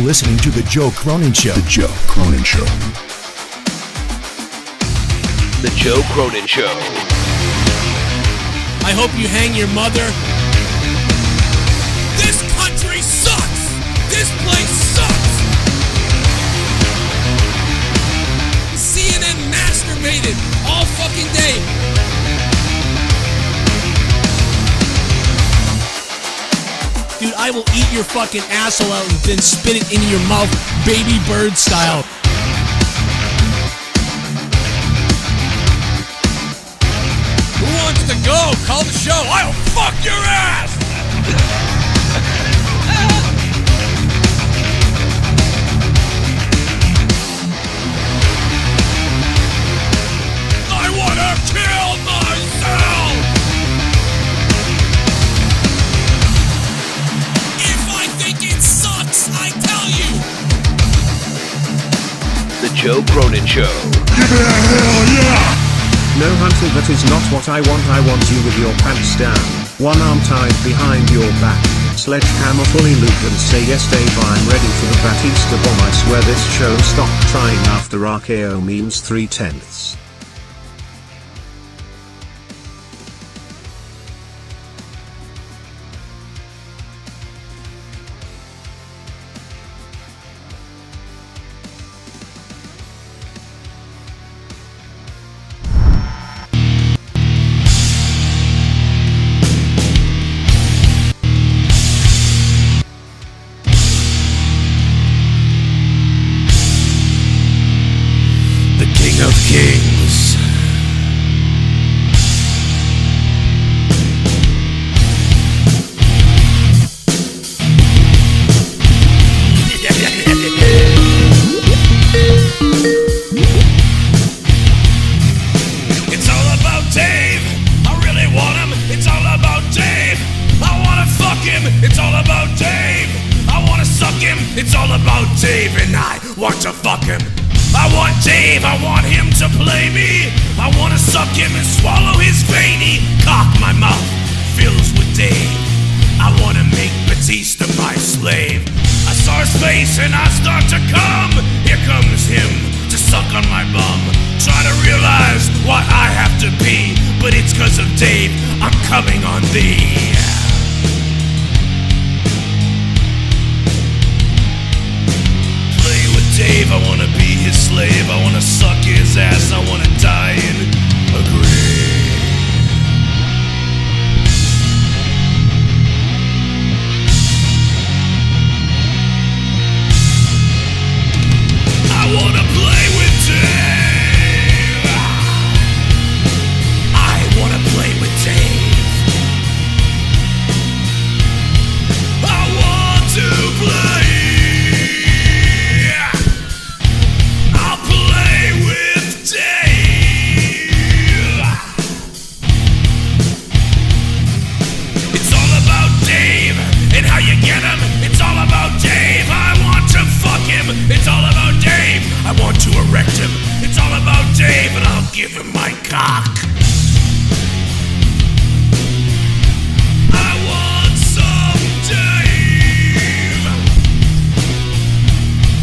listening to The Joe Cronin Show. The Joe Cronin Show. The Joe Cronin Show. I hope you hang your mother. This country sucks! This place sucks! CNN masturbated all fucking day. Dude, I will eat your fucking asshole out and then spit it into your mouth, baby bird style. Who wants to go? Call the show. I'll fuck your ass! I want to kill myself! If I think it sucks, I tell you! The Joe Cronin Show. Give it a hell yeah! No, Hunter, that is not what I want. I want you with your pants down, one arm tied behind your back, sledgehammer fully looped, and say yes Dave, I'm ready for the Batista bomb. I swear this show stopped trying after RKO means 3/10. Kings. It's all about Dave. I really want him. It's all about Dave. I wanna fuck him. It's all about Dave. I wanna suck him. It's all about Dave, and I want to fuck him. I want Dave, I want him to play me. I want to suck him and swallow his veiny cock. My mouth fills with Dave. I want to make Batista my slave. I saw his face and I start to come. Here comes him to suck on my bum. Try to realize what I have to be, but it's 'cause of Dave I'm coming on thee. Dave, I wanna be his slave, I wanna suck his ass, I wanna die in a grave. I wanna play with Dave. I wanna play with Dave. I want to play. It's all about Dave. I want to erect him. It's all about Dave, and I'll give him my cock. I want some Dave.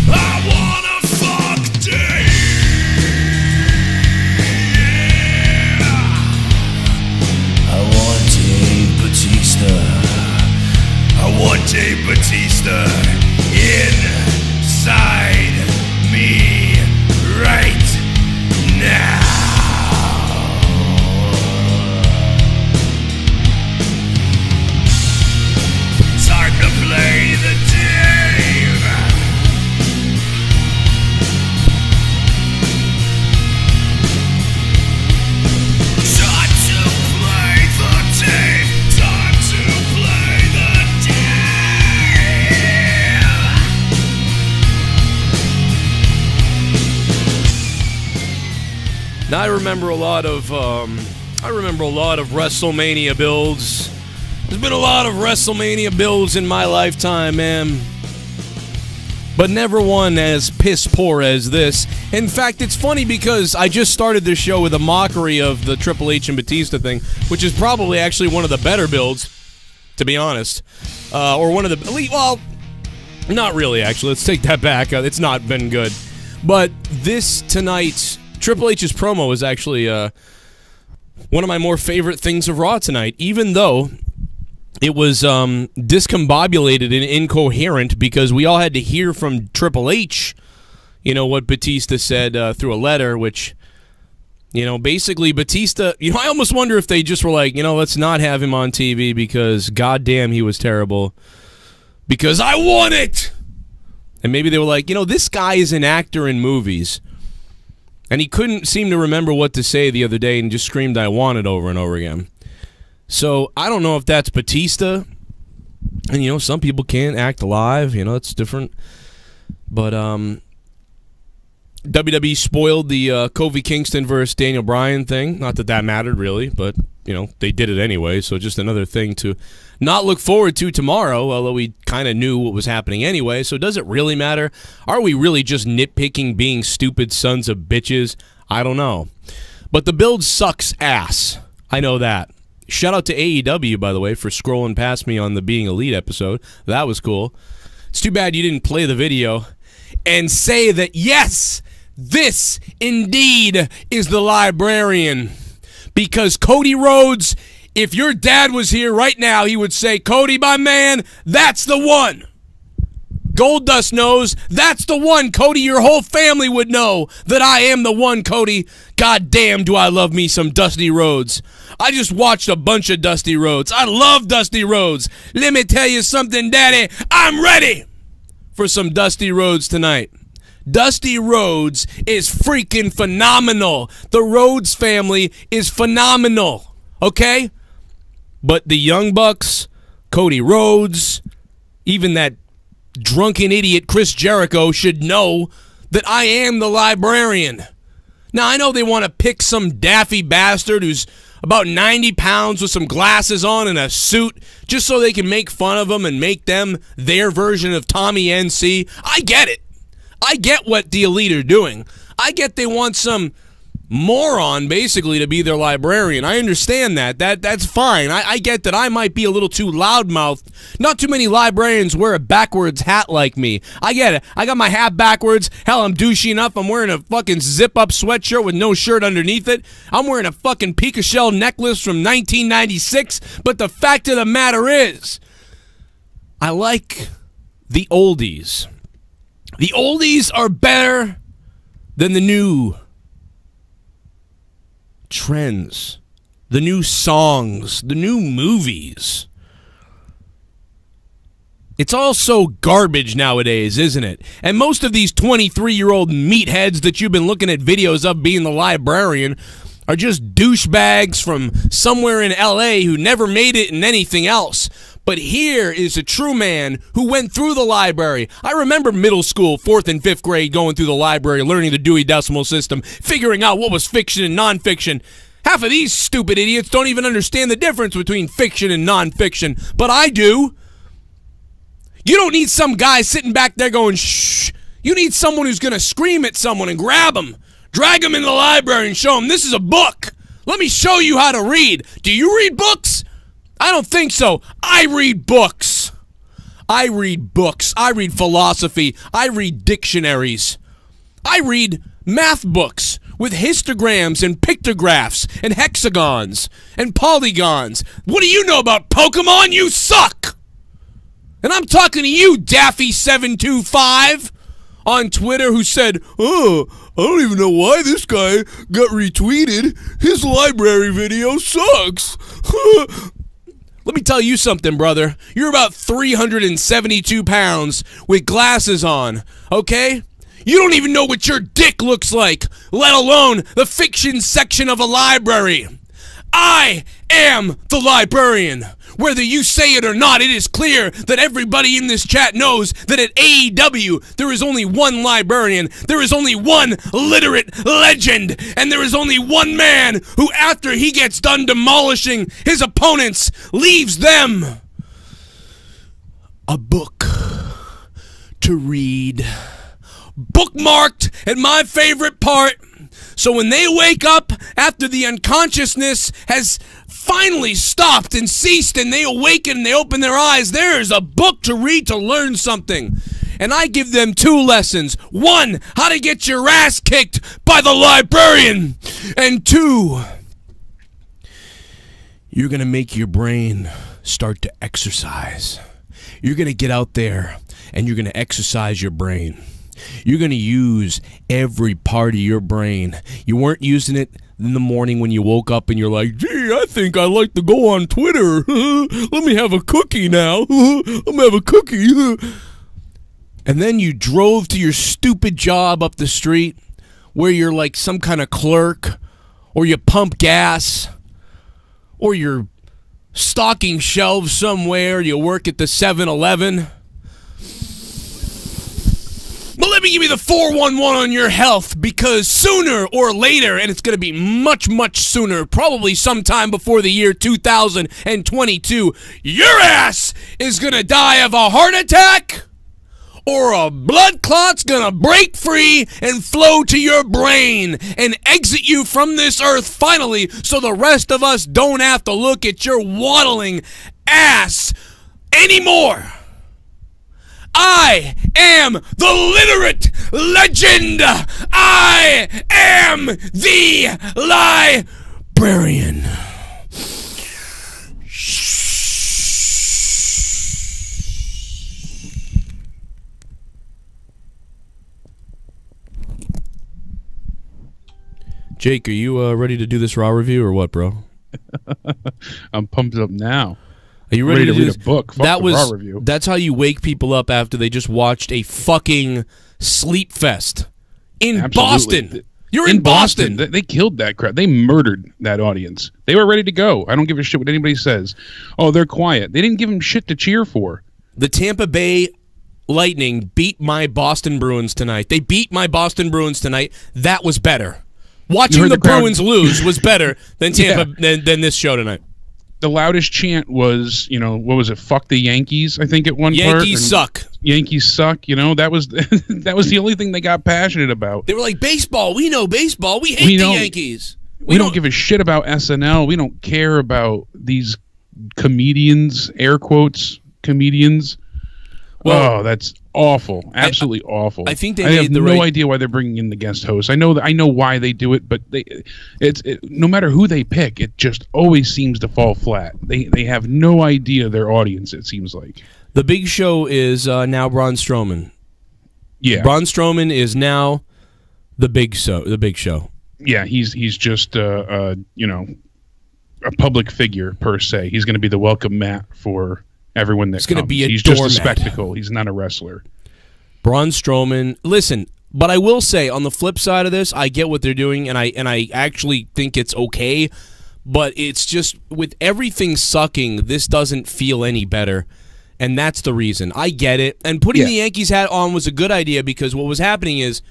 I wanna fuck Dave. I want Dave Batista. I want Dave Batista inside me right now. Time to play the Dave. Time to play the Dave. Time to play the Dave. Now I remember a lot of WrestleMania builds. There's been a lot of WrestleMania builds in my lifetime, man. But never one as piss poor as this. In fact, it's funny because I just started this show with a mockery of the Triple H and Batista thing, which is probably actually one of the better builds, to be honest. Or one of the... Well, Not really, actually. Let's take that back. It's not been good. But this tonight, Triple H's promo is actually one of my more favorite things of Raw tonight, even though it was discombobulated and incoherent because we all had to hear from Triple H, you know, what Batista said through a letter, which, you know, basically Batista, you know, I almost wonder if they just were like, you know, let's not have him on TV because goddamn he was terrible. Because I want it! And maybe they were like, you know, this guy is an actor in movies. And he couldn't seem to remember what to say the other day and just screamed, I want it over and over again. So, I don't know if that's Batista. And, you know, some people can't act live. You know, it's different. But, WWE spoiled the Kofi Kingston versus Daniel Bryan thing. Not that that mattered, really. But, you know, they did it anyway. So, just another thing to not look forward to tomorrow, although we kind of knew what was happening anyway. So, does it really matter? Are we really just nitpicking being stupid sons of bitches? I don't know. But the build sucks ass. I know that. Shout out to AEW, by the way, for scrolling past me on the Being Elite episode. That was cool. It's too bad you didn't play the video and say that, yes, this indeed is the librarian. Because Cody Rhodes, if your dad was here right now, he would say, Cody, my man, that's the one. Goldust knows that's the one, Cody. Your whole family would know that I am the one, Cody. God damn, do I love me some Dusty Rhodes. I just watched a bunch of Dusty Rhodes. I love Dusty Rhodes. Let me tell you something, Daddy. I'm ready for some Dusty Rhodes tonight. Dusty Rhodes is freaking phenomenal. The Rhodes family is phenomenal, okay? But the Young Bucks, Cody Rhodes, even that drunken idiot Chris Jericho should know that I am the librarian. Now, I know they want to pick some daffy bastard who's about 90 pounds with some glasses on and a suit just so they can make fun of him and make them their version of Tommy NC. I get it. I get what the Elite are doing. I get they want some moron, basically, to be their librarian. I understand that. That's fine. I get that I might be a little too loudmouthed. Not too many librarians wear a backwards hat like me. I get it. I got my hat backwards. Hell, I'm douchey enough. I'm wearing a fucking zip-up sweatshirt with no shirt underneath it. I'm wearing a fucking Pika shell necklace from 1996. But the fact of the matter is, I like the oldies. The oldies are better than the new trends, the new songs, the new movies. It's all so garbage nowadays, isn't it? And most of these 23-year-old meatheads that you've been looking at videos of being the librarian are just douchebags from somewhere in L.A. who never made it in anything else. But here is a true man who went through the library. I remember middle school, 4th and 5th grade, going through the library, learning the Dewey Decimal System, figuring out what was fiction and nonfiction. Half of these stupid idiots don't even understand the difference between fiction and nonfiction, but I do. You don't need some guy sitting back there going, shh. You need someone who's going to scream at someone and grab them, drag them in the library and show them this is a book. Let me show you how to read. Do you read books? I don't think so. I read books. I read books. I read philosophy. I read dictionaries. I read math books with histograms and pictographs and hexagons and polygons. What do you know about Pokemon? You suck! And I'm talking to you, Daffy725, on Twitter, who said, oh, I don't even know why this guy got retweeted. His library video sucks. Let me tell you something, brother. You're about 372 pounds with glasses on, okay? You don't even know what your dick looks like, let alone the fiction section of a library. I am the librarian. Whether you say it or not, it is clear that everybody in this chat knows that at AEW, there is only one librarian, there is only one literate legend, and there is only one man who, after he gets done demolishing his opponents, leaves them a book to read. Bookmarked at my favorite part, so when they wake up after the unconsciousness has finally stopped and ceased and they awaken and they open their eyes, there is a book to read to learn something. and I give them 2 lessons. 1, how to get your ass kicked by the librarian. And 2, you're going to make your brain start to exercise. You're going to get out there and you're going to exercise your brain. You're going to use every part of your brain. You weren't using it in the morning when you woke up and you're like, gee, I think I like to go on Twitter. Let me have a cookie now. Let me have a cookie. And then you drove to your stupid job up the street where you're like some kind of clerk, or you pump gas, or you're stocking shelves somewhere, you work at the 7-Eleven. But let me give you the 411 on your health, because sooner or later, and it's going to be much, much sooner, probably sometime before the year 2022, your ass is going to die of a heart attack, or a blood clot's going to break free and flow to your brain and exit you from this earth finally, so the rest of us don't have to look at your waddling ass anymore. I am the literate legend. I am the librarian. Jake, are you ready to do this Raw review or what, bro? I'm pumped up now. Are you ready to read this? a book? Fuck the Raw review. That's how you wake people up after they just watched a fucking sleep fest in Absolutely. Boston. You're in Boston. They killed that crowd. They murdered that audience. They were ready to go. I don't give a shit what anybody says. Oh, they're quiet. They didn't give them shit to cheer for. The Tampa Bay Lightning beat my Boston Bruins tonight. They beat my Boston Bruins tonight. That was better. Watching the Bruins lose was better than Tampa than this show tonight. The loudest chant was, you know, what was it? Fuck the Yankees, I think at one part. Yankees suck. Yankees suck, you know, that was that was the only thing they got passionate about. They were like, baseball, we know baseball. We hate the Yankees. We don't give a shit about SNL. We don't care about these comedians, air quotes, comedians. Well, oh, that's awful. Absolutely awful. I think they I have made no idea why they're bringing in the guest host. I know why they do it, but no matter who they pick, it just always seems to fall flat. They have no idea their audience, it seems like. The Big Show is now Braun Strowman. Yeah. Braun Strowman is now the Big Show. Yeah, he's just you know, a public figure per se. He's going to be the welcome mat for everyone that comes. He's just a spectacle. He's not a wrestler. Braun Strowman. Listen, but I will say, on the flip side of this, I get what they're doing, and I actually think it's okay. But it's just, with everything sucking, this doesn't feel any better, and that's the reason. I get it. And putting the Yankees hat on was a good idea, because what was happening is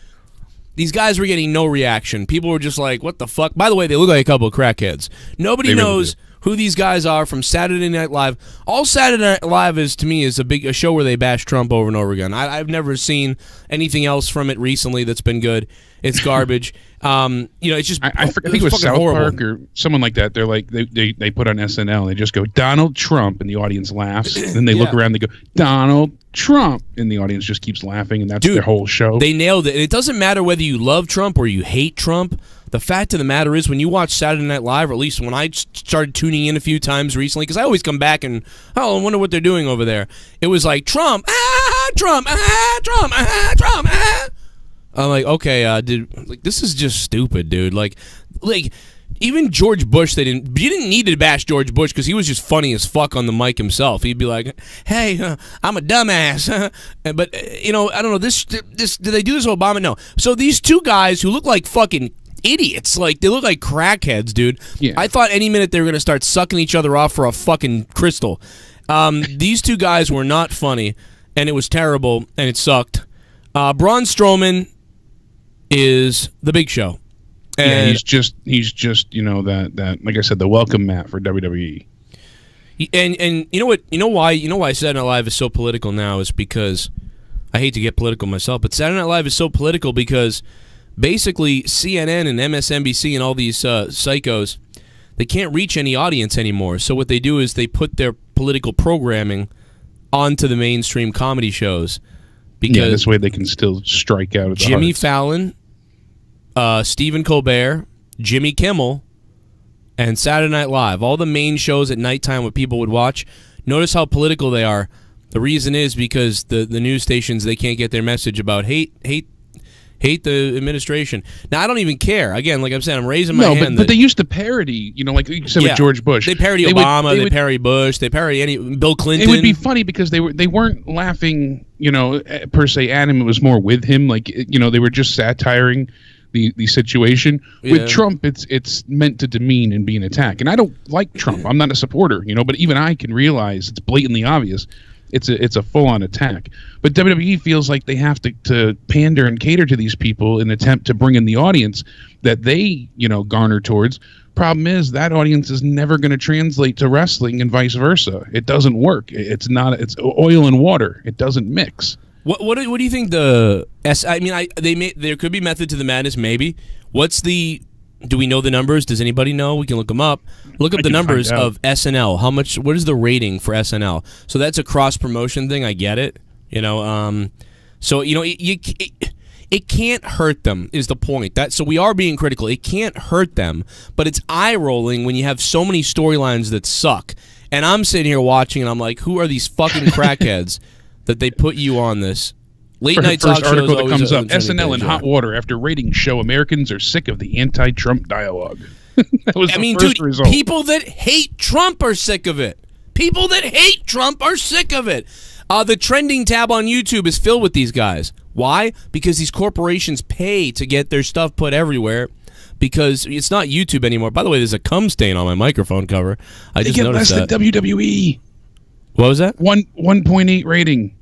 these guys were getting no reaction. People were just like, what the fuck? By the way, they look like a couple of crackheads. Nobody knows who these guys are from Saturday Night Live. All Saturday Night Live is, to me, is a show where they bash Trump over and over again. I've never seen anything else from it recently that's been good. It's garbage. You know, it's just I think it was South Park or someone like that. They're like they put on SNL and they just go Donald Trump and the audience laughs. And then they look around and they go Donald Trump and the audience just keeps laughing, and that's their whole show. They nailed it. And it doesn't matter whether you love Trump or you hate Trump. The fact of the matter is, when you watch Saturday Night Live, or at least when I started tuning in a few times recently, because I always come back and, I wonder what they're doing over there. It was like, Trump, Trump, Trump, Trump, I'm like, okay, dude, this is just stupid, dude. Like, even George Bush, you didn't need to bash George Bush, because he was just funny as fuck on the mic himself. He'd be like, hey, I'm a dumbass. But, you know, I don't know, did they do this with Obama? No. So these two guys who look like fucking idiots, like, they look like crackheads, dude. Yeah. I thought any minute they were going to start sucking each other off for a fucking crystal. These two guys were not funny, and it was terrible, and it sucked. Braun Strowman is the Big Show. And he's just you know, that like I said, the welcome mat for WWE. And you know what? You know why Saturday Night Live is so political now is because, I hate to get political myself, but Saturday Night Live is so political because basically CNN and MSNBC and all these psychos, they can't reach any audience anymore. So what they do is they put their political programming onto the mainstream comedy shows. Because this way they can still strike out at the Jimmy hearts. Fallon, Stephen Colbert, Jimmy Kimmel, and Saturday Night Live, all the main shows at nighttime what people would watch. Notice how political they are. The reason is because the news stations, they can't get their message about hate the administration. Now, I don't even care. Again, like I'm saying, I'm raising my hand. But they used to parody, like you said with George Bush. They parody Obama, they parody Bush, they parody Bill Clinton. It would be funny because they weren't laughing, per se at him. It was more with him. They were just satiring the situation. Yeah. With Trump, it's meant to demean and be an attack. And I don't like Trump. I'm not a supporter, but even I can realize it's blatantly obvious. It's a full-on attack. But WWE feels like they have to pander and cater to these people in an attempt to bring in the audience that they, garner towards. Problem is that audience is never going to translate to wrestling and vice versa. It doesn't work. It's oil and water. It doesn't mix. What do you think there could be method to the madness, maybe. Do we know the numbers? Does anybody know? We can look them up. Look up the numbers of SNL. What is the rating for SNL? So that's a cross-promotion thing. I get it. It can't hurt them is the point. So we are being critical. It can't hurt them, but it's eye-rolling when you have so many storylines that suck. And I'm sitting here watching, and I'm like, who are these fucking crackheads that they put you on this? Late night talk shows. Article that comes up: SNL in hot water after ratings show Americans are sick of the anti-Trump dialogue. That was the first result. People that hate Trump are sick of it. People that hate Trump are sick of it. The trending tab on YouTube is filled with these guys. Why? Because these corporations pay to get their stuff put everywhere. Because it's not YouTube anymore. By the way, there's a cum stain on my microphone cover. I just noticed that. They get less than WWE. What was that? 1.8 rating.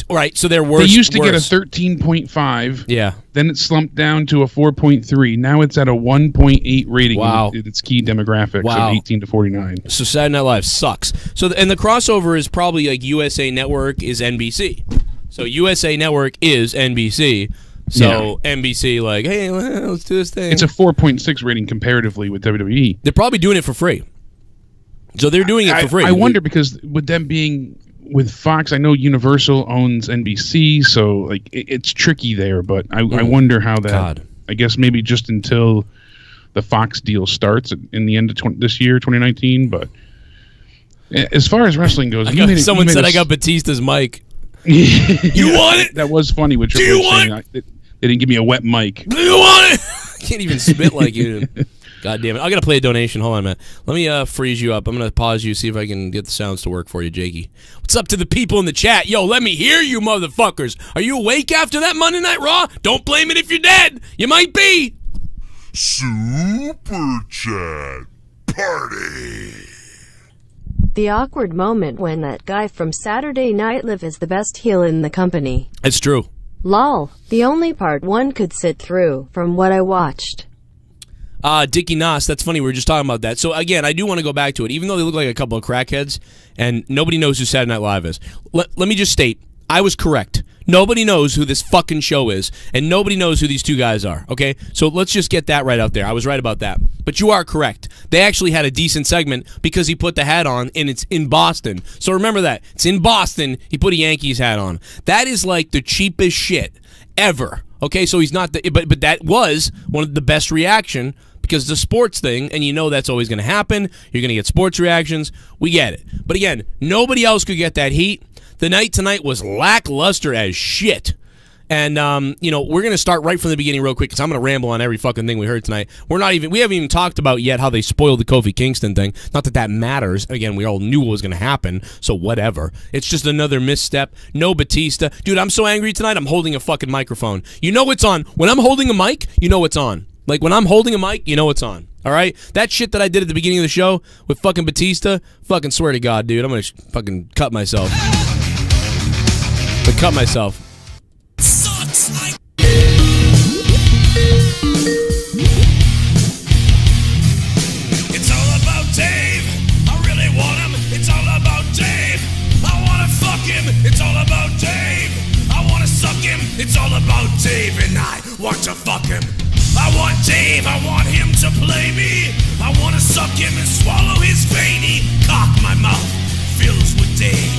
Right, so they're worse. They used to get a 13.5. Yeah. Then it slumped down to a 4.3. Now it's at a 1.8 rating. Wow. In its key demographics of 18 to 49. So Saturday Night Live sucks. And the crossover is probably like USA Network is NBC. So USA Network is NBC. So NBC hey, let's do this thing. It's a 4.6 rating comparatively with WWE. They're probably doing it for free. So they're doing it for free. I wonder because with them being with Fox, I know Universal owns NBC, so it's tricky there. But I wonder how that. God. I guess maybe just until the Fox deal starts in the end of this year, 2019. But as far as wrestling goes, someone said I got Batista's mic. You want it? That was funny. With Triple H saying they didn't give me a wet mic. Do you want it? Can't even spit like you. God damn it. I got to play a donation. Hold on a minute. Let me freeze you up. I'm going to pause you, see if I can get the sounds to work for you, Jakey. What's up to the people in the chat? Yo, let me hear you, motherfuckers. Are you awake after that Monday Night Raw? Don't blame it if you're dead. You might be. Super Chat Party. The awkward moment when that guy from Saturday Night Live is the best heel in the company. It's true. Lol. The only part one could sit through, from what I watched. Dickie Noss, that's funny, we were just talking about that. So again, I do want to go back to it. Even though they look like a couple of crackheads, and nobody knows who Saturday Night Live is. Let me just state, I was correct. Nobody knows who this fucking show is, and nobody knows who these two guys are, okay? So let's just get that right out there. I was right about that. But you are correct. They actually had a decent segment because he put the hat on, and it's in Boston. So remember that. It's in Boston. He put a Yankees hat on. That is like the cheapest shit ever, okay? So he's not, but that was one of the best reaction because it's a sports thing, and you know that's always going to happen. You're going to get sports reactions. We get it. But again, nobody else could get that heat. The night tonight was lackluster as shit. And, we're going to start right from the beginning real quick because I'm going to ramble on every fucking thing we heard tonight. We haven't even talked about yet how they spoiled the Kofi Kingston thing. Not that that matters. Again, we all knew what was going to happen, so whatever. It's just another misstep. No Batista. Dude, I'm so angry tonight, I'm holding a fucking microphone. You know it's on. When I'm holding a mic, you know it's on. Like, when I'm holding a mic, you know it's on. All right? That shit that I did at the beginning of the show with fucking Batista, fucking swear to God, dude, I'm going to fucking cut myself. Cut myself. Sucks. It's all about Dave. I really want him. It's all about Dave. I want to fuck him. It's all about Dave. I want to suck him. It's all about Dave, and I want to fuck him. I want Dave. I want him to play me. I want to suck him and swallow his veiny cock. My mouth fills with Dave.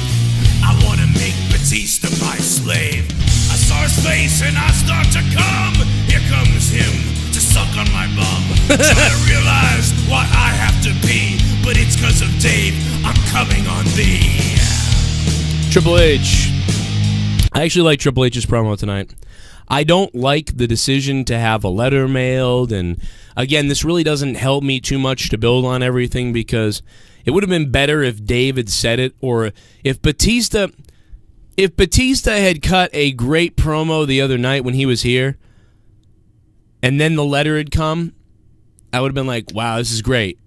I wanna make Batista my slave. I saw his face and I start to come. Here comes him to suck on my bum. Try to realize what I have to be, but it's cause of Dave, I'm coming on thee. Triple H. I actually like Triple H's promo tonight. I don't like the decision to have a letter mailed, and again, this really doesn't help me too much to build on everything, because it would have been better if Dave had said it, or if Batista had cut a great promo the other night when he was here, and then the letter had come, I would have been like, wow, this is great.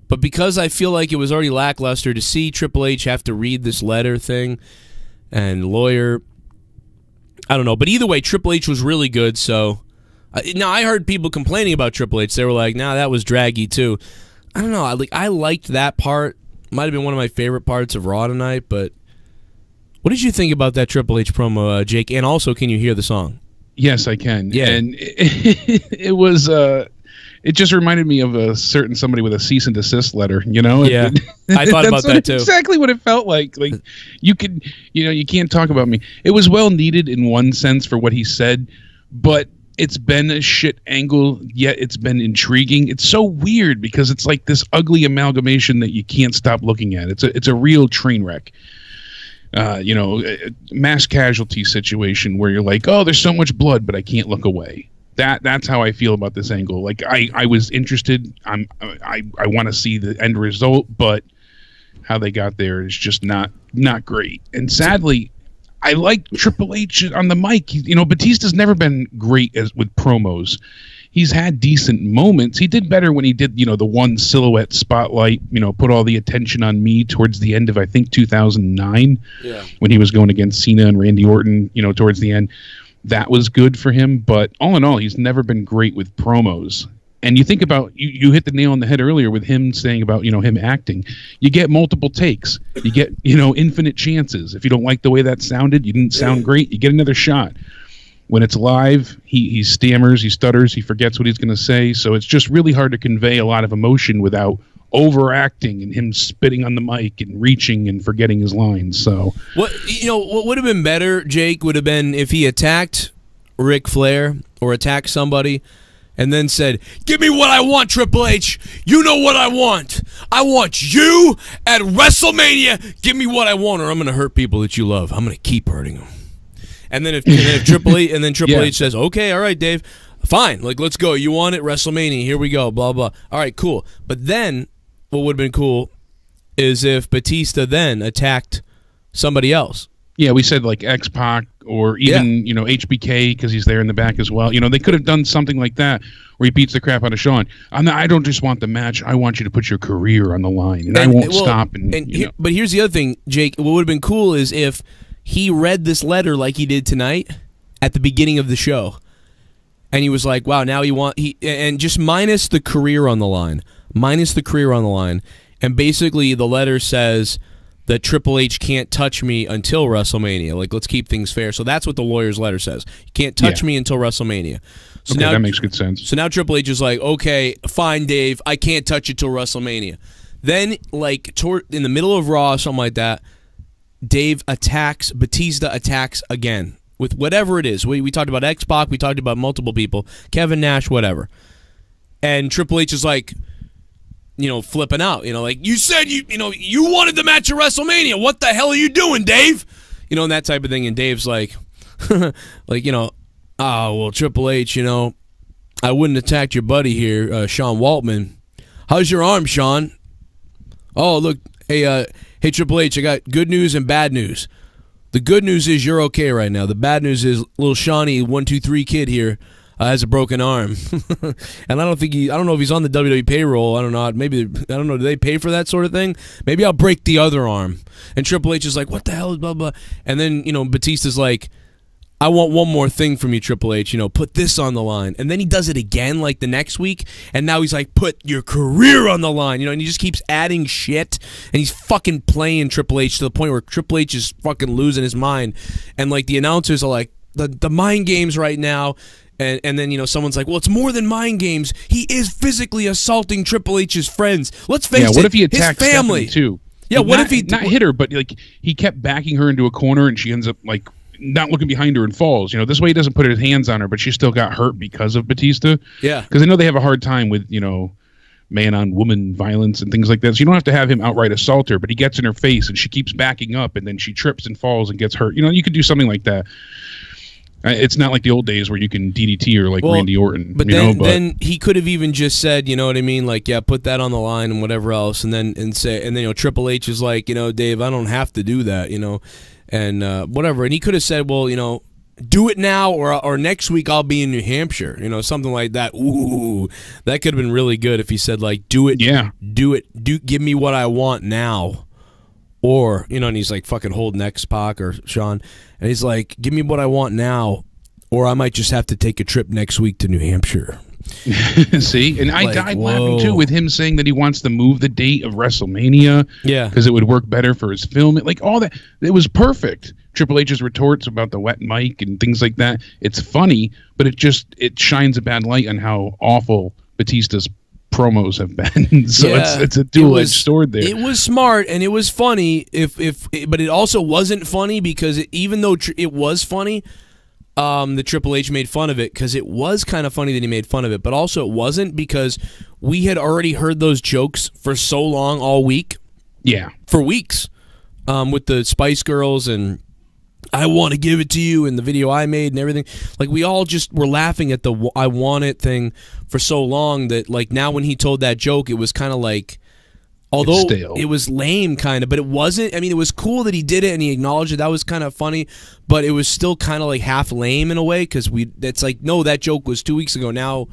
But because I feel like it was already lackluster to see Triple H have to read this letter thing, and lawyer, I don't know. But either way, Triple H was really good, so... now, I heard people complaining about Triple H. They were like, nah, that was draggy, too. I don't know. I liked that part. Might have been one of my favorite parts of Raw tonight, but... What did you think about that Triple H promo, Jake? And also, can you hear the song? Yes, I can. Yeah. And it was... It just reminded me of a certain somebody with a cease and desist letter, you know? Yeah, I thought about that too. Exactly what it felt like. Like, you can't talk about me. It was well needed in one sense for what he said, but it's been a shit angle, yet it's been intriguing. It's so weird because it's like this ugly amalgamation that you can't stop looking at. It's a real train wreck. Mass casualty situation where you're like, oh, there's so much blood, but I can't look away. That's how I feel about this angle. Like, I was interested. I want to see the end result, but how they got there is just not great. And sadly, I like Triple H on the mic. Batista's never been great with promos. He's had decent moments. He did better when he did, the one silhouette spotlight, put all the attention on me towards the end of, I think, 2009, when he was going against Cena and Randy Orton, towards the end. That was good for him, but all in all, he's never been great with promos. And you think about, you hit the nail on the head earlier with him saying about, him acting. You get multiple takes. You get, infinite chances. If you don't like the way that sounded, you didn't sound great, you get another shot. When it's live, he stammers, he stutters, he forgets what he's going to say. So it's just really hard to convey a lot of emotion without overacting and him spitting on the mic and reaching and forgetting his lines. So what would have been better, Jake, would have been if he attacked Ric Flair or attacked somebody and then said, give me what I want, Triple H. You know what I want. I want you at WrestleMania. Give me what I want, or I'm going to hurt people that you love. I'm going to keep hurting them. And then if Triple H says, okay, all right, Dave, fine, let's go. You want it, WrestleMania. Here we go. Blah blah. All right, cool. But then what would have been cool is if Batista then attacked somebody else. Yeah, we said like X-Pac or even, HBK because he's there in the back as well. They could have done something like that where he beats the crap out of Shawn. I don't just want the match. I want you to put your career on the line, and I won't stop. But here's the other thing, Jake. What would have been cool is if he read this letter like he did tonight at the beginning of the show. And he was like, wow, now and just minus the career on the line. And basically the letter says that Triple H can't touch me until WrestleMania. Let's keep things fair. So that's what the lawyer's letter says. You can't touch me until WrestleMania. So okay, that makes good sense. So now Triple H is like, okay, fine, Dave, I can't touch you till WrestleMania. Then, in the middle of Raw, something like that, Batista attacks again. With whatever it is. We talked about X-Pac, we talked about multiple people, Kevin Nash, whatever. And Triple H is like, flipping out. You said you wanted the match at WrestleMania. What the hell are you doing, Dave? And that type of thing. And Dave's like, oh, well, Triple H, I wouldn't attack your buddy here, Sean Waltman. How's your arm, Sean? Oh, look, hey, Triple H, I got good news and bad news. The good news is you're okay right now. The bad news is little Shawnee 123 kid here has a broken arm, and I don't know if he's on the WWE payroll. I don't know. Do they pay for that sort of thing? Maybe I'll break the other arm. And Triple H is like, what the hell is blah blah? And then Batista's like, I want one more thing from you, Triple H. Put this on the line. And then he does it again, the next week. And now he's like, put your career on the line. And he just keeps adding shit. And he's fucking playing Triple H to the point where Triple H is fucking losing his mind. And, the announcers are like, the mind games right now. And then, someone's like, well, it's more than mind games. He is physically assaulting Triple H's friends. Let's face it, what if he attacked his family. Stephanie too? Yeah, what if he not hit her, but like he kept backing her into a corner, and she ends up like not looking behind her and falls. You know, this way he doesn't put his hands on her, but she still got hurt because of Batista. Yeah, because I know they have a hard time with man-on-woman violence and things like that. So you don't have to have him outright assault her, but he gets in her face and she keeps backing up, and then she trips and falls and gets hurt. You know, you could do something like that. It's not like the old days where you can DDT her like Randy Orton. But then he could have even just said, you know what I mean, like, yeah, put that on the line and whatever else, and then Triple H is like, Dave, I don't have to do that, and whatever. And he could have said, well, do it now or next week I'll be in New Hampshire, something like that. Ooh, that could have been really good if he said, like, do it, give me what I want now. Or, and he's like fucking holding X-Pac or Sean, and he's like, give me what I want now, or I might just have to take a trip next week to New Hampshire. See? And I died laughing, too, with him saying that he wants to move the date of WrestleMania. Yeah. Because it would work better for his film. Like, all that. It was perfect. Triple H's retorts about the wet mic and things like that. It's funny, but it shines a bad light on how awful Batista's promos have been. So it's a dual-edged sword there. It was smart and it was funny, but it also wasn't funny because even though it was funny, the Triple H made fun of it because it was kind of funny that he made fun of it, but also it wasn't because we had already heard those jokes for so long all week. Yeah. For weeks. With the Spice Girls and I want to give it to you and the video I made and everything. Like, we all just were laughing at the I want it thing for so long that, like, now when he told that joke, it was kind of like, although it was lame kind of, but it wasn't. I mean, it was cool that he did it and he acknowledged it. That was kind of funny, but it was still kind of like half lame in a way because that's like, no, that joke was 2 weeks ago. Now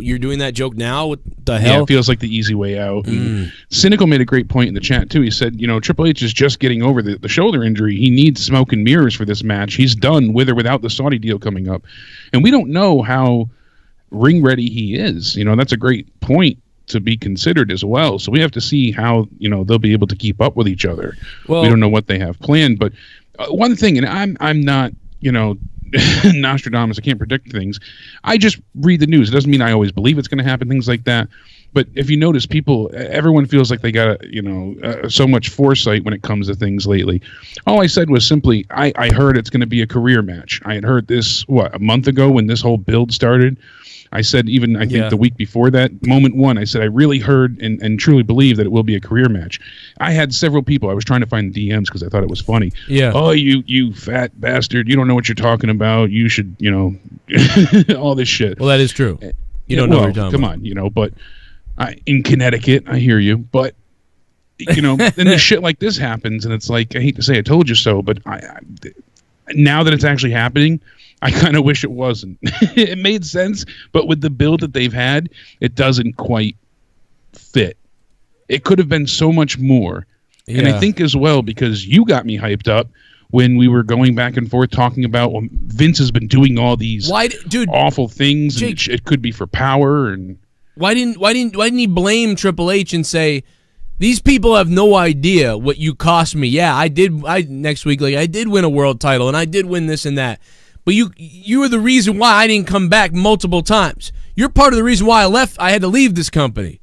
you're doing that joke now? What the hell? Yeah, it feels like the easy way out. Cynical made a great point in the chat, too. He said, Triple H is just getting over the shoulder injury. He needs smoke and mirrors for this match. He's done with or without the Saudi deal coming up. And we don't know how ring-ready he is. That's a great point to be considered as well. So we have to see how, they'll be able to keep up with each other. Well, we don't know what they have planned. But one thing, and I'm not, Nostradamus, I can't predict things. I just read the news. It doesn't mean I always believe it's going to happen, things like that. But if you notice, everyone feels like they got, so much foresight when it comes to things lately. All I said was simply, I heard it's going to be a career match. I had heard this, a month ago when this whole build started. I said, I think the week before that, moment one, I said, I really heard and truly believe that it will be a career match. I had several people. I was trying to find DMs because I thought it was funny. Yeah. Oh, you fat bastard. You don't know what you're talking about. You should, all this shit. Well, that is true. You don't know what you're talking about. Come on, but in Connecticut, I hear you. But, then the shit like this happens, and it's like, I hate to say I told you so, but now that it's actually happening, I kind of wish it wasn't. It made sense, but with the build that they've had, it doesn't quite fit. It could have been so much more. Yeah. And I think as well, because you got me hyped up when we were going back and forth talking about, well, Vince has been doing all these awful things, Jake, and it could be for power. And why didn't he blame Triple H and say, these people have no idea what you cost me? Yeah, I did win a world title, and I did win this and that. But you were the reason why I didn't come back multiple times. You're part of the reason why I had to leave this company.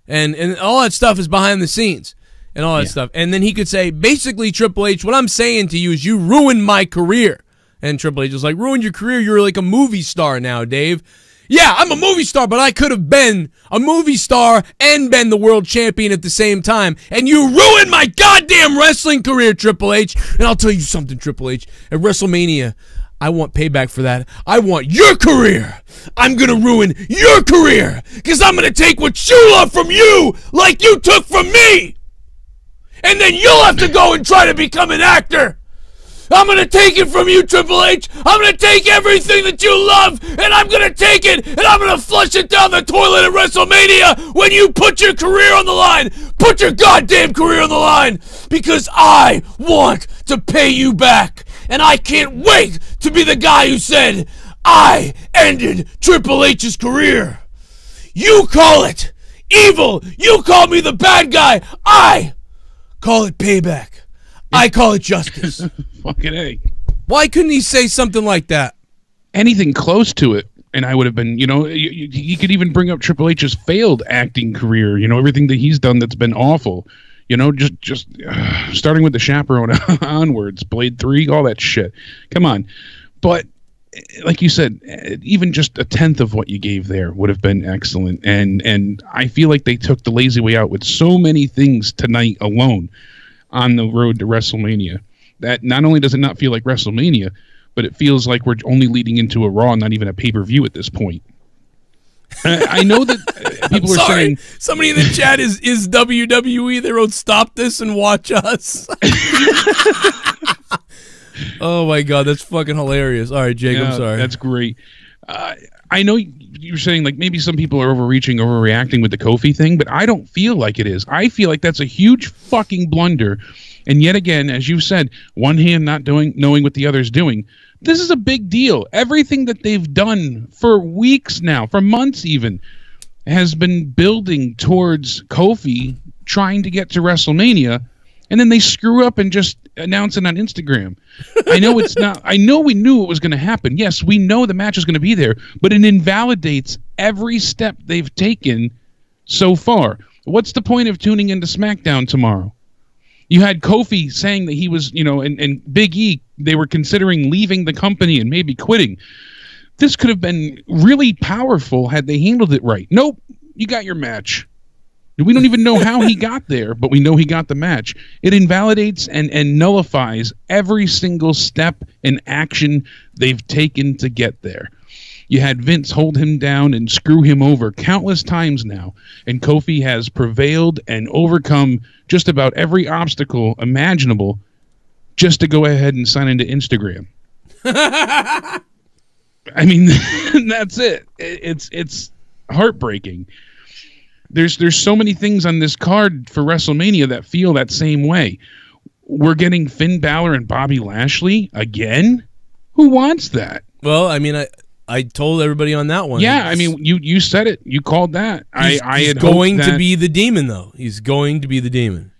And all that stuff is behind the scenes and all that stuff. And then he could say, basically, Triple H, what I'm saying to you is you ruined my career. And Triple H was like, ruined your career? You're like a movie star now, Dave. Yeah, I'm a movie star, but I could have been a movie star and been the world champion at the same time. And you ruined my goddamn wrestling career, Triple H. And I'll tell you something, Triple H. At WrestleMania, I want payback for that. I want your career. I'm going to ruin your career because I'm going to take what you love from you like you took from me. And then you'll have to go and try to become an actor. I'm going to take it from you, Triple H. I'm going to take everything that you love, and I'm going to take it, and I'm going to flush it down the toilet at WrestleMania when you put your career on the line. Put your goddamn career on the line because I want to pay you back. And I can't wait to be the guy who said, I ended Triple H's career. You call it evil. You call me the bad guy. I call it payback. I call it justice. Fucking A. Why couldn't he say something like that? Anything close to it. And I would have been, he could even bring up Triple H's failed acting career, everything that he's done that's been awful. You know, just starting with the chaperone onwards, Blade 3, all that shit. Come on. But like you said, even just a tenth of what you gave there would have been excellent. And I feel like they took the lazy way out with so many things tonight alone on the road to WrestleMania. That not only does it not feel like WrestleMania, but it feels like we're only leading into a Raw, not even a pay-per-view at this point. I know that people are saying... Somebody in the chat is WWE. They wrote, stop this and watch us. Oh, my God. That's fucking hilarious. All right, Jake, I'm sorry. That's great. I know you're saying like maybe some people are overreaching, overreacting with the Kofi thing, but I don't feel like it is. I feel like that's a huge fucking blunder. And yet again, as you said, one hand not knowing what the other's doing. This is a big deal. Everything that they've done for weeks now, for months even, has been building towards Kofi trying to get to WrestleMania, and then they screw up and just announce it on Instagram. I know it's not. I know we knew it was going to happen. Yes, we know the match is going to be there, but it invalidates every step they've taken so far. What's the point of tuning into SmackDown tomorrow? You had Kofi saying that he was, and Big E, they were considering leaving the company and maybe quitting. This could have been really powerful had they handled it right. Nope, you got your match. We don't even know how he got there, but we know he got the match. It invalidates and nullifies every single step and action they've taken to get there. You had Vince hold him down and screw him over countless times now, and Kofi has prevailed and overcome just about every obstacle imaginable just to go ahead and sign into Instagram. I mean, that's it. It's heartbreaking. There's so many things on this card for WrestleMania that feel that same way. We're getting Finn Balor and Bobby Lashley again? Who wants that? Well, I mean, I told everybody on that one. Yeah, I mean, you said it. You called that. He's going to be the Demon, though. He's going to be the Demon.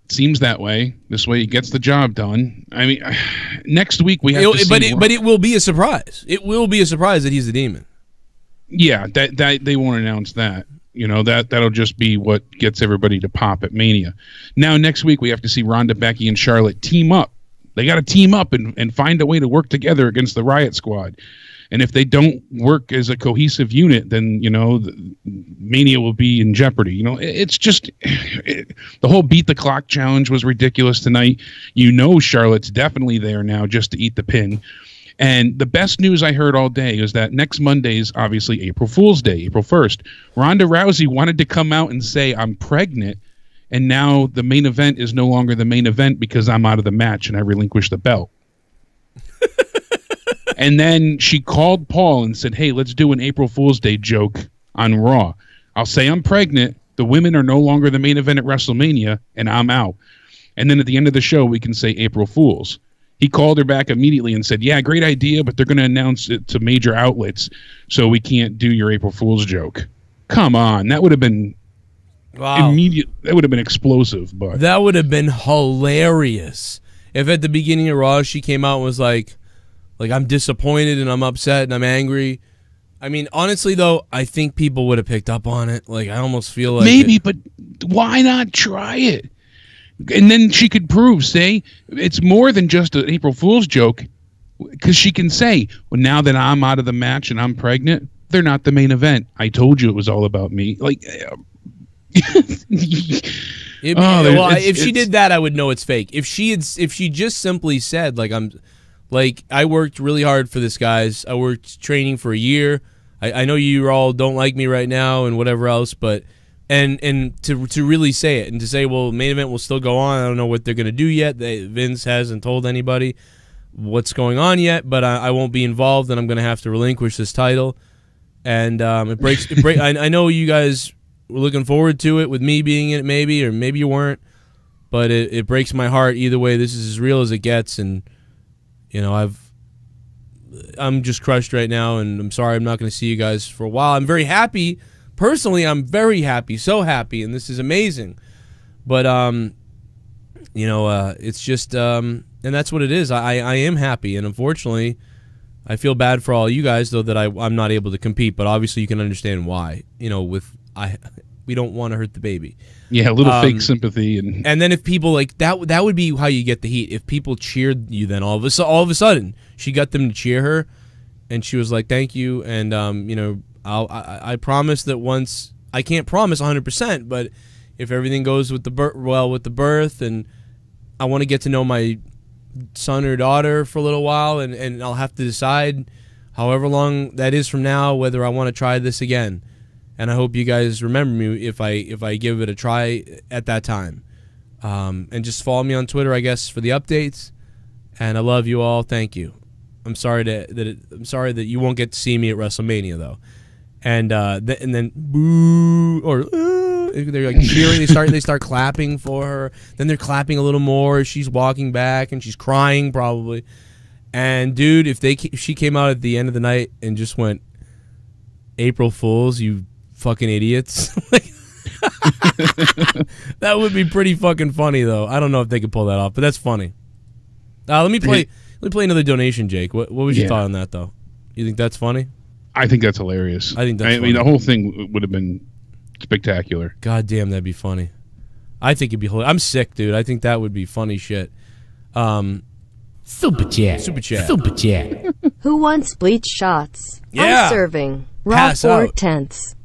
Seems that way. This way he gets the job done. I mean, next week we have to see. But it will be a surprise. It will be a surprise that he's the Demon. Yeah, that they won't announce that. You know, that'll just be what gets everybody to pop at Mania. Now, next week we have to see Ronda, Becky, and Charlotte team up. They got to team up and find a way to work together against the Riot Squad. And if they don't work as a cohesive unit, then, Mania will be in jeopardy. It's just the whole beat the clock challenge was ridiculous tonight. Charlotte's definitely there now just to eat the pin. And the best news I heard all day is that next Monday is obviously April Fool's Day, April 1st. Ronda Rousey wanted to come out and say, I'm pregnant. And now the main event is no longer the main event because I'm out of the match and I relinquished the belt. And then she called Paul and said, hey, let's do an April Fool's Day joke on Raw. I'll say I'm pregnant. The women are no longer the main event at WrestleMania, and I'm out. And then at the end of the show, we can say April Fools. He called her back immediately and said, yeah, great idea, but they're going to announce it to major outlets, so we can't do your April Fool's joke. Come on. That would have been immediate. That would have been explosive. But that would have been hilarious if at the beginning of Raw she came out and was like, I'm disappointed and I'm upset and I'm angry. I mean, honestly, though, I think people would have picked up on it. Like, I almost feel like... Maybe, but why not try it? And then she could say, it's more than just an April Fool's joke, because she can say, well, now that I'm out of the match and I'm pregnant, they're not the main event. I told you it was all about me. Like... if she did that, I would know it's fake. If she just simply said, I worked really hard for this, guys. I worked training for a year. I know you all don't like me right now and whatever else, but and to really say it and to say, well, main event will still go on. I don't know what they're gonna do yet. Vince hasn't told anybody what's going on yet, but I won't be involved, and I'm gonna have to relinquish this title. And it breaks. I know you guys were looking forward to it with me being in it, maybe, or maybe you weren't, but it breaks my heart either way. This is as real as it gets, and. I'm just crushed right now, and I'm sorry I'm not going to see you guys for a while. I'm very happy. Personally, I'm very happy, so happy, and this is amazing. But, it's just, and that's what it is. I am happy, and unfortunately, I feel bad for all you guys, though, that I'm not able to compete, but obviously you can understand why. We don't want to hurt the baby. Yeah, a little fake sympathy. And then if people like that would be how you get the heat. If people cheered you, then all of a sudden she got them to cheer her, and she was like, "Thank you," and I promise that once, I can't promise 100%, but if everything goes with the birth, and I want to get to know my son or daughter for a little while, and I'll have to decide however long that is from now whether I want to try this again. And I hope you guys remember me if I give it a try at that time. And just follow me on Twitter, I guess, for the updates. And I love you all. Thank you. I'm sorry that you won't get to see me at WrestleMania though. And then boo, or they're like cheering. They start clapping for her. Then they're clapping a little more as she's walking back, and she's crying probably. And dude, if she came out at the end of the night and just went, "April Fools, you fucking idiots," that would be pretty fucking funny though. I don't know if they could pull that off, but that's funny. Let me play another donation, Jake. What was your thought on that though? You think that's funny? I think that's hilarious. I mean, the whole thing would have been spectacular. God damn, that'd be funny. I think it'd be hilarious. I'm sick, dude. I think that would be funny shit. Super chat. Who wants bleach shots? Yeah. I'm serving. Raw 4/10.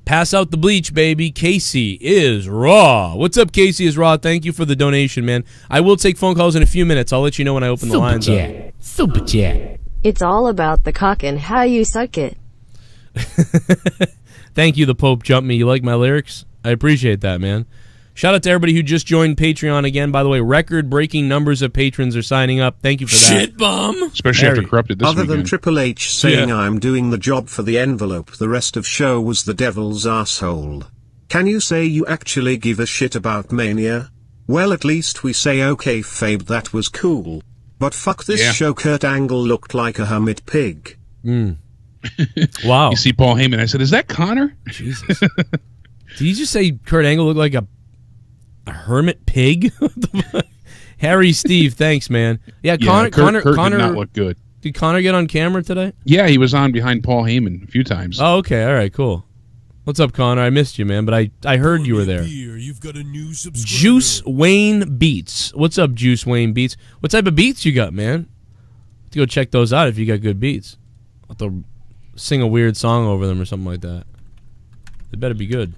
Pass out the bleach, baby. Casey is raw. What's up, Casey is raw? Thank you for the donation, man. I will take phone calls in a few minutes. I'll let you know when I open the lines up. Super chat. It's all about the cock and how you suck it. Thank you, the Pope jumped me. You like my lyrics? I appreciate that, man. Shout out to everybody who just joined Patreon again. By the way, record-breaking numbers of patrons are signing up. Thank you for that. Shit bomb. Especially after Corrupted this Other weekend. than Triple H saying I'm doing the job for the envelope, the rest of show was the devil's asshole. Can you say you actually give a shit about Mania? Well, at least we say okay, Fabe, that was cool. But fuck this show, Kurt Angle looked like a hermit pig. Wow. You see Paul Heyman, I said, is that Connor? Jesus. Did you just say Kurt Angle looked like a hermit pig? Harry Steve, thanks, man. Yeah, Connor Kurt did not look good. Did Connor get on camera today? Yeah, he was on behind Paul Heyman a few times. Oh, okay. All right, cool. What's up, Connor? I missed you, man, but I heard you were there. You've got a new subscriber. Juice Wayne Beats. What's up, Juice Wayne Beats? What type of beats you got, man? Have to go check those out if you got good beats. I'll have to sing a weird song over them or something like that. They better be good.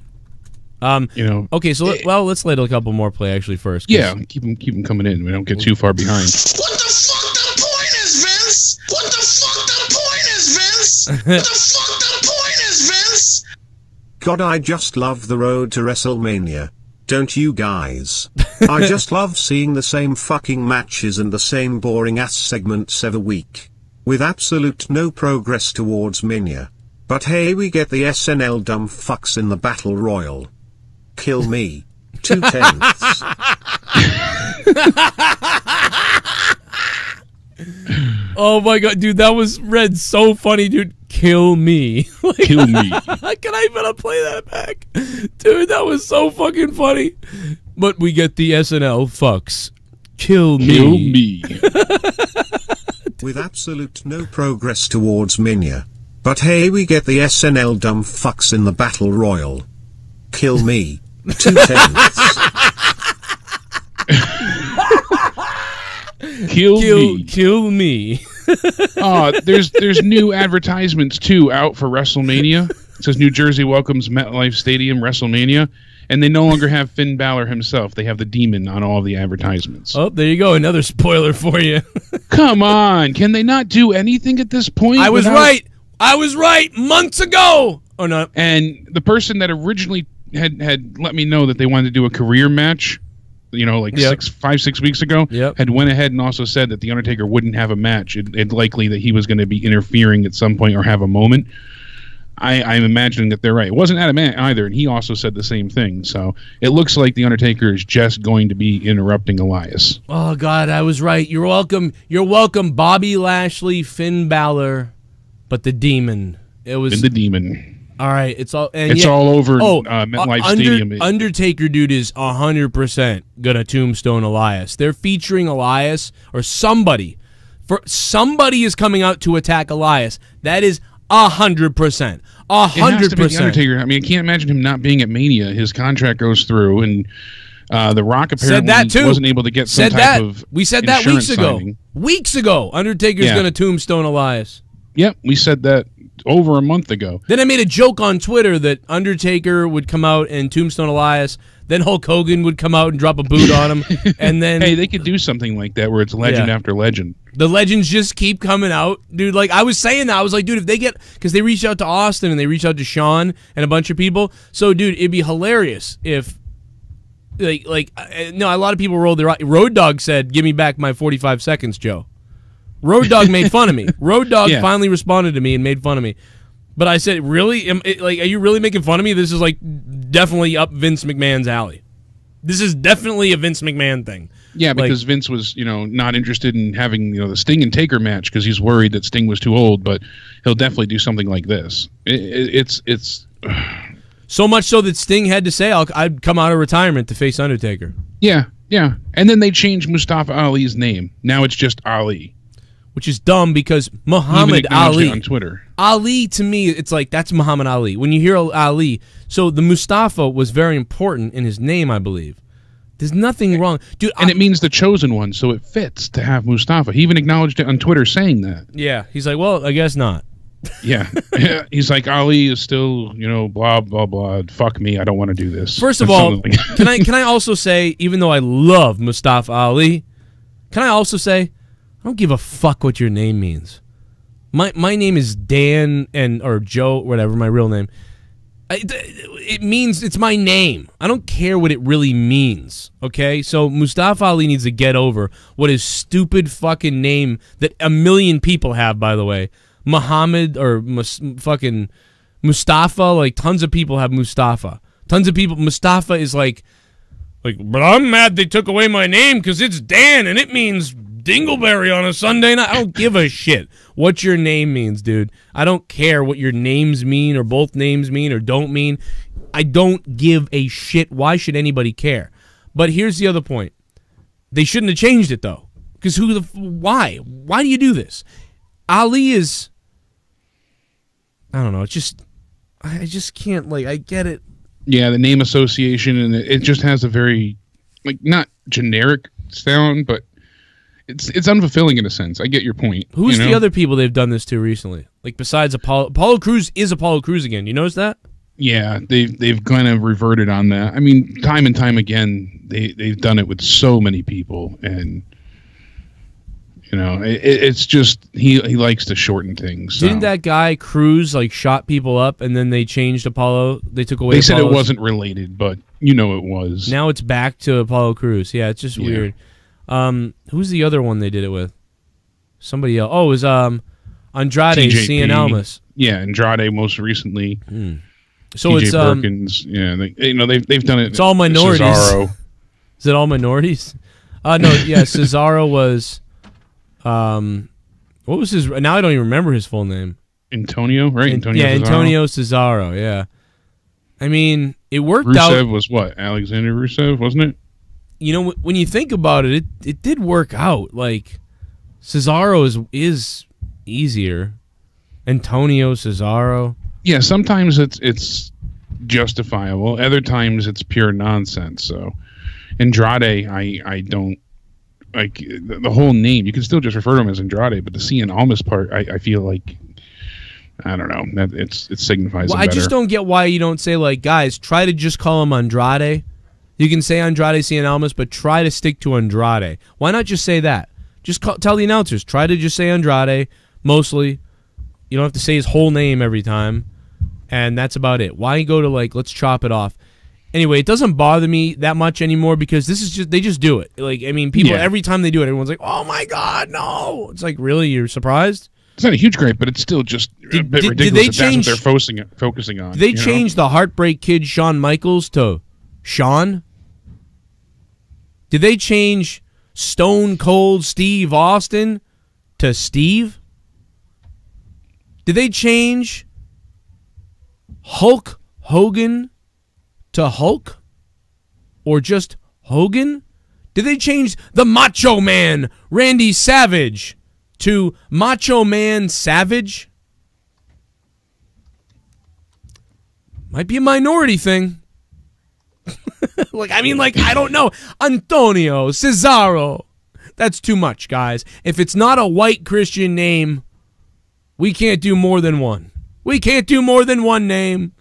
Okay, so let's let a couple more play actually first. Yeah, keep them coming in. We don't get too far behind. What the fuck the point is, Vince? What the fuck the point is, Vince? What the fuck the point is, Vince? God, I just love the road to WrestleMania. Don't you guys? I just love seeing the same fucking matches and the same boring ass segments every week, with absolute no progress towards Mania. But hey, we get the SNL dumb fucks in the Battle Royal. Kill me. 2/10. Oh my god, dude, that was read so funny, dude. Kill me. Kill me. Can I even play that back? Dude, that was so fucking funny. But we get the SNL fucks. Kill me. Kill me. With absolute no progress towards Mania. But hey, we get the SNL dumb fucks in the Battle Royal. Kill me. 2/10. Kill me. There's new advertisements too out for WrestleMania. It says New Jersey welcomes MetLife Stadium WrestleMania, and they no longer have Finn Balor himself. They have the Demon on all of the advertisements. Oh, there you go. Another spoiler for you. Come on, can they not do anything at this point? I was right months ago. Oh no. And the person that originally had let me know that they wanted to do a career match, like 6 weeks ago, had went ahead and also said that the Undertaker wouldn't have a match. It likely that he was going to be interfering at some point or have a moment. I'm imagining that they're right. It wasn't Adam either, and he also said the same thing. So it looks like the Undertaker is just going to be interrupting Elias. Oh God, I was right. You're welcome. You're welcome, Bobby Lashley, Finn Balor, but the Demon. It was the Demon. All right, it's all over MetLife Stadium. Undertaker, dude, is 100% gonna tombstone Elias. They're featuring Elias or somebody. Somebody is coming out to attack Elias. That is 100%. 100%. Undertaker. I mean, I can't imagine him not being at Mania. His contract goes through, and The Rock apparently wasn't able to get some type of We said that weeks ago. Signing. Weeks ago, Undertaker's going to tombstone Elias. Yep, we said that over a month ago. Then I made a joke on Twitter that Undertaker would come out and tombstone Elias. Then Hulk Hogan would come out and drop a boot on him. And then hey, they could do something like that where it's legend after legend. The legends just keep coming out, dude. Like, I was saying that. I was like, dude, if they get... Because they reached out to Austin and they reached out to Sean and a bunch of people. So, dude, it'd be hilarious if... No, a lot of people rolled their eyes. Road Dogg said, give me back my 45 seconds, Joe. Road Dogg made fun of me. Road Dogg finally responded to me and made fun of me. But I said, really? Are you really making fun of me? This is, like, definitely up Vince McMahon's alley. This is definitely a Vince McMahon thing. Yeah, because Vince was, not interested in having, the Sting and Taker match because he's worried that Sting was too old, but he'll definitely do something like this. It's so much so that Sting had to say, I'd come out of retirement to face Undertaker. Yeah. And then they changed Mustafa Ali's name. Now it's just Ali. Which is dumb because Muhammad Ali on Twitter. Ali, to me, it's like, that's Muhammad Ali. When you hear Ali, so the Mustafa was very important in his name, I believe. There's nothing wrong. Dude, and it means the chosen one, so it fits to have Mustafa. He even acknowledged it on Twitter saying that. Yeah, he's like, well, I guess not. Yeah. He's like, Ali is still, blah, blah, blah. Fuck me, I don't want to do this. First of all, can I also say, even though I love Mustafa Ali, can I also say, I don't give a fuck what your name means. My name is Dan or Joe, whatever, my real name. It means it's my name. I don't care what it really means, okay? So Mustafa Ali needs to get over what his stupid fucking name that a million people have, by the way. Muhammad or fucking Mustafa, like tons of people have Mustafa. Tons of people, Mustafa is like, but I'm mad they took away my name because it's Dan and it means Dingleberry on a Sunday night. I don't give a shit what your name means, dude. I don't care what your names mean or both names mean or don't mean. I don't give a shit. Why should anybody care? But here's the other point. They shouldn't have changed it, though. Because why? Why do you do this? Ali is... I don't know. It's just... I just can't, I get it. Yeah, the name association, and it just has a very, not generic sound, but it's unfulfilling in a sense. I get your point. Who's the other people they've done this to recently? Besides Apollo Crews is Apollo Crews again. You notice that? Yeah, they've kind of reverted on that. I mean, time and time again, they've done it with so many people, and it's just he likes to shorten things. Didn't that guy Crews shot people up, and then they changed Apollo? They took away. They said it wasn't related, but it was. Now it's back to Apollo Crews. Yeah, it's just weird. Who's the other one they did it with? Somebody else. Oh, it was Andrade, Cien Almas. Yeah, Andrade most recently. So TJ it's Perkins. Yeah, they've done it. It's all minorities. Cesaro. Is it all minorities? No, yeah, Cesaro was. What was his? Now I don't even remember his full name. Antonio, right? Antonio Cesaro. Yeah. I mean, it worked Rusev out. Rusev was what? Alexander Rusev, wasn't it? When you think about it, it did work out. Cesaro is easier. Antonio Cesaro. Yeah, sometimes it's justifiable. Other times it's pure nonsense. So Andrade, I don't like the whole name. You can still just refer to him as Andrade, but the Cien Almas part, I feel like, I don't know, that it signifies. Well, I just don't get why you don't say guys, try to just call him Andrade. You can say Andrade Cien Almas, but try to stick to Andrade. Why not just say that? Just tell the announcers. Try to just say Andrade, mostly. You don't have to say his whole name every time, and that's about it. Why go to, let's chop it off? Anyway, it doesn't bother me that much anymore because they just do it. People, every time they do it, everyone's like, oh my God, no. It's really? You're surprised? It's not a huge gripe, but it's still just a bit ridiculous that's what they're focusing on. Did they change the Heartbreak Kid Shawn Michaels to Sean? Did they change Stone Cold Steve Austin to Steve? Did they change Hulk Hogan to Hulk? Or just Hogan? Did they change the Macho Man Randy Savage to Macho Man Savage? Might be a minority thing. I don't know. Antonio, Cesaro. That's too much, guys. If it's not a white Christian name, we can't do more than one. We can't do more than one name.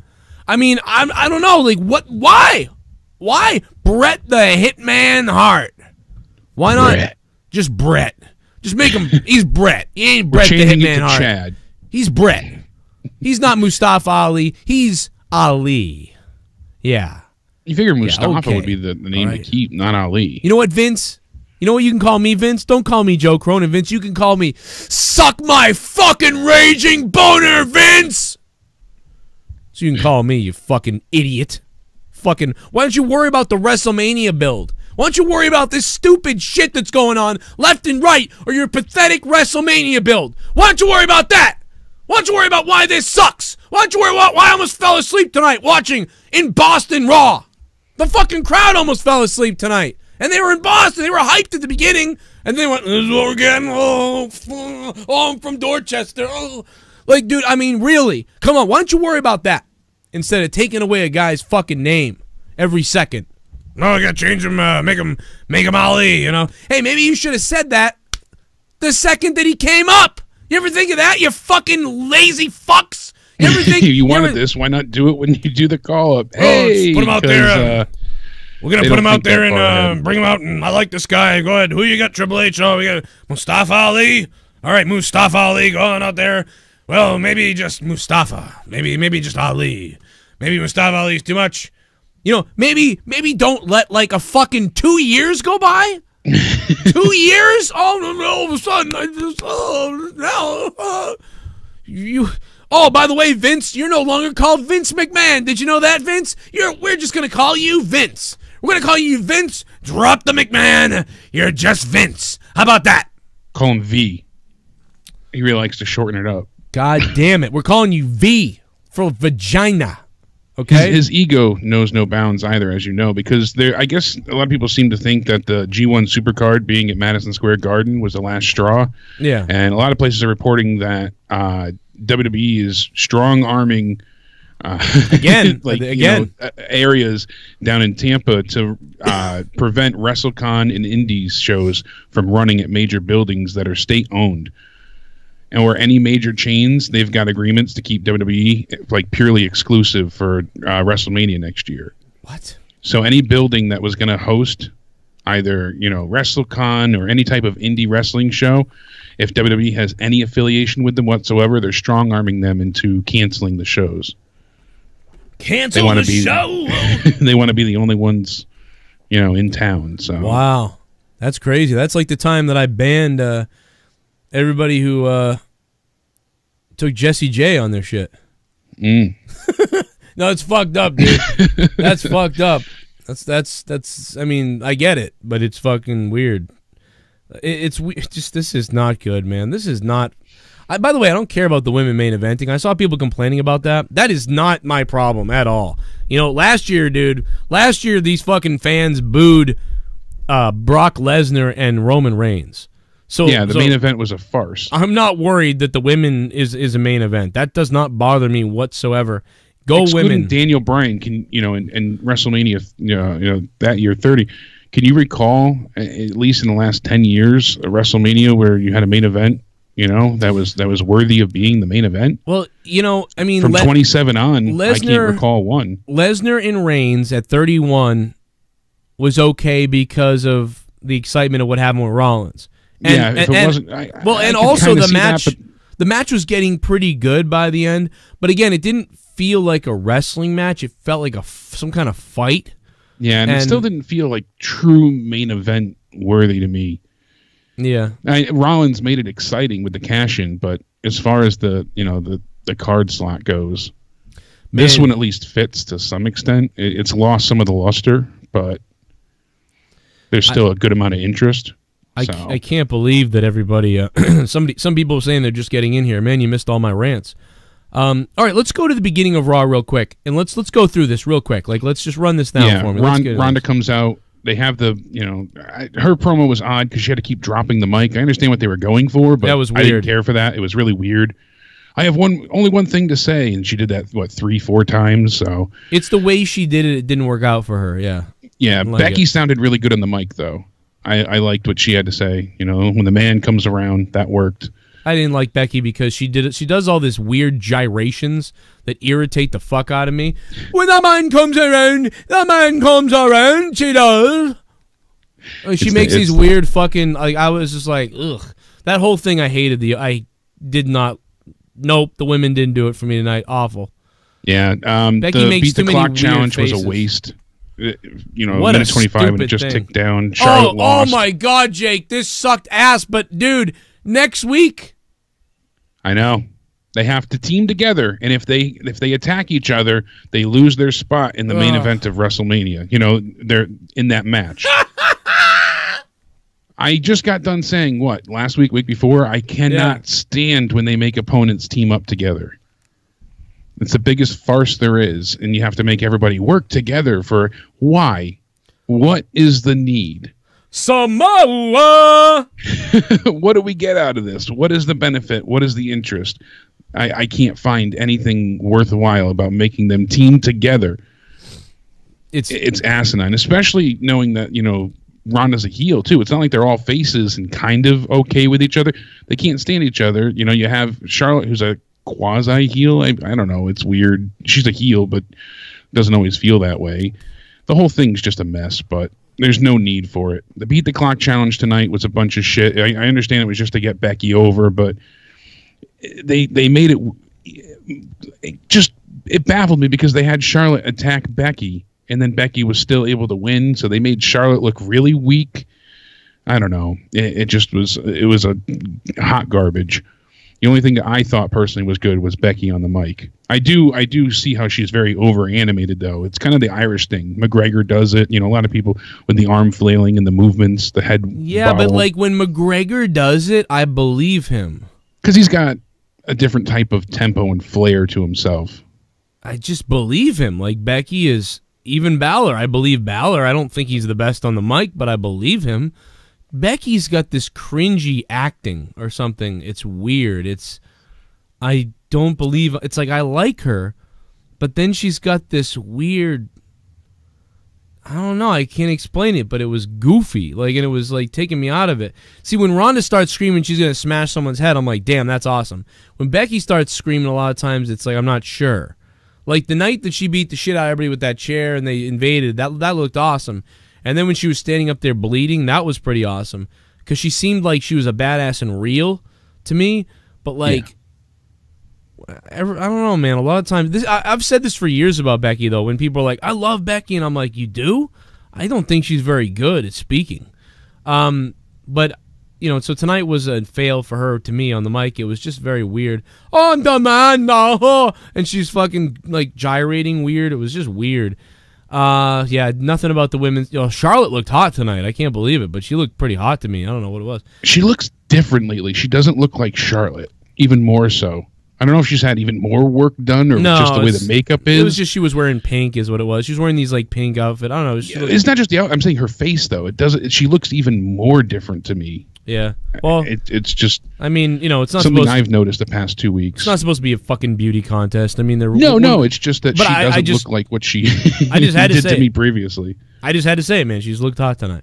I mean, I don't know. Like, what? Why? Why? Bret the Hitman Hart. Why not? Bret. Just Bret. Just make him. He's Bret. He ain't Bret the Hitman Hart. Chad. He's Bret. He's not Mustafa Ali. He's Ali. Yeah. You figure Mustafa would be the name to keep, not Ali. You know what, Vince? You know what you can call me, Vince? Don't call me Joe Cronin, Vince. You can call me Suck My Fucking Raging Boner, Vince! So you can call me, you fucking idiot. Fucking, why don't you worry about the WrestleMania build? Why don't you worry about this stupid shit that's going on left and right, or your pathetic WrestleMania build? Why don't you worry about that? Why don't you worry about why this sucks? Why don't you worry about why I almost fell asleep tonight watching in Boston Raw? The fucking crowd almost fell asleep tonight. And they were in Boston. They were hyped at the beginning. And they went, this is what we're getting. Oh, I'm from Dorchester. Oh. Like, dude, I mean, really. Come on, why don't you worry about that instead of taking away a guy's fucking name every second? No, I gotta change him, make him Ali, you know? Hey, maybe you should have said that the second that he came up. You ever think of that, you fucking lazy fucks? You ever think you wanted this? Why not do it when you do the call up? Hey, put him out there. We're gonna put him out there and bring him out. And I like this guy. Go ahead. Who you got? Triple H. Oh, we got Mustafa Ali. All right, Mustafa Ali going out there. Well, maybe just Mustafa. Maybe just Ali. Maybe Mustafa Ali's too much. You know, maybe don't let like a fucking 2 years go by. 2 years? Oh no! All of a sudden, I just you. Oh, by the way, Vince, you're no longer called Vince McMahon. Did you know that, Vince? We're just gonna call you Vince. We're gonna call you Vince. Drop the McMahon. You're just Vince. How about that? Call him V. He really likes to shorten it up. God damn it! We're calling you V for vagina. Okay. His ego knows no bounds either, as you know, because I guess a lot of people seem to think that the G1 Supercard being at Madison Square Garden was the last straw. Yeah. And a lot of places are reporting that WWE is strong-arming areas down in Tampa to prevent WrestleCon and Indies shows from running at major buildings that are state-owned. And where any major chains, they've got agreements to keep WWE like purely exclusive for WrestleMania next year. What? So any building that was going to host either, WrestleCon or any type of indie wrestling show, if WWE has any affiliation with them whatsoever, they're strong-arming them into canceling the shows. Cancel the show? They want to be the only ones, in town. So wow. That's crazy. That's like the time that I banned everybody who took Jesse J on their shit. No, it's fucked up, dude. That's fucked up. That's. I mean, I get it, but it's fucking weird. It's just this is not good, man. This is not. By the way, I don't care about the women main eventing. I saw people complaining about that. That is not my problem at all. Last year, dude. Last year, these fucking fans booed Brock Lesnar and Roman Reigns. So the main event was a farce. I'm not worried that the women is a main event. That does not bother me whatsoever. Excluding women. Daniel Bryan can in WrestleMania that year 30. Can you recall at least in the last 10 years a WrestleMania where you had a main event? That was worthy of being the main event. Well, I mean, from 27 on, I can't recall one. Lesnar and Reigns at 31 was okay because of the excitement of what happened with Rollins. If it wasn't, and also the match. The match was getting pretty good by the end, but again, it didn't feel like a wrestling match. It felt like some kind of fight. Yeah, and it still didn't feel like true main event worthy to me. Yeah, Rollins made it exciting with the cash in, but as far as the card slot goes, this one at least fits to some extent. It's lost some of the luster, but there's still a good amount of interest. I can't believe that everybody. Some people are saying they're just getting in here. Man, you missed all my rants. All right, let's go to the beginning of Raw real quick, and let's go through this real quick. Like, let's just run this down for me. Ronda comes out. They have her promo was odd because she had to keep dropping the mic. I understand what they were going for, but that was weird. I didn't care for that. It was really weird. I have only one thing to say, and she did that 3-4 times. So it's the way she did it. It didn't work out for her. Yeah. Yeah. Becky sounded really good on the mic, though. I liked what she had to say. You know, when the man comes around, that worked. I didn't like Becky because she did it. She does all this weird gyrations that irritate the fuck out of me. When the man comes around, she does. She makes these weird fucking, like, I was just like, ugh. That whole thing I hated. I did not, nope, the women didn't do it for me tonight. Awful. Yeah. Becky makes Beat the Clock challenge was a waste. You know, minute 25 and it just ticked down. Charlotte lost. Oh my God, Jake, this sucked ass. But dude, next week, I know they have to team together, and if they attack each other, they lose their spot in the main event of WrestleMania. You know, they're in that match. I just got done saying last week before. I cannot stand when they make opponents team up together. It's the biggest farce there is, and you have to make everybody work together for why? What is the need? Samoa! What do we get out of this? What is the benefit? What is the interest? I can't find anything worthwhile about making them team together. It's asinine, especially knowing that, you know, Ronda's a heel, too. It's not like they're all faces and kind of okay with each other. They can't stand each other. You know, you have Charlotte, who's a quasi-heel. I don't know. It's weird. She's a heel, but doesn't always feel that way. The whole thing's just a mess, but there's no need for it. The Beat the Clock challenge tonight was a bunch of shit. I understand it was just to get Becky over, but they made it baffled me because they had Charlotte attack Becky, and then Becky was still able to win, so they made Charlotte look really weak. I don't know. It was a hot garbage. The only thing that I thought personally was good was Becky on the mic. I do see how she's very over animated, though. It's kind of the Irish thing. McGregor does it. You know, a lot of people with the arm flailing and the movements, the head. Yeah, but like when McGregor does it, I believe him because he's got a different type of tempo and flair to himself. I just believe him. Like Becky is even Balor. I believe Balor. I don't think he's the best on the mic, but I believe him. Becky's got this cringy acting or something. It's weird. I don't believe, it's like I like her, but then she's got this weird, I don't know, I can't explain it, but it was goofy. Like, and it was like taking me out of it. See, when Ronda starts screaming she's going to smash someone's head, I'm like, damn, that's awesome. When Becky starts screaming a lot of times, it's like, I'm not sure. Like the night that she beat the shit out of everybody with that chair and they invaded, that looked awesome. And then when she was standing up there bleeding, that was pretty awesome. Because she seemed like she was a badass and real to me. But, like, I don't know, man. A lot of times, I've said this for years about Becky, though. When people are like, I love Becky. And I'm like, you do? I don't think she's very good at speaking. But, you know, so tonight was a fail for her to me on the mic. It was just very weird. Oh, I'm the man now. And she's fucking, like, gyrating weird. It was just weird. Yeah, nothing about the women. You know, Charlotte looked hot tonight. I can't believe it, but she looked pretty hot to me. I don't know what it was. She looks different lately. She doesn't look like Charlotte, even more so. I don't know if she's had even more work done or just the way the makeup is. It was just she was wearing pink is what it was. She was wearing these like pink outfit. I don't know. It's not just the outfit. I'm saying her face, though. She looks even more different to me. Yeah. Well, it's just. I mean, you know, it's not something I've noticed the past 2 weeks. It's not supposed to be a fucking beauty contest. I mean, no. It's just that she doesn't look like what she I just had to did say to me previously. I just had to say it, man. She's looked hot tonight.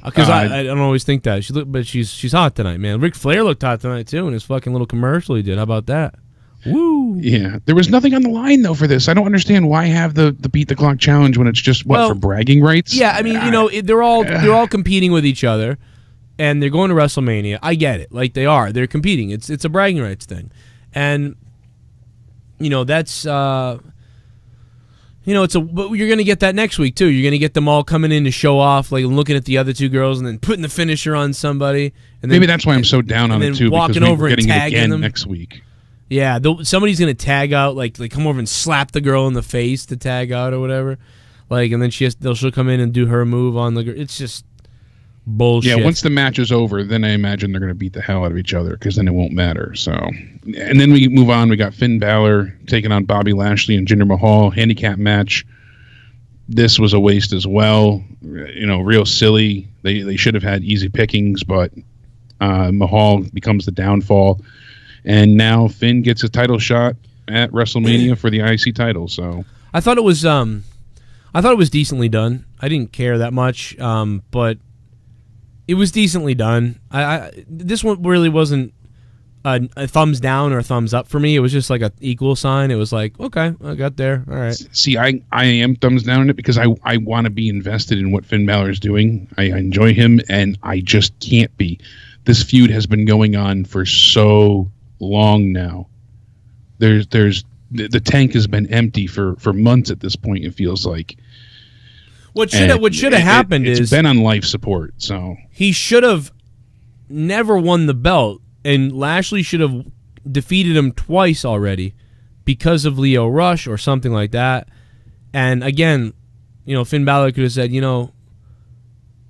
Because I don't always think that but she's hot tonight, man. Ric Flair looked hot tonight too in his fucking little commercial he did. How about that? Woo! Yeah, there was nothing on the line though for this. I don't understand why have the Beat the Clock challenge when it's just for bragging rights. Yeah, I mean, you know, they're all competing with each other. And they're going to WrestleMania. I get it. Like, they are. They're competing. It's a bragging rights thing. And, you know, that's, you know, but you're going to get that next week, too. You're going to get them all coming in to show off, like, looking at the other two girls and then putting the finisher on somebody. And then, maybe that's why I'm so down on it, too, walking because over we're getting and it again them next week. Yeah, somebody's going to tag out, like come over and slap the girl in the face to tag out or whatever. Like, and then she'll come in and do her move on the girl. It's just bullshit. Yeah, once the match is over, then I imagine they're going to beat the hell out of each other because then it won't matter. So, and then we move on. We got Finn Balor taking on Bobby Lashley and Jinder Mahal handicap match. This was a waste as well. You know, real silly. They should have had easy pickings, but Mahal becomes the downfall. And now Finn gets a title shot at WrestleMania for the IC title. So I thought it was decently done. I didn't care that much, but it was decently done. This one really wasn't a thumbs down or a thumbs up for me. It was just like an equal sign. It was like, okay, I got there. All right. See, I am thumbs down on it because I want to be invested in what Finn Balor is doing. I enjoy him, and I just can't be. This feud has been going on for so long now. The tank has been empty for months at this point, it feels like. What should have happened is... It's been on life support, so... He should have never won the belt, and Lashley should have defeated him twice already because of Lio Rush or something like that. And again, Finn Balor could have said, at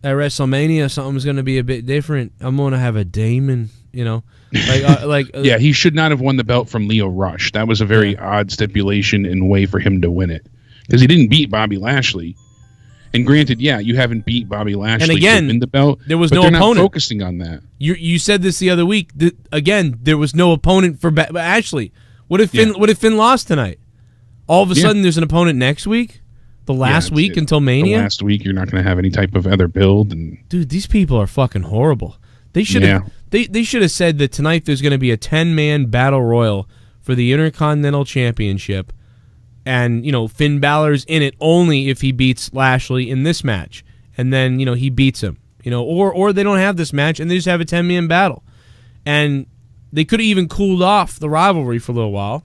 WrestleMania, something's going to be a bit different. I'm going to have a Damon, yeah, he should not have won the belt from Lio Rush. That was a very odd stipulation and way for him to win it. Because he didn't beat Bobby Lashley. And granted, yeah, you haven't beat Bobby Lashley and again, to win the belt. There was but no they're opponent. Not focusing on that. You said this the other week. Again, there was no opponent for Ashley. What if Finn lost tonight? All of a sudden, there's an opponent next week? The last week until Mania? The last week, you're not going to have any type of other build. Dude, these people are fucking horrible. They should have they should have said that tonight there's going to be a 10-man battle royal for the Intercontinental Championship. And, Finn Balor's in it only if he beats Lashley in this match. And then, he beats him. Or they don't have this match and they just have a 10-man battle. And they could have even cooled off the rivalry for a little while.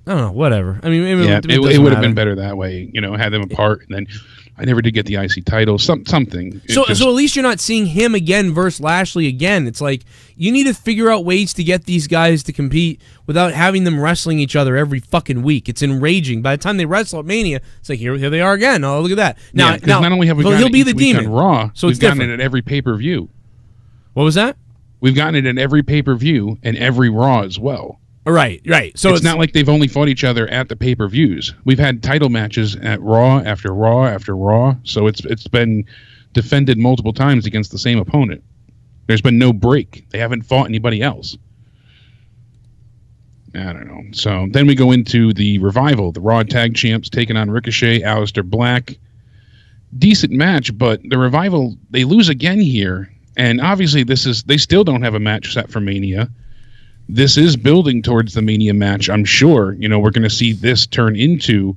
I don't know, whatever. I mean, maybe it would have been better that way, had them apart, and then I never did get the IC title, something. So at least you're not seeing him again versus Lashley again. It's like, you need to figure out ways to get these guys to compete without having them wrestling each other every fucking week. It's enraging. By the time they wrestle at Mania, it's like, here they are again. Oh, look at that. Now not only have we gotten he'll be it the demon on Raw, so we've it's gotten different. it at every pay-per-view. What was that? We've gotten it at every pay-per-view and every Raw as well. Right. So it's not like they've only fought each other at the pay-per-views. We've had title matches at Raw after Raw after Raw, so it's been defended multiple times against the same opponent. There's been no break. They haven't fought anybody else. I don't know. So then we go into the Revival, the Raw Tag Champs taking on Ricochet, Aleister Black. Decent match, but the Revival, they lose again here, and obviously they still don't have a match set for Mania. This is building towards the Mania match. I'm sure, we're going to see this turn into,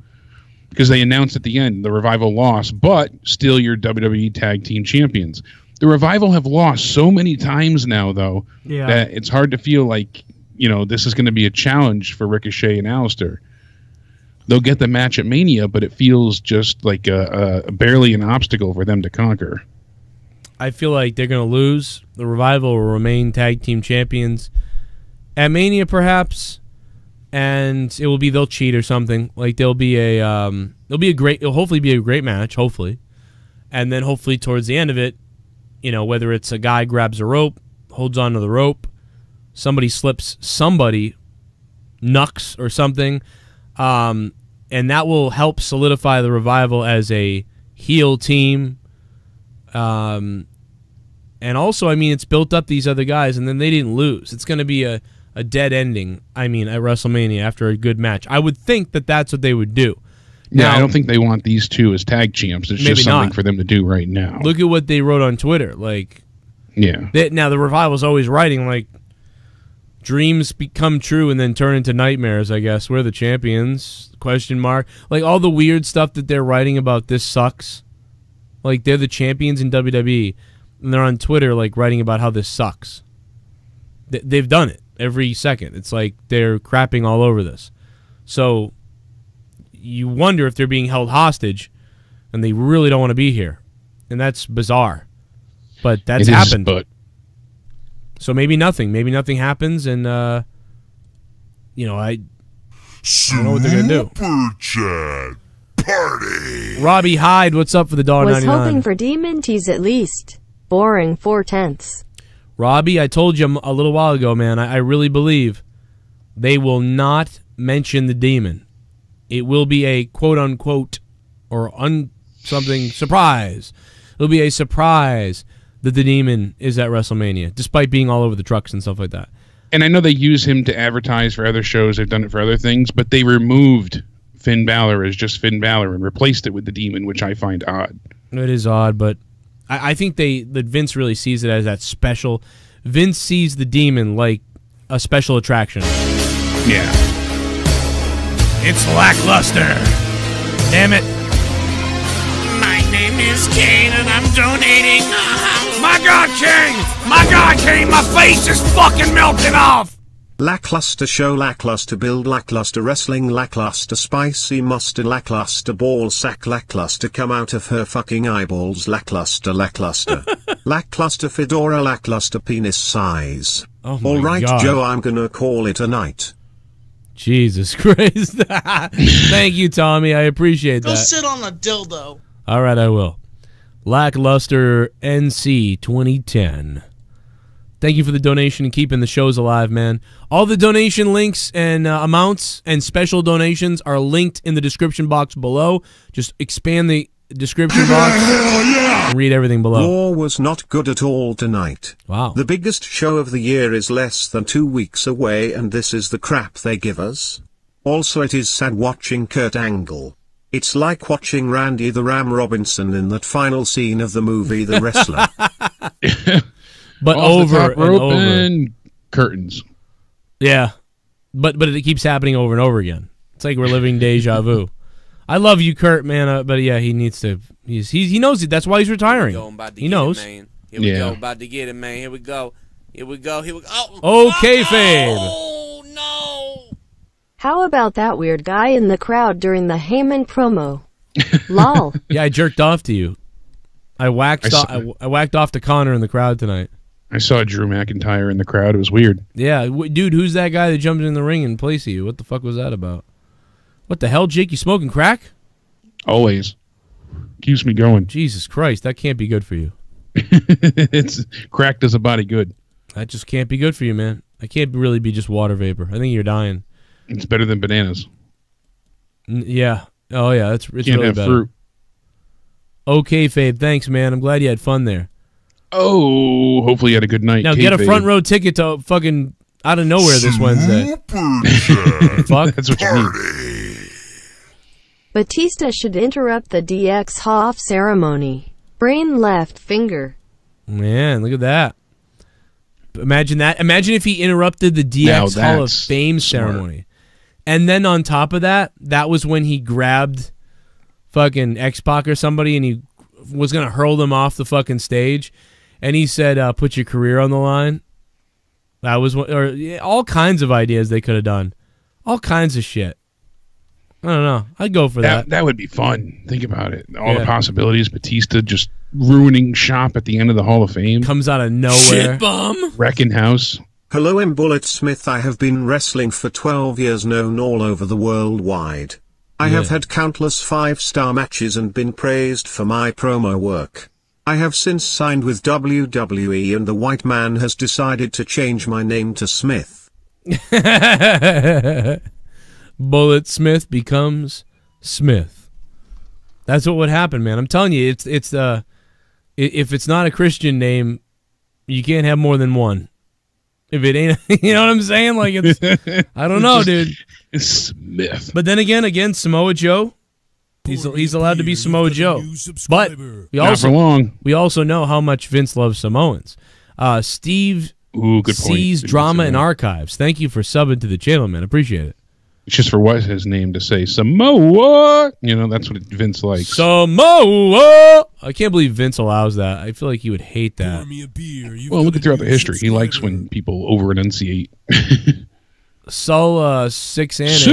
because they announced at the end, the Revival lost, but still your WWE Tag Team Champions. The Revival have lost so many times now, though, that it's hard to feel like, this is going to be a challenge for Ricochet and Aleister. They'll get the match at Mania, but it feels just like a barely an obstacle for them to conquer. I feel like they're going to lose. The Revival will remain Tag Team Champions at Mania, perhaps, and it will be they'll cheat or something. Like it'll hopefully be a great match, hopefully, and then hopefully towards the end of it, whether it's a guy grabs a rope, holds onto the rope, somebody slips somebody, knucks or something, and that will help solidify the Revival as a heel team. And also, it's built up these other guys, and then they didn't lose. It's going to be a dead ending, at WrestleMania after a good match. I would think that that's what they would do. Now, I don't think they want these two as tag champs. It's just something for them to do right now. Look at what they wrote on Twitter. Now the Revival's always writing, dreams become true and then turn into nightmares, I guess. We're the champions, ? All the weird stuff that they're writing about this sucks. They're the champions in WWE, and they're on Twitter, writing about how this sucks. They've done it every second. It's like they're crapping all over this. So you wonder if they're being held hostage, and they really don't want to be here. And that's bizarre. But that's happened. So maybe nothing. Maybe nothing happens, and, I don't know what they're going to do. Super Chat Party. Robbie Hyde, what's up for the $1.99? Was hoping for Demon Tease at least. Boring 4/10. Robbie, I told you a little while ago, man, I really believe they will not mention the demon. It will be a quote-unquote or something surprise. It'll be a surprise that the demon is at WrestleMania, despite being all over the trucks and stuff like that. And I know they use him to advertise for other shows. They've done it for other things, but they removed Finn Balor as just Finn Balor and replaced it with the Demon, which I find odd. It is odd, but I think that Vince really sees it as that special. Vince sees the Demon like a special attraction. Yeah. It's lackluster. Damn it. My name is Kane and I'm donating. My God, Kane! My God, Kane! My face is fucking melting off! Lackluster show, lackluster build, lackluster wrestling, lackluster spicy mustard, lackluster ball sack, lackluster come out of her fucking eyeballs, lackluster, lackluster. Lackluster fedora, lackluster penis size. Oh my Alright, God. Joe, I'm gonna call it a night. Jesus Christ. Thank you, Tommy. I appreciate that. Go sit on a dildo. All right, I will. Lackluster NC 2010. Thank you for the donation and keeping the shows alive, man. All the donation links and amounts and special donations are linked in the description box below. Just expand the description box and read everything below. War was not good at all tonight. Wow. The biggest show of the year is less than 2 weeks away, and this is the crap they give us. Also, it is sad watching Kurt Angle. It's like watching Randy the Ram Robinson in that final scene of the movie The Wrestler. But Off over the top and rope over. and curtains. Yeah. But it keeps happening over and over again. It's like we're living deja vu. I love you, Kurt, man, but yeah, he needs to. He knows it. That's why he's retiring. He knows. Here we go, about to get it, man. Here we go. Here we go. Here we go. Okay, Fabe. Oh no! How about that weird guy in the crowd during the Heyman promo? Lol. Yeah, I jerked off to you. I whacked off to Connor in the crowd tonight. I saw Drew McIntyre in the crowd. It was weird. Yeah, dude, who's that guy that jumped in the ring in place of you? What the fuck was that about? What the hell, Jake? You smoking crack? Always. Keeps me going. Jesus Christ, that can't be good for you. It's crack does a body good. That just can't be good for you, man. I can't really be just water vapor. I think you're dying. It's better than bananas. Yeah. Oh, yeah, it's Can't really have better. fruit. Okay, Fabe, thanks, man. I'm glad you had fun there. Oh, hopefully you had a good night. Now get a front row ticket to fucking out of nowhere this Wednesday. Fuck. That's what you need. Batista should interrupt the DX Hoff ceremony. Brain left finger. Man, look at that. Imagine that. Imagine if he interrupted the Now DX Hall of that's Fame smart. ceremony. And then on top of that, that was when he grabbed fucking X-Pac or somebody and he was going to hurl them off the fucking stage. And he said, put your career on the line. That was what, or yeah, all kinds of ideas they could have done. All kinds of shit. I don't know. I'd go for that. That would be fun. Think about it. All Yeah. the possibilities. Batista just ruining shop at the end of the Hall of Fame. Comes out of nowhere. Shit bum. Wrecking house. Hello, I'm Bullet Smith. I have been wrestling for 12 years, known all over the world wide. I have had countless 5-star matches and been praised for my promo work. I have since signed with WWE and the white man has decided to change my name to Smith. Bullet Smith becomes Smith. That's what would happen, man. I'm telling you, it's if it's not a Christian name, you can't have more than one. If it ain't, you know what I'm saying? Like it's, I don't know, dude. It's Smith. But then again, Samoa Joe, he's allowed to be Samoa Joe. But we Not for long. we also know how much Vince loves Samoans. Steve Ooh, good point. sees Didn't drama say and that. archives. Thank you for subbing to the channel, man. Appreciate it. It's just for what's his name to say Samoa. You know, that's what Vince likes. Samoa. I can't believe Vince allows that. I feel like he would hate that. Well, look at throughout the history. He likes when people over enunciate. Sol 6-anish.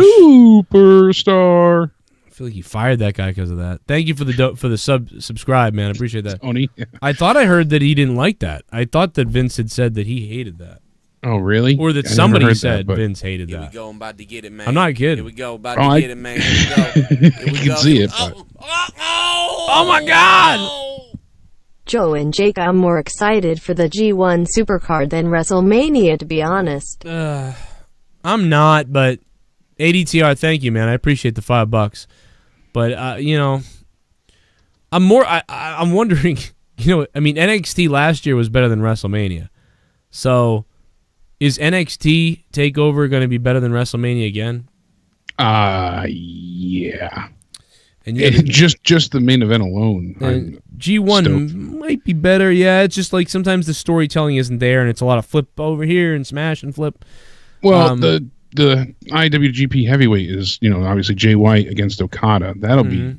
Superstar. I feel like he fired that guy because of that. Thank you for the subscribe, man. I appreciate that. Tony. I thought I heard that he didn't like that. I thought that Vince had said that he hated that. Oh, really? Or that I never somebody heard said that, but Vince hated Here we that. go. I'm about to get it, man. I'm not kidding. Here we go. About Oh, to I- get it, man. Here we go. Here we You can go. see Here it, we- but- Oh my God! Joe and Jake, I'm more excited for the G1 Supercard than WrestleMania, to be honest. I'm not, but ADTR, thank you, man. I appreciate the $5. But you know, I'm more. I'm wondering. You know, I mean, NXT last year was better than WrestleMania, so Is NXT TakeOver going to be better than WrestleMania again? Yeah. And just the main event alone. G1 might be better. Yeah, it's just like sometimes the storytelling isn't there, and it's a lot of flip over here and smash and flip. Well, the IWGP Heavyweight is, obviously Jay White against Okada. That'll be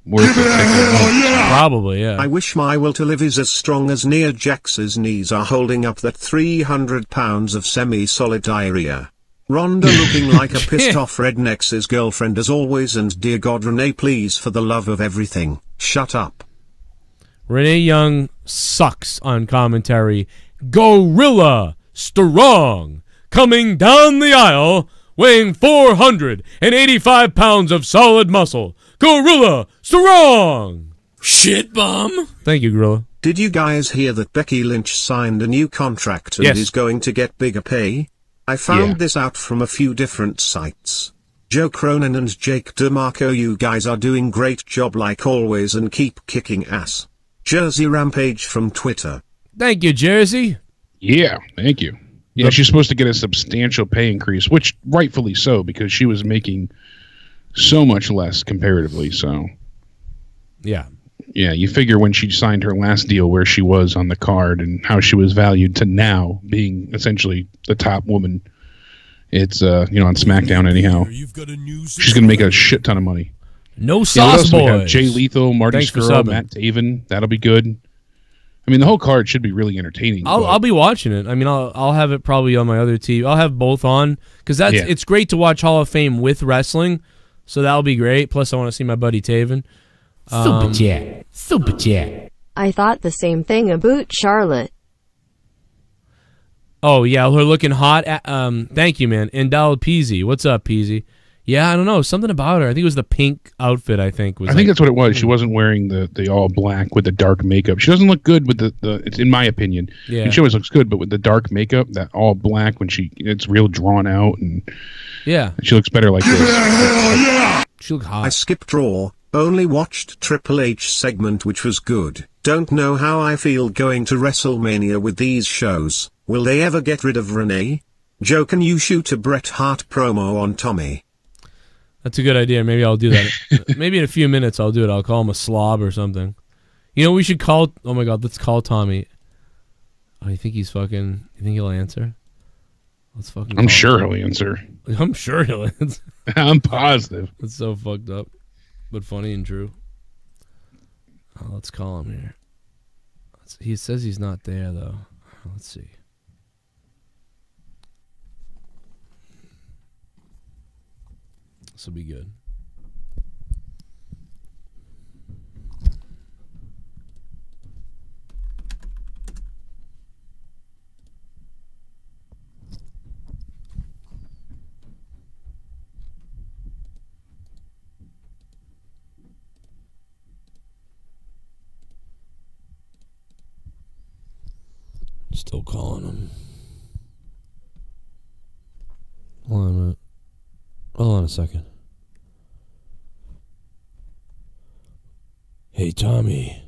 worth it. Probably, yeah. I wish my will to live is as strong as Nia Jax's knees are holding up that 300 pounds of semi-solid diarrhea. Ronda looking like a pissed-off redneck's girlfriend as always, and dear God, Renee, please, for the love of everything, shut up. Renee Young sucks on commentary. Gorilla Strong coming down the aisle, weighing 485 pounds of solid muscle. Gorilla Strong! Shit bum! Thank you, Gorilla. Did you guys hear that Becky Lynch signed a new contract and is going to get bigger pay? I found this out from a few different sites. Joe Cronin and Jake DeMarco, you guys are doing great job like always and keep kicking ass. Jersey Rampage from Twitter. Thank you, Jersey. Yeah, thank you. Yeah, she's supposed to get a substantial pay increase, which rightfully so, because she was making so much less comparatively, so. Yeah. Yeah, you figure when she signed her last deal where she was on the card and how she was valued to now being essentially the top woman. It's, on SmackDown anyhow. She's going to make a shit ton of money. No sauce boys. We have Jay Lethal, Marty Scurll, Matt Taven. That'll be good. I mean, the whole card should be really entertaining. I'll be watching it. I mean, I'll have it probably on my other TV. I'll have both on because it's great to watch Hall of Fame with wrestling. So that'll be great. Plus, I want to see my buddy Taven. Super chat. I thought the same thing about Charlotte. Oh yeah, her looking hot. Thank you, man. Endal Peasy, what's up, Peasy? Yeah, I don't know, something about her. I think it was the pink outfit. I think that's what it was. She wasn't wearing the all black with the dark makeup. She doesn't look good with the. It's in my opinion. Yeah, and she always looks good, but with the dark makeup, that all black when it's real drawn out and she looks better like this. She looks hot. I skipped Raw. Only watched Triple H segment, which was good. Don't know how I feel going to WrestleMania with these shows. Will they ever get rid of Renee? Joe, can you shoot a Bret Hart promo on Tommy? That's a good idea. Maybe I'll do that. Maybe in a few minutes I'll do it. I'll call him a slob or something. We should call... Oh my God, let's call Tommy. Oh, you think he's fucking... You think he'll answer? Let's fucking I'm sure he'll answer. I'm sure he'll answer. I'm positive. It's so fucked up. But funny and true. Oh, let's call him here. He says he's not there, though. Let's see. This will be good. Still calling him. Hold on a minute. Hold on a second. Hey, Tommy.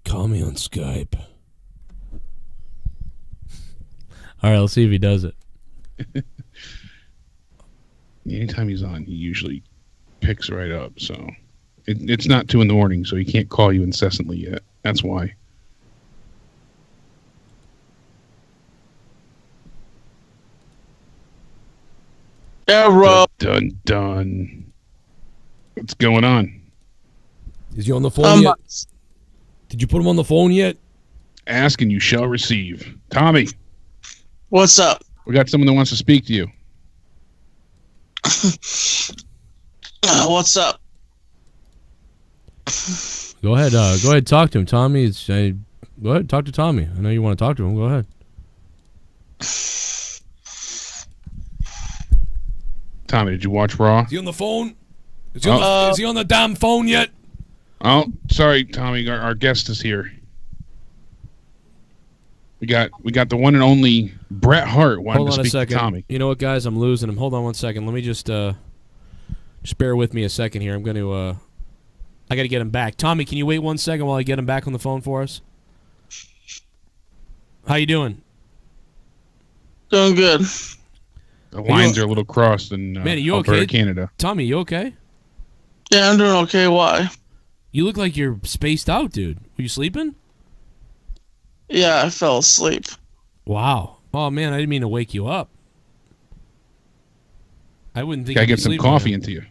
Call me on Skype. All right, let's see if he does it. Anytime he's on, he usually picks right up. So it's not 2 a.m, so he can't call you incessantly yet. That's why. Yeah, Rob. Dun. What's going on? Is he on the phone yet? Did you put him on the phone yet? Ask and you shall receive. Tommy. What's up? We got someone that wants to speak to you. What's up? Go ahead, talk to him, Tommy. Go ahead, talk to Tommy. I know you want to talk to him. Go ahead. Tommy, did you watch Raw? Is he on the phone? Is he on the damn phone yet? Oh, sorry, Tommy. Our guest is here. We got the one and only Bret Hart wanting to speak to Tommy. You know what, guys? I'm losing him. Hold on 1 second. Let me just bear with me a second here. I'm going to I got to get him back. Tommy, can you wait 1 second while I get him back on the phone for us? How you doing? Doing good. The lines are a little crossed in Man, are you Alberta, okay? Canada. Tommy, you okay? Yeah, I'm doing okay. Why? You look like you're spaced out, dude. Were you sleeping? Yeah, I fell asleep. Wow. Oh, man, I didn't mean to wake you up. I wouldn't think Gotta you'd be get some sleeping coffee now. into you.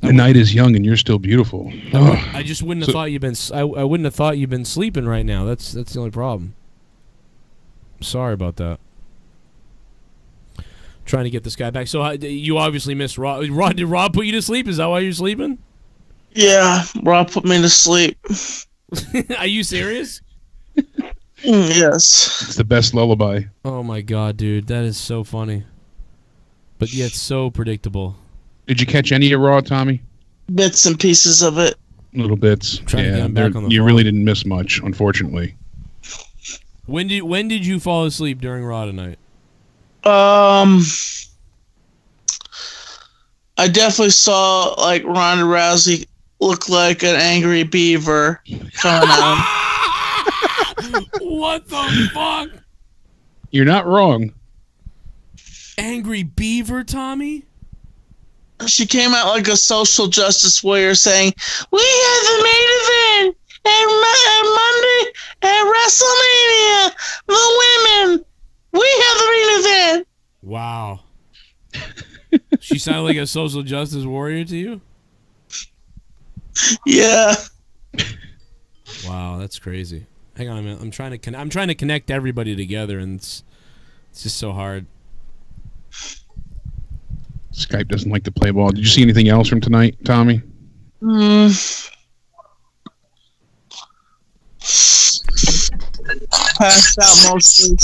The night is young and you're still beautiful. I just wouldn't have thought you've been. I wouldn't have thought you've been sleeping right now. That's the only problem. Sorry about that. Trying to get this guy back. So you obviously missed Rob. Did Rob put you to sleep? Is that why you're sleeping? Yeah, Rob put me to sleep. Are you serious? Yes. It's the best lullaby. Oh my god, dude, that is so funny, but yet so predictable. Did you catch any of Raw, Tommy? Bits and pieces of it. Little bits. Trying to get him back on the you phone. really didn't miss much, unfortunately. When did you fall asleep during Raw tonight? I definitely saw like Ronda Rousey look like an angry beaver coming out. What the fuck? You're not wrong. Angry beaver, Tommy? She came out like a social justice warrior saying, "We have the main event at Monday at WrestleMania. The women. We have the main event." Wow. She sounded like a social justice warrior to you? Yeah. Wow, that's crazy. Hang on a minute. I'm trying to connect everybody together, and it's just so hard. Skype doesn't like to play ball. Did you see anything else from tonight, Tommy? Passed out mostly.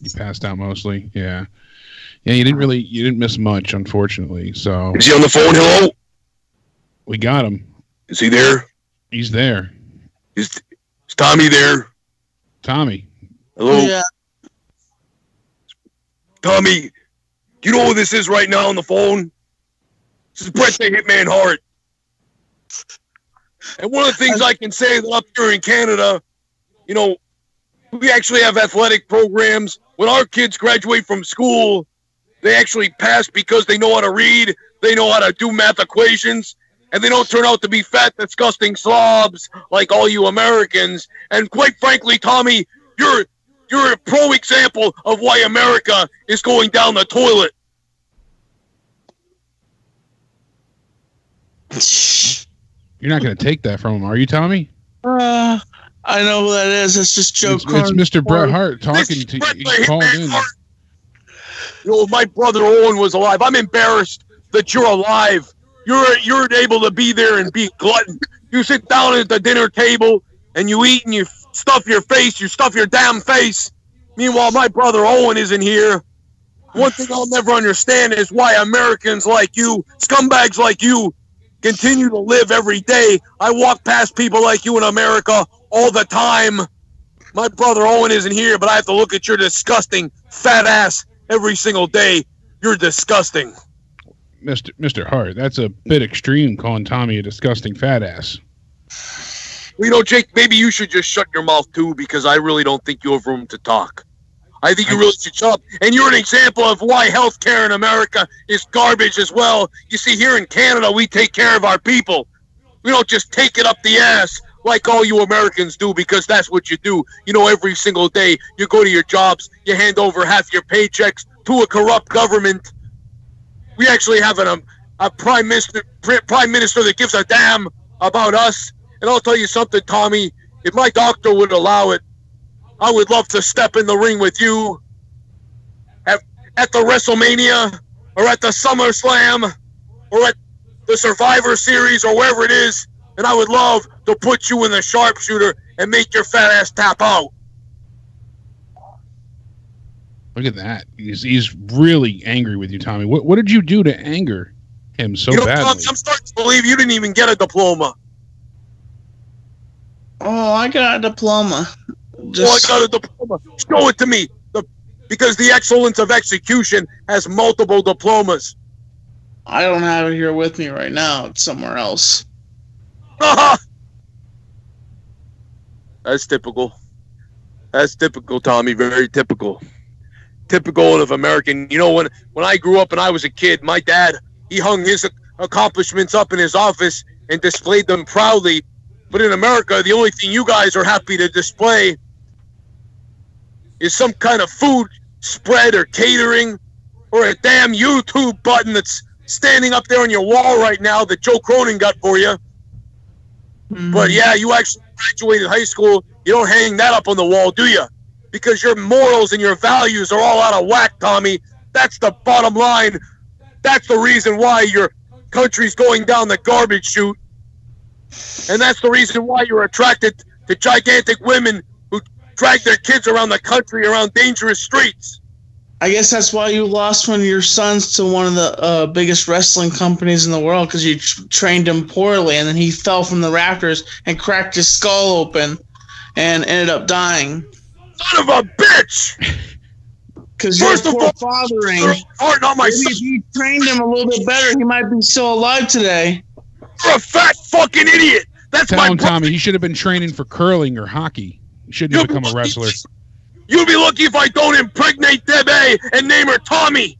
You passed out mostly. Yeah. Yeah, you didn't miss much, unfortunately. So Is he on the phone? Hello? we got him. Is he there? He's there. Is Tommy there? Tommy. Hello? Yeah. Tommy, do you know who this is right now on the phone? This is Bret the Hitman Hart. And one of the things I can say that up here in Canada, you know, we actually have athletic programs. When our kids graduate from school, they actually pass because they know how to read, they know how to do math equations, and they don't turn out to be fat, disgusting slobs like all you Americans. And quite frankly, Tommy, you're a pro example of why America is going down the toilet. You're not going to take that from him, are you, Tommy? I know who that is. It's just Joe Cronin. It's Mr. Bret Hart talking to Bret you. the He called Hitman in. Hart. You know, my brother Owen was alive. I'm embarrassed that you're alive. You're able to be there and be a glutton. You sit down at the dinner table and you eat and you stuff your face. You stuff your damn face. Meanwhile, my brother Owen isn't here. One thing I'll never understand is why Americans like you, scumbags like you, continue to live every day. I walk past people like you in America all the time. My brother Owen isn't here, but I have to look at your disgusting fat ass every single day. You're disgusting. Mr. Hart, that's a bit extreme calling Tommy a disgusting fat ass. Well, you know, Jake, maybe you should just shut your mouth too, because I really don't think you have room to talk. I think you really should shut up. And you're an example of why healthcare in America is garbage as well. You see, here in Canada, we take care of our people. We don't just take it up the ass like all you Americans do, because that's what you do. You know, every single day you go to your jobs, you hand over half your paychecks to a corrupt government. We actually have a prime minister that gives a damn about us. And I'll tell you something, Tommy, if my doctor would allow it, I would love to step in the ring with you at the WrestleMania or at the SummerSlam or at the Survivor Series or wherever it is, and I would love to put you in the sharpshooter and make your fat ass tap out. Look at that. He's really angry with you, Tommy. What did you do to anger him so badly? Tommy, I'm starting to believe you didn't even get a diploma. Oh, I got a diploma. I got a diploma. Show it to me. Because the excellence of execution has multiple diplomas. I don't have it here with me right now. It's somewhere else. That's typical. That's typical, Tommy. Very typical. Typical of American. You know, when I grew up and I was a kid, my dad, he hung his accomplishments up in his office and displayed them proudly. But in America, the only thing you guys are happy to display is some kind of food spread or catering or a damn YouTube button that's standing up there on your wall right now that Joe Cronin got for you. But yeah, you actually graduated high school. You don't hang that up on the wall, do you? Because your morals and your values are all out of whack, Tommy. That's the bottom line. That's the reason why your country's going down the garbage chute. And that's the reason why you're attracted to gigantic women who drag their kids around the country, around dangerous streets. I guess that's why you lost one of your sons to one of the biggest wrestling companies in the world, because you trained him poorly, and then he fell from the rafters and cracked his skull open and ended up dying. Son of a bitch! Because you're poor fathering. If you trained him a little bit better, he might be still alive today. You're a fat fucking idiot! That's Tell him, Tommy, he should have been training for curling or hockey. He shouldn't have become a wrestler. You'll be lucky if I don't impregnate Debe and name her Tommy.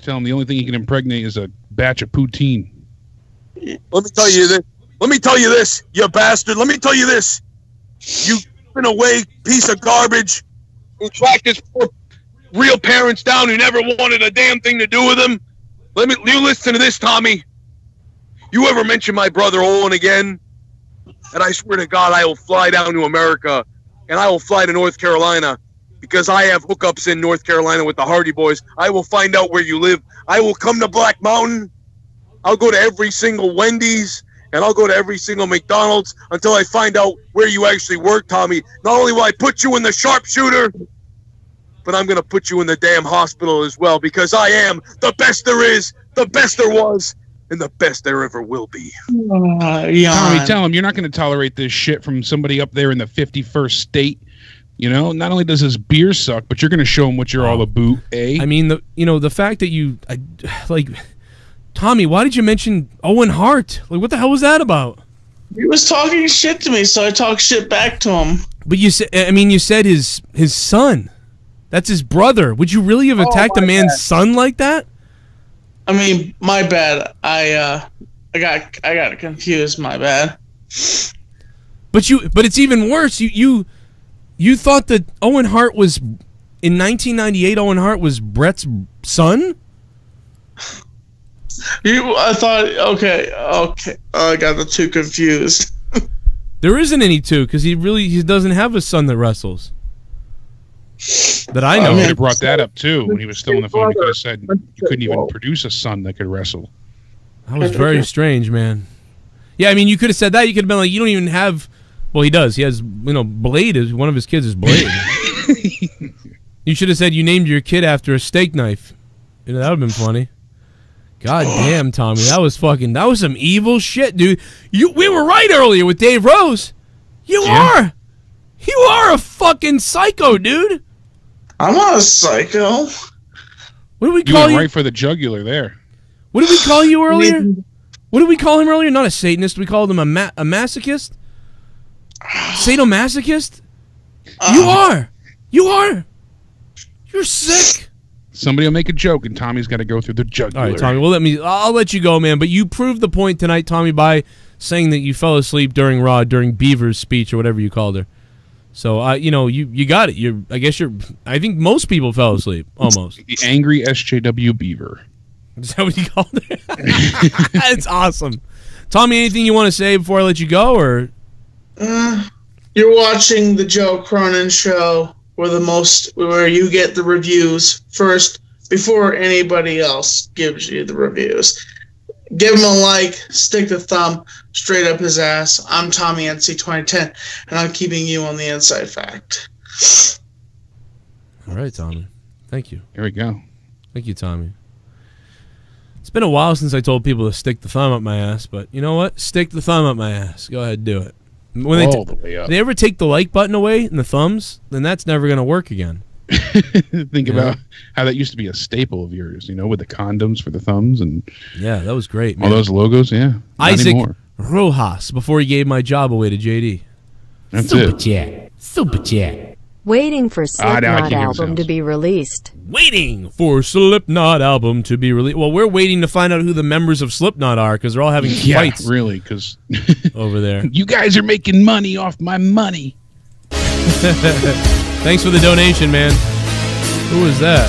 Tell him the only thing he can impregnate is a batch of poutine. Let me tell you this. Let me tell you this, you bastard. Let me tell you this. You in a way piece of garbage who tracked his poor real parents down who never wanted a damn thing to do with him. You listen to this, Tommy. You ever mention my brother Owen again? And I swear to God, I will fly down to America. And I will fly to North Carolina because I have hookups in North Carolina with the Hardy Boys. I will find out where you live. I will come to Black Mountain. I'll go to every single Wendy's, and I'll go to every single McDonald's until I find out where you actually work, Tommy. Not only will I put you in the sharpshooter, but I'm going to put you in the damn hospital as well because I am the best there is, the best there was, and the best there ever will be. Tommy, tell him you're not going to tolerate this shit from somebody up there in the 51st state. You know, not only does his beer suck, but you're going to show him what you're all about, eh? I mean, the fact that Tommy, why did you mention Owen Hart? Like, what the hell was that about? He was talking shit to me, so I talked shit back to him. But you said his son. That's his brother. Would you really have attacked a man's son like that? I mean, my bad. I got confused. My bad. But it's even worse. You thought that Owen Hart was in 1998. Owen Hart was Bret's son. I thought. Okay. I got the two confused. There isn't any two because he doesn't have a son that wrestles. That I know. He could have brought that up too when he was still on the phone. He could have said you couldn't even produce a son that could wrestle. That was very strange, man. Yeah, I mean, you could have said that. You could have been like, you don't even have. Well, he does. He has, Blade is one of his kids is Blade. You should have said you named your kid after a steak knife. That would have been funny. God damn, Tommy, that was some evil shit, dude. We were right earlier with Dave Rose. You are a fucking psycho, dude. I'm not a psycho. What did we call you? You went right for the jugular there. What did we call you earlier? What did we call him earlier? Not a Satanist. We called him a masochist? Sadomasochist? You are. You're sick. Somebody will make a joke, and Tommy's got to go through the jugular. All right, Tommy. I'll let you go, man. But you proved the point tonight, Tommy, by saying that you fell asleep during during Beaver's speech or whatever you called her. So, you got it. I think most people fell asleep, almost. The angry SJW Beaver. Is that what you called it? It's awesome. Tommy, anything you want to say before I let you go, or? You're watching the Joe Cronin Show, where you get the reviews first before anybody else gives you the reviews. Give him a like, stick the thumb straight up his ass. I'm Tommy NC 2010, and I'm keeping you on the inside fact. All right, Tommy. Thank you. Here we go. Thank you, Tommy. It's been a while since I told people to stick the thumb up my ass, but you know what? Stick the thumb up my ass. Go ahead and do it. When the way up. They ever take the like button away and the thumbs, then that's never going to work again. Think about how that used to be a staple of yours, with the condoms for the thumbs and yeah, that was great, man. All those logos, yeah. Isaac Rojas before he gave my job away to JD. That's Super it. chat. Super chat. Waiting for now I Slipknot can hear album to sounds. be released. Waiting for Slipknot album to be released. Well, we're waiting to find out who the members of Slipknot are because they're all having fights really, because over there. you guys are making money off my money. Thanks for the donation, man. Who was that?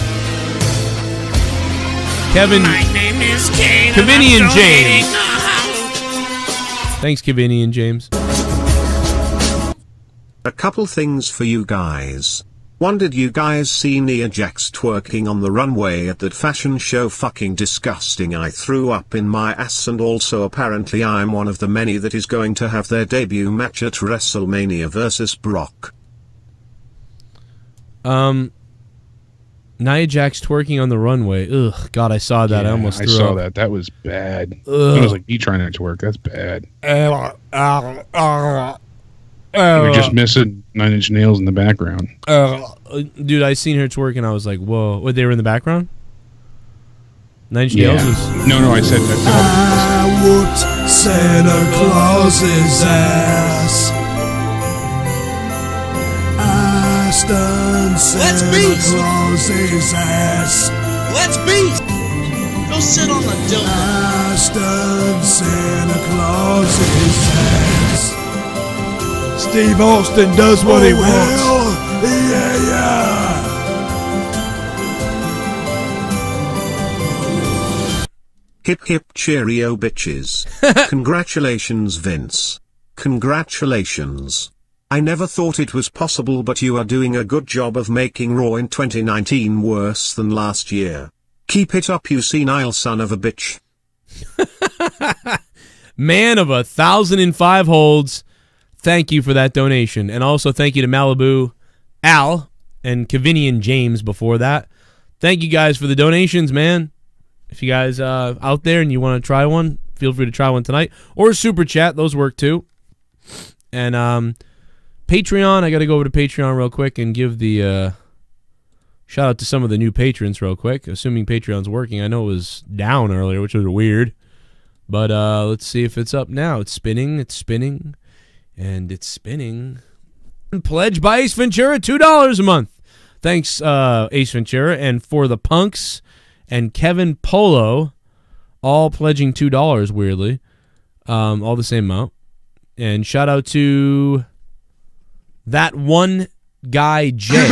Kevin. My name is Kane. Kevinian James. Thanks, Kevinian James. A couple things for you guys. One, did you guys see Nia Jax twerking on the runway at that fashion show? Fucking disgusting. I threw up in my ass, and also apparently I'm one of the many that is going to have their debut match at WrestleMania versus Brock. Nia Jax twerking on the runway. Ugh, God, I saw that. I almost threw up. That. That was bad. Ugh. It was like me trying to twerk. That's bad. We're just missing 9 Inch Nails in the background. Dude, I seen her twerking. I was like, whoa. What, they were in the background? 9 Inch Nails was... No, I said that. I whooped Santa Claus's ass. I stunned Santa Claus's ass. Let's beat. Go sit on the dildo. I stunned Santa Claus's ass. Steve Austin does what he wants. Yeah. Hip hip cheerio bitches. Congratulations, Vince. Congratulations. I never thought it was possible, but you are doing a good job of making Raw in 2019 worse than last year. Keep it up, you senile son of a bitch. Man of 1,005 holds. Thank you for that donation. And also thank you to Malibu Al and Kevinian James before that. Thank you guys for the donations, man. If you guys out there and you want to try one, feel free to try one tonight. Or Super Chat. Those work too. And Patreon. I got to go over to Patreon real quick and give the shout out to some of the new patrons real quick. Assuming Patreon's working. I know it was down earlier, which was weird. But let's see if it's up now. It's spinning. It's spinning. And it's spinning. Pledge by Ace Ventura, $2 a month. Thanks, Ace Ventura. And for the Punks and Kevin Polo, all pledging $2, weirdly. All the same amount. And shout out to that one guy, Jay.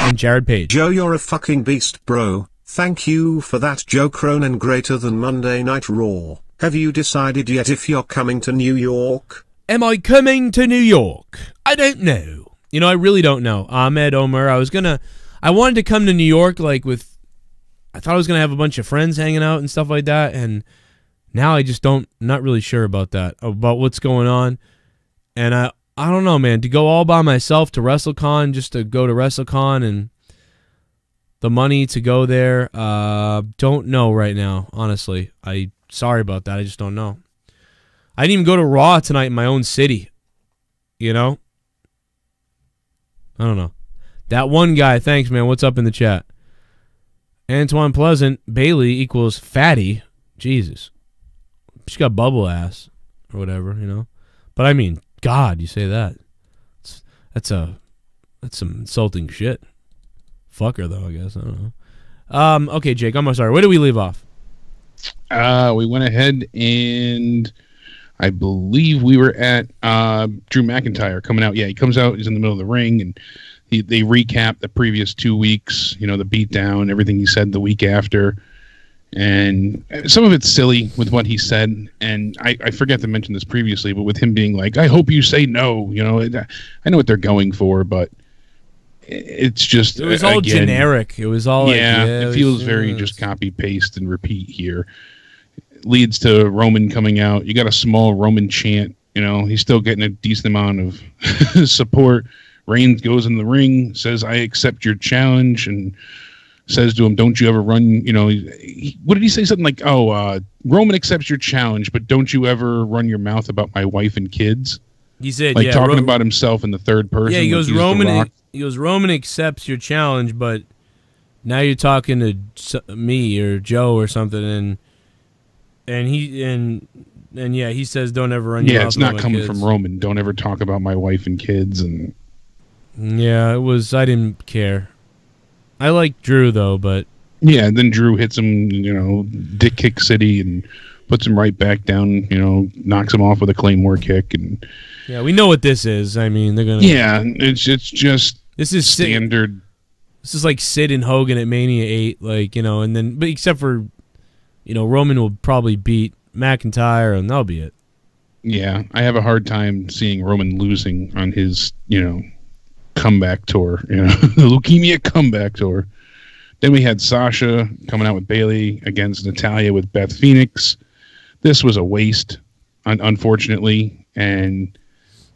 And Jared Page. Joe, you're a fucking beast, bro. Thank you for that, Joe Cronin. Greater than Monday Night Raw. Have you decided yet if you're coming to New York? Am I coming to New York? I don't know. You know, I really don't know. Ahmed Omer, I wanted to come to New York, I thought I was going to have a bunch of friends hanging out and stuff like that, and now I just not really sure about that, about what's going on. And I don't know, man, to go all by myself to WrestleCon, just to go to WrestleCon and the money to go there, don't know right now, honestly. Sorry about that, I just don't know. I didn't even go to Raw tonight in my own city. You know? I don't know. That one guy, thanks, man. What's up in the chat? Antoine Pleasant, Bailey equals fatty. Jesus. She got bubble ass. Or whatever, you know? But I mean, God, you say that. That's some insulting shit. Fuck her, though, I guess. I don't know. Okay, Jake, I'm sorry. Where did we leave off? We went ahead and... I believe we were at Drew McIntyre coming out. Yeah, he comes out. He's in the middle of the ring, and they recap the previous 2 weeks, the beatdown, everything he said the week after. And some of it's silly with what he said. And I forgot to mention this previously, but with him being like, I hope you say no. I know what they're going for, but it's just... It was all generic. It was all... it feels very just copy, paste, and repeat here. Leads to Roman coming out. You got a small Roman chant. He's still getting a decent amount of support. Reigns goes in the ring, says, I accept your challenge, and says to him, don't you ever run, what did he say? Something like, Roman accepts your challenge, but don't you ever run your mouth about my wife and kids? He said, talking about himself in the third person. Yeah, he goes, Roman accepts your challenge, but now you're talking to me or Joe or something, and And yeah, he says don't ever run your mouth it's not about coming kids. from Roman. Don't ever talk about my wife and kids. And yeah, it was. I didn't care. I like Drew though, but yeah, and then Drew hits him, dick kick city, and puts him right back down. Knocks him off with a Claymore kick, and yeah, we know what this is. I mean, they're gonna. Yeah, it's just this is standard. This is like Sid and Hogan at Mania 8, and then, but except for, Roman will probably beat McIntyre, and that'll be it. Yeah, I have a hard time seeing Roman losing on his, comeback tour, the leukemia comeback tour. Then we had Sasha coming out with Bayley against Natalya with Beth Phoenix. This was a waste, unfortunately, and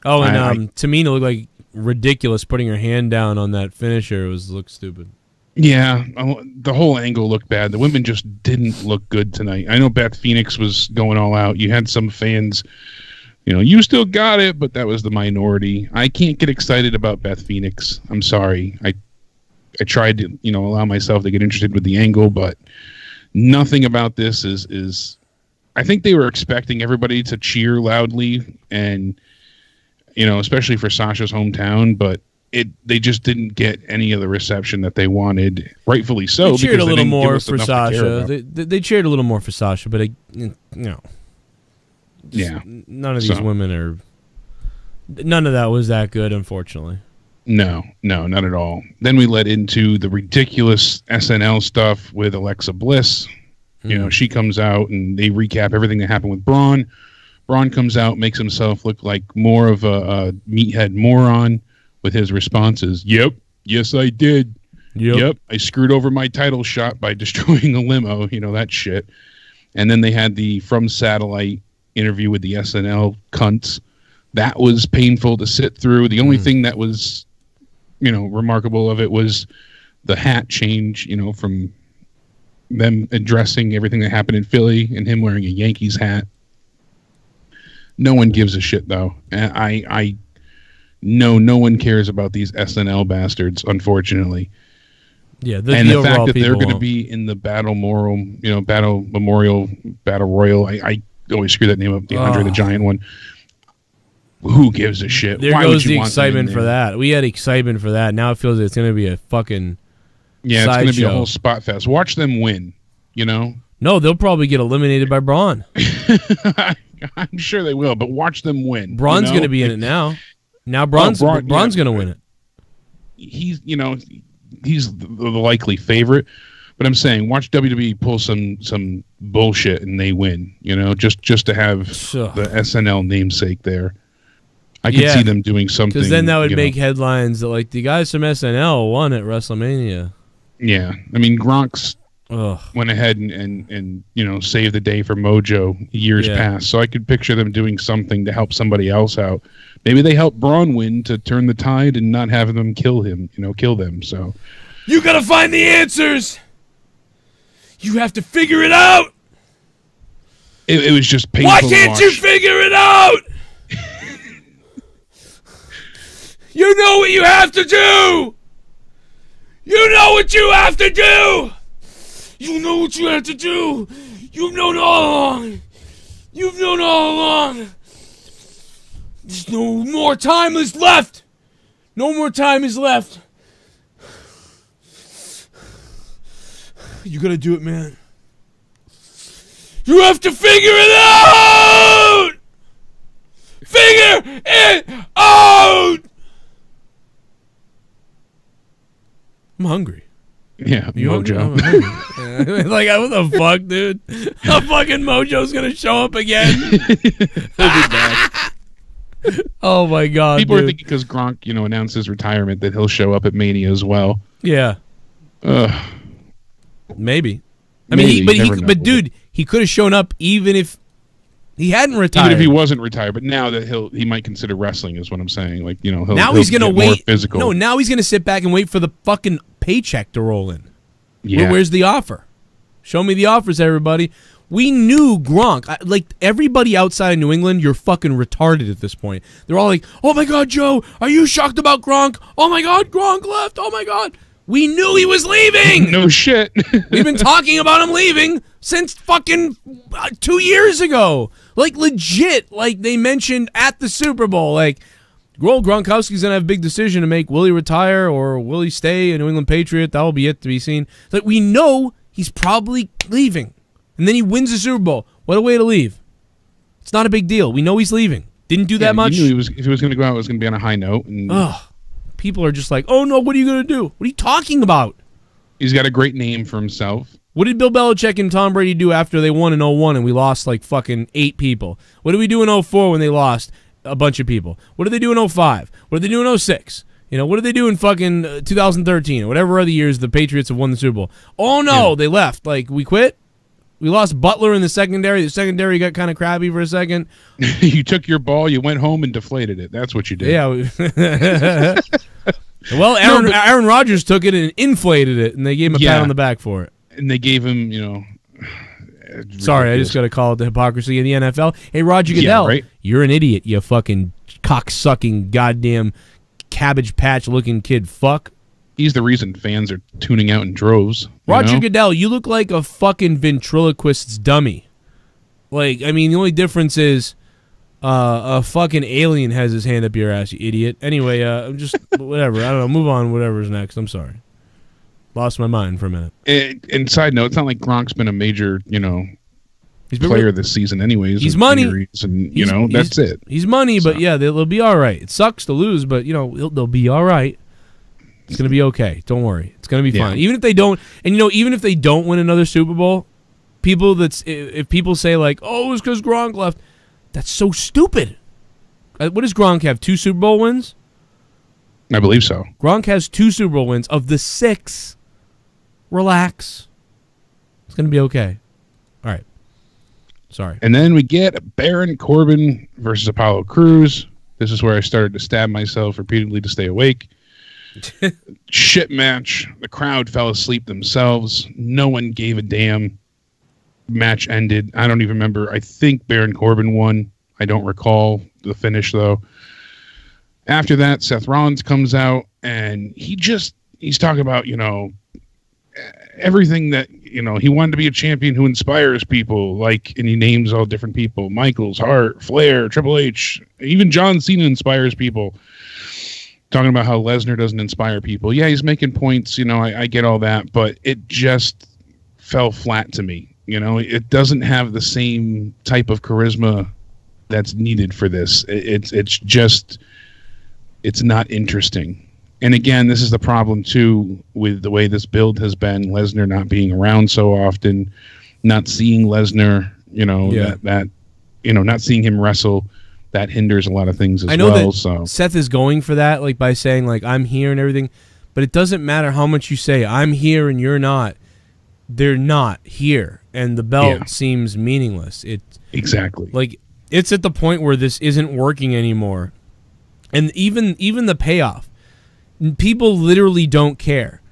Tamina looked like ridiculous putting her hand down on that finisher. Looked stupid. Yeah, the whole angle looked bad. The women just didn't look good tonight. I know Beth Phoenix was going all out. You had some fans, you still got it, but that was the minority. I can't get excited about Beth Phoenix. I'm sorry. I tried to, allow myself to get interested with the angle, but nothing about this is I think they were expecting everybody to cheer loudly and, especially for Sasha's hometown, but they just didn't get any of the reception that they wanted, rightfully so. They cheered a little more for Sasha. They cheered a little more for Sasha, but yeah, none of these women are. None of that was that good, unfortunately. No, not at all. Then we led into the ridiculous SNL stuff with Alexa Bliss. She comes out and they recap everything that happened with Braun. Braun comes out, makes himself look like more of a meathead moron. With his responses, yep, yes I did. Yep, I screwed over my title shot by destroying a limo, that shit. And then they had the From Satellite interview with the SNL cunts. That was painful to sit through. The only thing that was, remarkable of it was the hat change, from them addressing everything that happened in Philly and him wearing a Yankees hat. No one gives a shit, though. And no one cares about these SNL bastards, unfortunately. Yeah, the fact that they're going to be in the Battle Royal, I always screw that name up, the Andre the Giant one. Who gives a shit? There goes the excitement for that. We had excitement for that. Now it feels like it's going to be a fucking it's going to be a whole spot fest. Watch them win, No, they'll probably get eliminated by Braun. I'm sure they will, but watch them win. Braun's going to be in it now. Now Braun's going to win it. He's the likely favorite, but I'm saying watch WWE pull some bullshit and they win. Just to have the SNL namesake there. I could see them doing something. Because then that would make headlines that the guys from SNL won at WrestleMania. Yeah, I mean Gronk's went ahead and saved the day for Mojo years past. So I could picture them doing something to help somebody else out. Maybe they help Braun win to turn the tide and not have them kill them. So you gotta find the answers. You have to figure it out. It was just painful. Why can't you figure it out? You know what you have to do. You know what you have to do. You know what you have to do. You've known all along. You've known all along. There's no more time is left. No more time is left. You gotta do it, man. You have to figure it out. Figure it out. I'm hungry. Yeah, Mojo. What the fuck, dude? A fucking Mojo's gonna show up again. He'll be back. Oh my god! People are thinking because Gronk, announced his retirement that he'll show up at Mania as well. Yeah. Maybe. Maybe. I mean, but dude, he could have shown up even if he hadn't retired. Even if he wasn't retired, but now that he might consider wrestling, is what I'm saying. Now he's gonna wait. More physical. No, now he's gonna sit back and wait for the fucking paycheck to roll in. Yeah. Where's the offer? Show me the offers, everybody. We knew Gronk. Everybody outside of New England, you're fucking retarded at this point. They're all like, oh my God, Joe, are you shocked about Gronk? Oh my God, Gronk left. Oh my God. We knew he was leaving. No shit. We've been talking about him leaving since fucking 2 years ago. Like, legit, like they mentioned at the Super Bowl, like, Gronkowski's going to have a big decision to make. Will he retire or will he stay a New England Patriot? That will be it to be seen. Like, we know he's probably leaving. And then he wins the Super Bowl. What a way to leave. It's not a big deal. We know he's leaving. Didn't do that much. You knew if he was going to go out, it was going to be on a high note. And people are just like, oh, no, what are you going to do? What are you talking about? He's got a great name for himself. What did Bill Belichick and Tom Brady do after they won in 2001 and we lost like fucking 8 people? What did we do in 2004 when they lost a bunch of people? What did they do in 2005? What did they do in 2006? You know, what did they do in fucking 2013 or whatever other years the Patriots have won the Super Bowl? Oh, no, they left. Like, we quit? We lost Butler in the secondary. The secondary got kind of crabby for a second. You took your ball, you went home and deflated it. That's what you did. Yeah. Well, Aaron Rodgers took it and inflated it, and they gave him a pat on the back for it. And they gave him, sorry, I just got to call it the hypocrisy of the NFL. Hey, Roger Goodell, you're an idiot, you fucking cock-sucking, goddamn cabbage patch-looking kid. Fuck. He's the reason fans are tuning out in droves. Roger Goodell, you look like a fucking ventriloquist's dummy. Like, I mean, the only difference is a fucking alien has his hand up your ass, you idiot. Anyway, just whatever. I don't know. Move on. Whatever's next. I'm sorry. Lost my mind for a minute. And side note, it's not like Gronk's been a major, player this season anyways. He's money. And, that's it. He's money, but yeah, they'll be all right. It sucks to lose, but, they'll be all right. It's going to be okay. Don't worry. It's going to be fine. Even if they don't, and even if they don't win another Super Bowl, if people say like, oh, it was because Gronk left, that's so stupid. What does Gronk have? 2 Super Bowl wins? I believe so. Gronk has 2 Super Bowl wins of the 6. Relax. It's going to be okay. All right. Sorry. And then we get Baron Corbin versus Apollo Crews. This is where I started to stab myself repeatedly to stay awake. Shit match. The crowd fell asleep themselves. No one gave a damn. Match ended. I don't even remember. I think Baron Corbin won. I don't recall the finish, though. After that, Seth Rollins comes out, and he's talking about, everything that, he wanted to be a champion who inspires people, and he names all different people. Michaels, Hart, Flair, Triple H, even John Cena inspires people. Talking about how Lesnar doesn't inspire people. Yeah, he's making points, I get all that, but it just fell flat to me. It doesn't have the same type of charisma that's needed for this. It's not interesting. And again, this is the problem too with the way this build has been. Lesnar not being around so often, not seeing Lesnar, not seeing him wrestle. That hinders a lot of things as well. I know that Seth is going for that, by saying I'm here and everything, but it doesn't matter how much you say I'm here and you're not. They're not here, and the belt seems meaningless. Exactly. It's at the point where this isn't working anymore, and even the payoff, people literally don't care.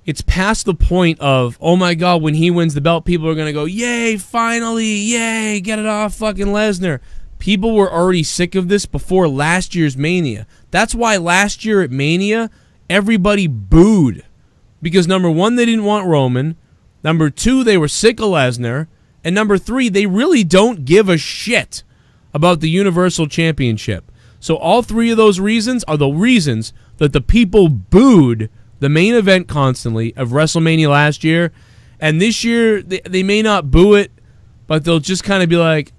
It's past the point of, oh my God, when he wins the belt, people are gonna go, yay, finally, yay, get it off fucking Lesnar. People were already sick of this before last year's Mania. That's why last year at Mania, everybody booed. Because number 1, they didn't want Roman. Number 2, they were sick of Lesnar. And number 3, they really don't give a shit about the Universal Championship. So all 3 of those reasons are the reasons that the people booed the main event constantly of WrestleMania last year. And this year, they may not boo it, but they'll just kind of be like,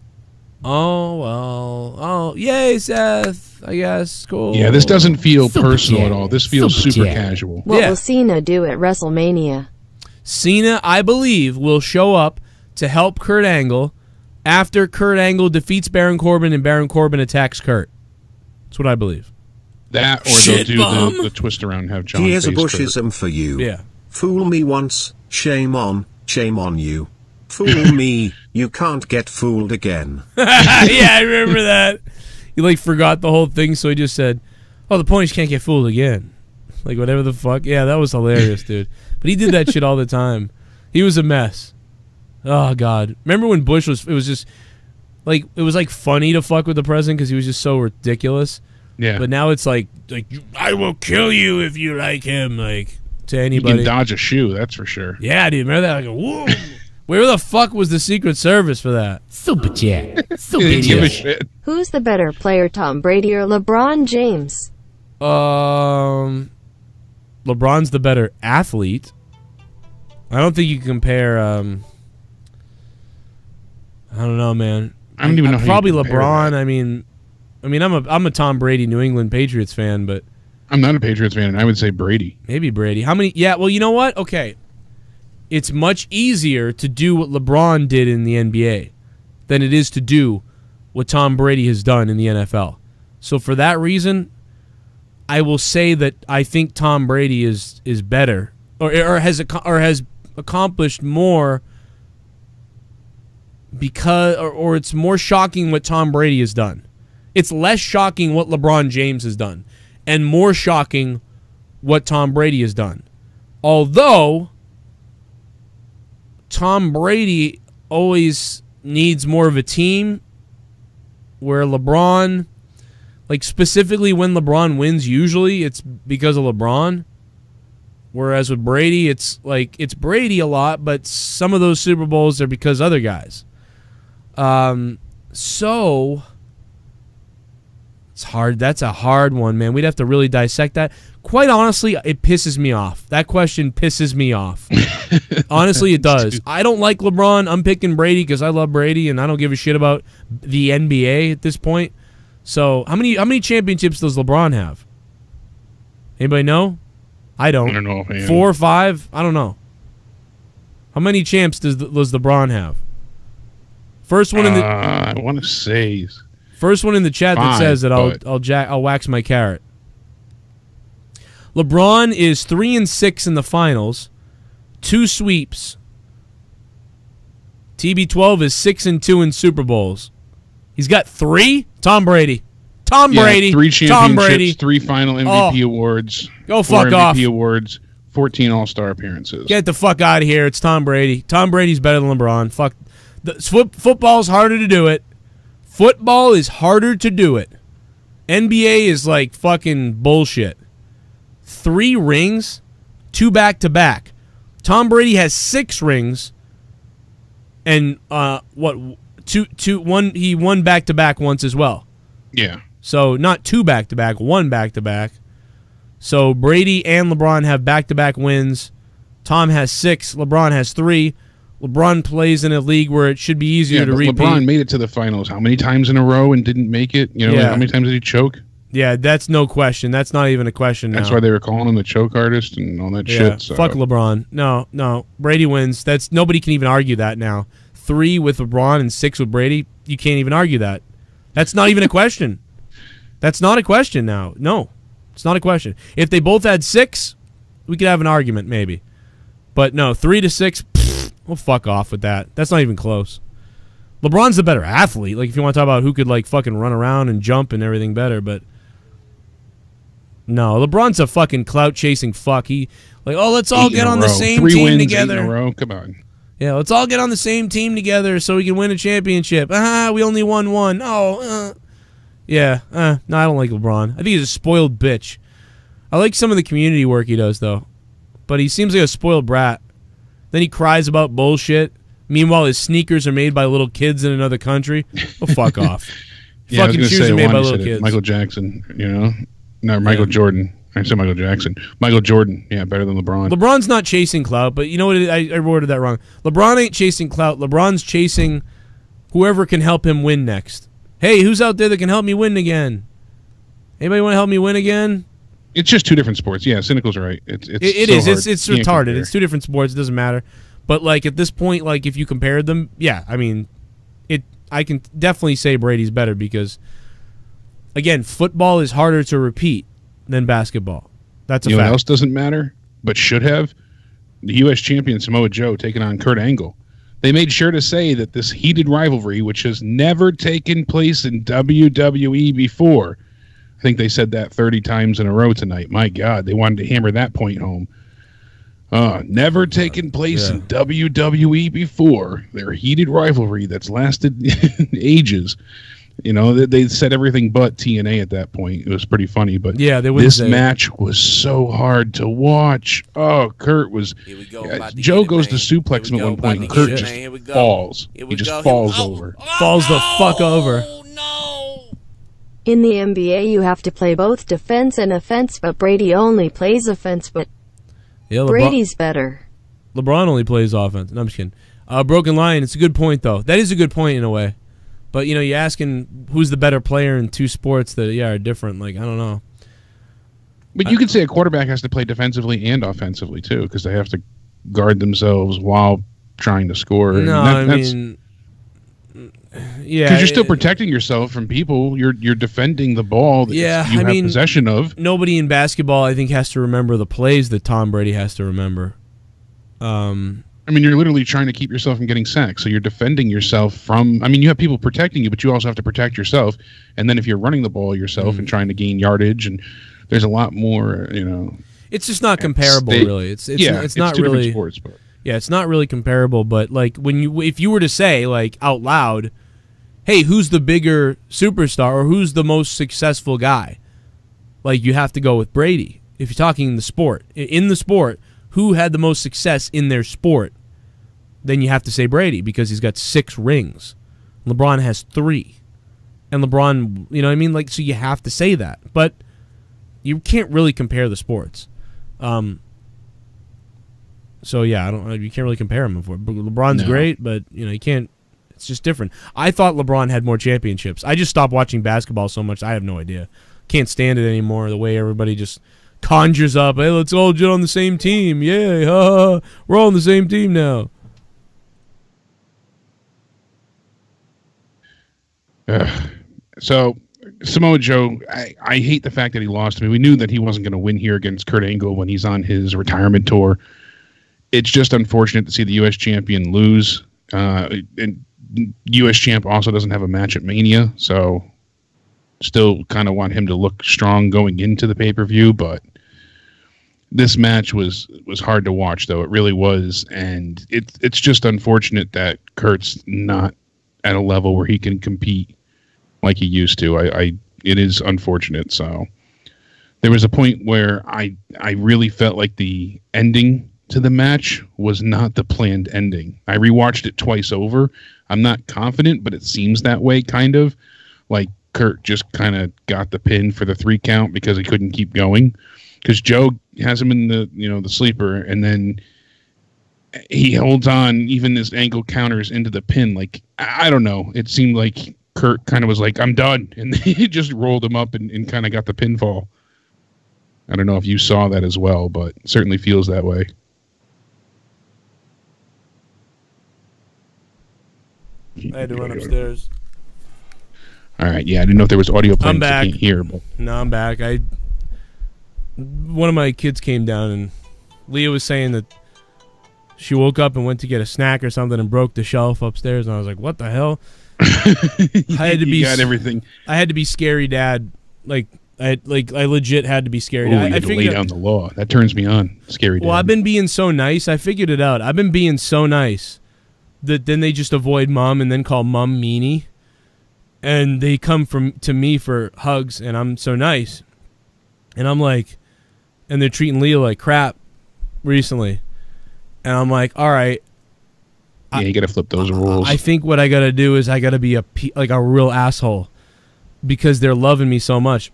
oh, well, oh, yay, Seth, I guess, cool. Yeah, this doesn't feel personal at all. This feels super casual. What will Cena do at WrestleMania? Cena, I believe, will show up to help Kurt Angle after Kurt Angle defeats Baron Corbin and Baron Corbin attacks Kurt. That's what I believe. That, or they'll do the twist around and have John Here's a face Bushism for you. Yeah. Fool me once, shame on you. Fool me, you can't get fooled again. Yeah, I remember that. He forgot the whole thing, so he just said, oh, the ponies can't get fooled again. Whatever the fuck. Yeah, that was hilarious, dude. But he did that shit all the time. He was a mess. Oh, God. Remember when Bush it was just, it was funny to fuck with the president because he was just so ridiculous. Yeah. But now it's I will kill you if you like him, to anybody. You can dodge a shoe, that's for sure. Yeah, dude. Remember that? Whoa. Where the fuck was the Secret Service for that? Super chat. Give a shit. Who's the better player, Tom Brady or LeBron James? LeBron's the better athlete. I don't think you can compare. I don't know, man. I don't even know. Probably how you compare LeBron. that. I mean, I'm a Tom Brady, New England Patriots fan, but I'm not a Patriots fan, and I would say Brady. maybe Brady. How many? Yeah. Well, you know what? Okay, it's much easier to do what LeBron did in the NBA than it is to do what Tom Brady has done in the NFL. So for that reason, I will say that I think Tom Brady is better or has accomplished more because or it's more shocking what Tom Brady has done. It's less shocking what LeBron James has done and more shocking what Tom Brady has done. Although Tom Brady always needs more of a team, where LeBron, like specifically when LeBron wins, usually it's because of LeBron. Whereas with Brady, it's like it's Brady a lot, but some of those Super Bowls are because other guys. So it's hard. That's a hard one, man. We'd have to really dissect that. Quite honestly, it pisses me off. That question pisses me off. Honestly, it does. I don't like LeBron. I'm picking Brady because I love Brady, and I don't give a shit about the NBA at this point. So, how many championships does LeBron have? Anybody know? I don't. I don't know. Man. 4 or 5? I don't know. How many champs does LeBron have? First one in the. I want to say. First one in the chat 5, that says that I'll wax my carrot. LeBron is 3-6 in the finals, 2 sweeps. TB12 is 6-2 in Super Bowls. He's got 3. Tom Brady. Tom Brady. 3 Tom championships, Brady. 3 final MVP awards. Go 4 fuck MVP off. awards, 14 All-Star appearances. Get the fuck out of here. It's Tom Brady. Tom Brady's better than LeBron. Fuck. Football's harder to do it. Football is harder to do it. NBA is like fucking bullshit. 3 rings, 2 back-to-back. Tom Brady has 6 rings, and he won back-to-back once as well. Yeah. So not 2 back-to-back, 1 back-to-back. So Brady and LeBron have back-to-back wins. Tom has 6, LeBron has 3. LeBron plays in a league where it should be easier to repeat. LeBron made it to the finals how many times in a row and didn't make it? You know, how many times did he choke? Yeah, that's no question. That's not even a question now. That's why they were calling him the choke artist and all that shit. So. Fuck LeBron. No. Brady wins. Nobody can even argue that now. 3 with LeBron and 6 with Brady. You can't even argue that. That's not even a question. That's not a question now. No, it's not a question. If they both had 6, we could have an argument maybe. But no, 3 to 6, we'll fuck off with that. That's not even close. LeBron's the better athlete. Like if you want to talk about who could like fucking run around and jump and everything better, but no, LeBron's a fucking clout chasing fuck. He like, oh, let's all get on the same 3 team wins, together. 8 in a row. Come on. Yeah, let's all get on the same team together so we can win a championship. We only won 1. No, I don't like LeBron. I think he's a spoiled bitch. I like some of the community work he does though, but he seems like a spoiled brat. Then he cries about bullshit. Meanwhile, his sneakers are made by little kids in another country. Oh, fuck off. Yeah, fucking shoes are made by little kids. Michael Jackson, you know? No, Michael Jordan. I said Michael Jackson. Michael Jordan, better than LeBron. LeBron's not chasing clout, but you know what? I worded that wrong. LeBron ain't chasing clout. LeBron's chasing whoever can help him win next. Hey, who's out there that can help me win again? Anybody want to help me win again? It's just 2 different sports. Yeah, Cynical's right. It's retarded. Compare. It's 2 different sports. It doesn't matter. But like at this point, like if you compared them, yeah, I mean, I can definitely say Brady's better because, again, football is harder to repeat than basketball. That's a fact. You know what else doesn't matter, but should have? The U.S. champion Samoa Joe taking on Kurt Angle. They made sure to say that this heated rivalry, which has never taken place in WWE before, I think they said that 30 times in a row tonight. My God, they wanted to hammer that point home. Never taken place in WWE before. Their heated rivalry that's lasted ages You know, they said everything but TNA at that point. It was pretty funny, but yeah, this match was so hard to watch. Oh, Kurt was. Joe goes to suplex him at one point, and Kurt just falls. He just falls over. Falls the fuck over. In the NBA, you have to play both defense and offense, but Brady only plays offense, but Brady's better. LeBron only plays offense. No, I'm just kidding. Broken Lion, it's a good point, though. That is a good point in a way. But, you know, you're asking who's the better player in two sports that, are different. Like, I don't know. But you could say a quarterback has to play defensively and offensively, too, because they have to guard themselves while trying to score. No, because you're still protecting yourself from people. You're defending the ball that you have possession of. Nobody in basketball, I think, has to remember the plays that Tom Brady has to remember. I mean, you're literally trying to keep yourself from getting sacked. So you're defending yourself from... I mean, you have people protecting you, but you also have to protect yourself. And then if you're running the ball yourself and trying to gain yardage, and there's a lot more, you know... It's just not comparable, really. It's not really... Sports, but. Yeah, it's not really comparable, but like if you were to say, like, out loud, hey, who's the bigger superstar or who's the most successful guy? Like, you have to go with Brady. If you're talking in the sport, who had the most success in their sport, then you have to say Brady because he's got 6 rings. LeBron has 3. And LeBron, you know what I mean? Like, so you have to say that. But you can't really compare the sports. So yeah, you can't really compare them. LeBron's great, but you know, you can't. It's just different. I thought LeBron had more championships. I just stopped watching basketball so much. I have no idea. Can't stand it anymore. The way everybody just conjures up, hey, let's all get on the same team. Yay, we're all on the same team now. So Samoa Joe, I hate the fact that he lost. I mean, we knew that he wasn't going to win here against Kurt Angle when he's on his retirement tour. It's just unfortunate to see the U.S. champion lose. And U.S. champ also doesn't have a match at Mania, so still kind of want him to look strong going into the pay-per-view, but this match was hard to watch, though. It really was, and it's just unfortunate that Kurt's not at a level where he can compete like he used to. It is unfortunate. So there was a point where I really felt like the ending to the match was not the planned ending. I rewatched it twice over. I'm not confident, but it seems that way, kind of. Like Kurt just kind of got the pin for the 3 count because he couldn't keep going. Because Joe has him in the sleeper, and then he holds on, even his ankle counters into the pin. Like, I don't know. It seemed like Kurt kind of was like, I'm done. And he just rolled him up and kind of got the pinfall. I don't know if you saw that as well, but it certainly feels that way. I had to run upstairs. All right, yeah, I didn't know if there was audio playing. I'm back. I can't hear, but no, I'm back. One of my kids came down, and Leah was saying that she woke up and went to get a snack or something and broke the shelf upstairs, and I was like, "What the hell?" I had to be. Got everything. I had to be scary dad. I legit had to be scary dad. I had to lay down the law. That turns me on. Scary dad. Well, I've been being so nice. I figured it out. I've been being so nice that then they just avoid mom and then call mom meanie. And they come to me for hugs, and I'm so nice. And I'm like, and they're treating Leah like crap recently. And I'm like, all right. Yeah, you got to flip those rules. I think what I got to do is I got to be a real asshole because they're loving me so much.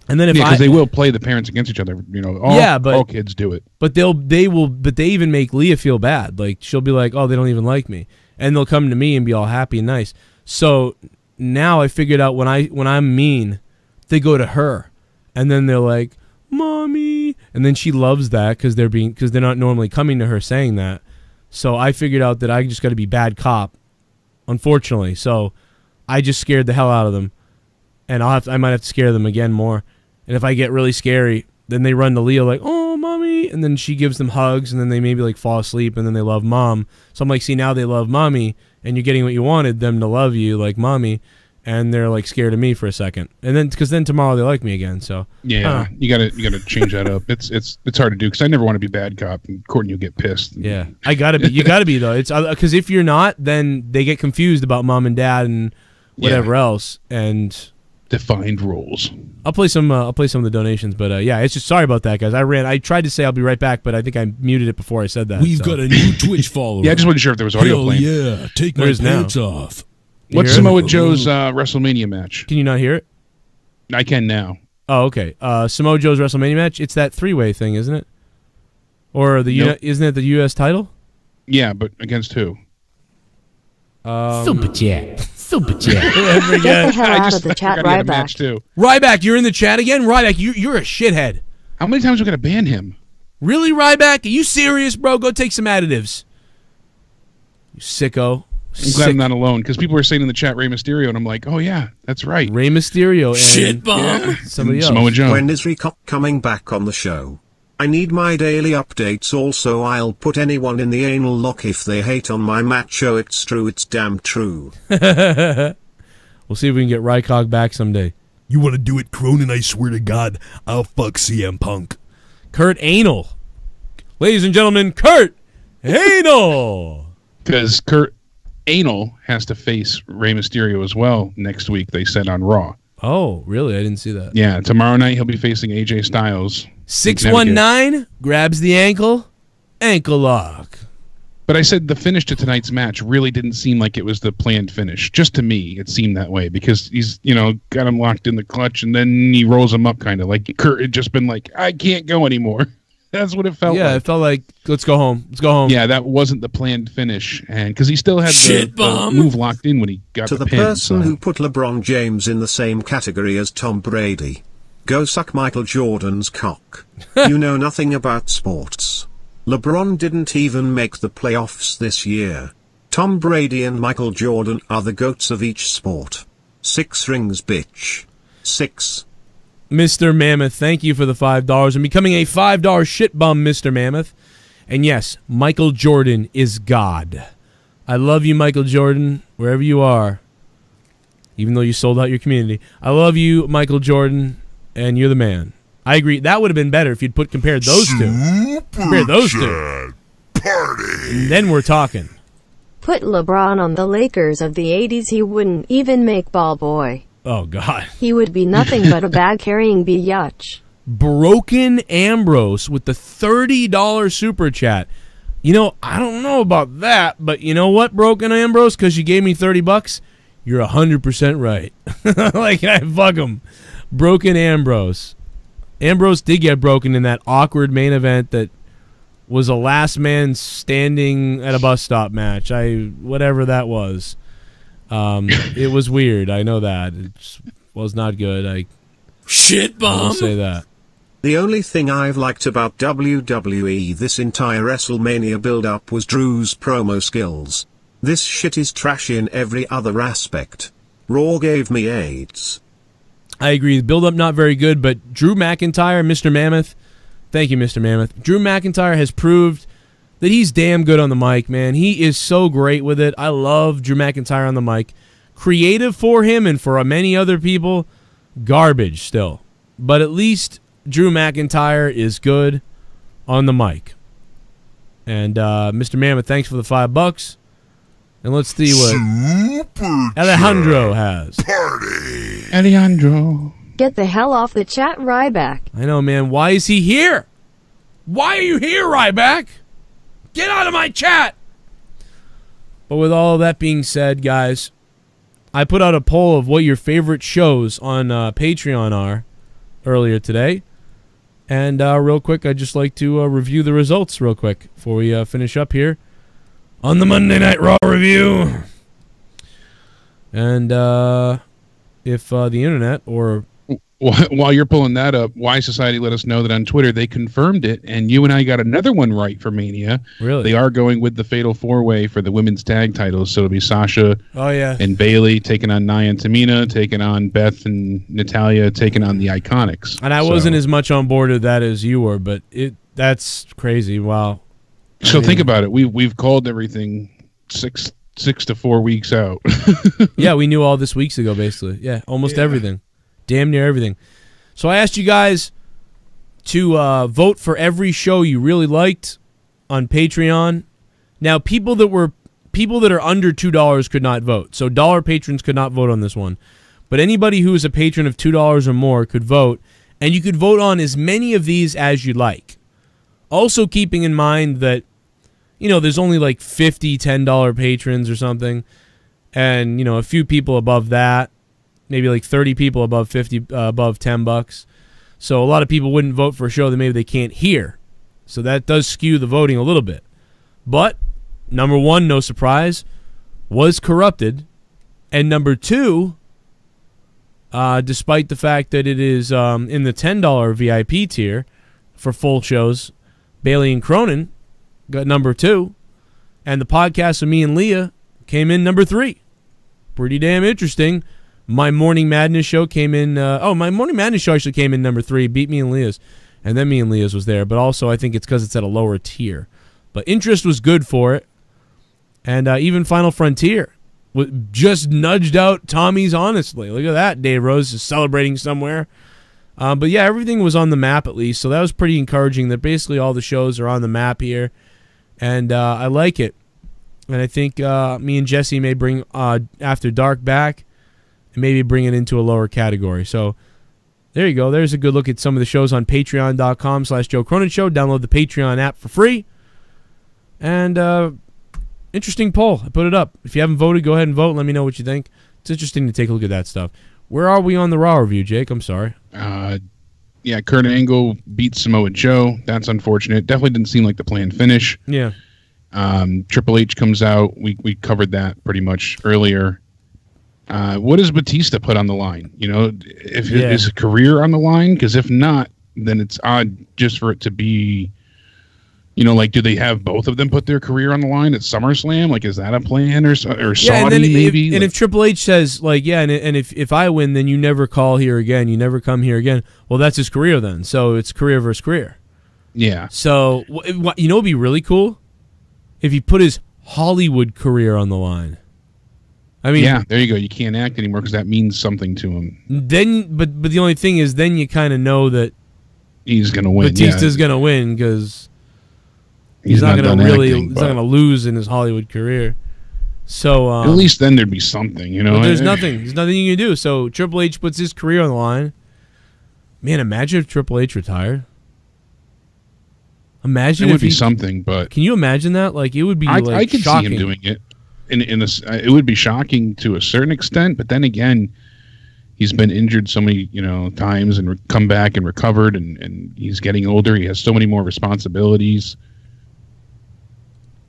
And then because they will play the parents against each other, all kids do it. But they even make Leah feel bad. Like, she'll be like, oh, they don't even like me. And they'll come to me and be all happy and nice. So now I figured out when I'm mean, they go to her. And then they're like, Mommy. And then she loves that because they're not normally coming to her saying that. So I figured out that I just got to be bad cop, unfortunately. So I just scared the hell out of them. And I might have to scare them again more. And if I get really scary, then they run to Leah like, oh, Mommy. And then she gives them hugs, and then they maybe like fall asleep, and then they love Mom. So I'm like, see, now they love Mommy, and you're getting what you wanted, them to love you like Mommy. And they're like scared of me for a second. And then, because then tomorrow they like me again. So yeah, you gotta change that up. It's hard to do because I never want to be bad cop, and Courtney will get pissed. Yeah, I gotta be. You gotta be though. It's because if you're not, then they get confused about mom and dad and whatever else, and defined rules. I'll play some of the donations, but yeah, it's just sorry about that, guys. I tried to say I'll be right back, but I think I muted it before I said that. We've got a new Twitch follower. Yeah, I just wasn't sure if there was audio playing. Yeah, take my pants off. What's Samoa Joe's WrestleMania match? Can you not hear it? I can now. Oh, okay. Samoa Joe's WrestleMania match. It's that 3-way thing, isn't it? Or isn't it the U.S. title? Yeah, but against who? Super chat. Get the hell out of the chat, Ryback. Ryback, you're in the chat again? Ryback, you're a shithead. How many times are we going to ban him? Really, Ryback? Are you serious, bro? Go take some additives. You sicko. I'm glad I'm not alone, because people were saying in the chat Rey Mysterio, and I'm like, oh yeah, that's right. Rey Mysterio and shit bomb. Somebody else. Samoa Joe. When is Recock coming back on the show? I need my daily updates. Also, I'll put anyone in the anal lock if they hate on my macho. It's true, it's damn true. We'll see if we can get Rycock back someday. You want to do it, Cronin? I swear to God, I'll fuck CM Punk. Kurt Anal. Ladies and gentlemen, Kurt Anal. Because Kurt Anal has to face Rey Mysterio as well next week, they said on Raw. Oh, really? I didn't see that. Yeah, tomorrow night he'll be facing AJ Styles. 619 grabs the ankle lock. But I said the finish to tonight's match really didn't seem like it was the planned finish. Just to me, it seemed that way because he's, got him locked in the clutch and then he rolls him up kind of like Kurt had just been like, I can't go anymore. That's what it felt like. Yeah, it felt like, let's go home. Let's go home. Yeah, that wasn't the planned finish. And because he still had the move locked in when he got to the pin, person who put LeBron James in the same category as Tom Brady. Go suck Michael Jordan's cock. You know nothing about sports. LeBron didn't even make the playoffs this year. Tom Brady and Michael Jordan are the GOATs of each sport. 6 rings, bitch. 6. Mr. Mammoth, thank you for the $5 and becoming a $5 shit bum, Mr. Mammoth. And yes, Michael Jordan is God. I love you, Michael Jordan, wherever you are. Even though you sold out your community. I love you, Michael Jordan, and you're the man. I agree. That would have been better if you'd compared those two. Compare those two. Party. Then we're talking. Put LeBron on the Lakers of the 80s, he wouldn't even make ball boy. Oh, God. He would be nothing but a bag-carrying biatch. Broken Ambrose with the $30 super chat. I don't know about that, but you know what, Broken Ambrose? Because you gave me $30, you're 100% right. Like, I fuck him. Broken Ambrose. Ambrose did get broken in that awkward main event that was a last man standing at a bus stop match. Whatever that was. It was weird. I know that. It was not good. Shit bomb. I'll say that. The only thing I've liked about WWE this entire WrestleMania build-up was Drew's promo skills. This shit is trash in every other aspect. Raw gave me AIDS. I agree. The build-up not very good, but Drew McIntyre, Mr. Mammoth, thank you, Mr. Mammoth. Drew McIntyre has proved that he's damn good on the mic, man. He is so great with it. I love Drew McIntyre on the mic. Creative for him and for many other people, garbage still. But at least Drew McIntyre is good on the mic. And Mr. Mammoth, thanks for the $5. And let's see what Alejandro has. Party. Alejandro. Get the hell off the chat, Ryback. I know, man. Why is he here? Why are you here, Ryback? Get out of my chat! But with all of that being said, guys, I put out a poll of what your favorite shows on Patreon are earlier today. And real quick, I'd just like to review the results real quick before we finish up here on the Monday Night Raw review. And if the internet or... While you're pulling that up, Y Society let us know that on Twitter they confirmed it, and you and I got another one right for Mania. Really? They are going with the Fatal 4-Way for the women's tag titles, so it'll be Sasha and Bailey taking on Nia and Tamina, taking on Beth and Natalya, taking on the Iconics. And I wasn't as much on board with that as you were, but that's crazy. Wow. So think about it. We've called everything 6 to 4 weeks out. Yeah, we knew all this weeks ago, basically. Yeah, almost everything. Damn near everything. So I asked you guys to vote for every show you really liked on Patreon. Now, people that were people that are under $2 could not vote. So dollar patrons could not vote on this one. But anybody who is a patron of $2 or more could vote, and you could vote on as many of these as you like. Also keeping in mind that, there's only like 50 $10 patrons or something, and, a few people above that, maybe like 30 people above $10. So a lot of people wouldn't vote for a show that maybe they can't hear. So that does skew the voting a little bit. But number one, no surprise, was corrupted. And number two, despite the fact that it is in the $10 VIP tier for full shows, Bailey and Cronin got number 2. And the podcast of me and Leah came in number 3. Pretty damn interesting. My Morning Madness show came in... my Morning Madness show actually came in number 3, beat me and Leah's. And then me and Leah's was there. But also I think it's because it's at a lower tier. But interest was good for it. And even Final Frontier just nudged out Tommy's Honestly. Look at that. Dave Rose is celebrating somewhere. But yeah, everything was on the map at least. So that was pretty encouraging that basically all the shows are on the map here. And I like it. And I think me and Jesse may bring After Dark back and maybe bring it into a lower category. So there you go. There's a good look at some of the shows on patreon.com/Joe Cronin Show. Download the Patreon app for free. And interesting poll. I put it up. If you haven't voted, go ahead and vote. Let me know what you think. It's interesting to take a look at that stuff. Where are we on the Raw review, Jake? I'm sorry. Yeah, Kurt Angle beat Samoa Joe. That's unfortunate. Definitely didn't seem like the planned finish. Yeah. Triple H comes out. We covered that pretty much earlier. What does Batista put on the line? Is his career on the line? Because if not, then it's odd just for it to be... do they have both of them put their career on the line at SummerSlam? Like, is that a plan or Saudi and then maybe? And if Triple H says, and if I win, then you never call here again, you never come here again, well, that's his career then. So it's career versus career. Yeah. So, what would be really cool? If he put his Hollywood career on the line. I mean, yeah, there you go. You can't act anymore because that means something to him. Then, but the only thing is, then you kind of know that he's going to win. Batista's going to win because... He's not going to lose in his Hollywood career. So at least then there'd be something, But there's nothing. There's nothing you can do. So Triple H puts his career on the line. Man, imagine if Triple H retired. Imagine it would be something, but can you imagine that? Like it would be. I could shocking. see him doing it. It would be shocking to a certain extent, but then again, he's been injured so many times and come back and recovered, and he's getting older. He has so many more responsibilities.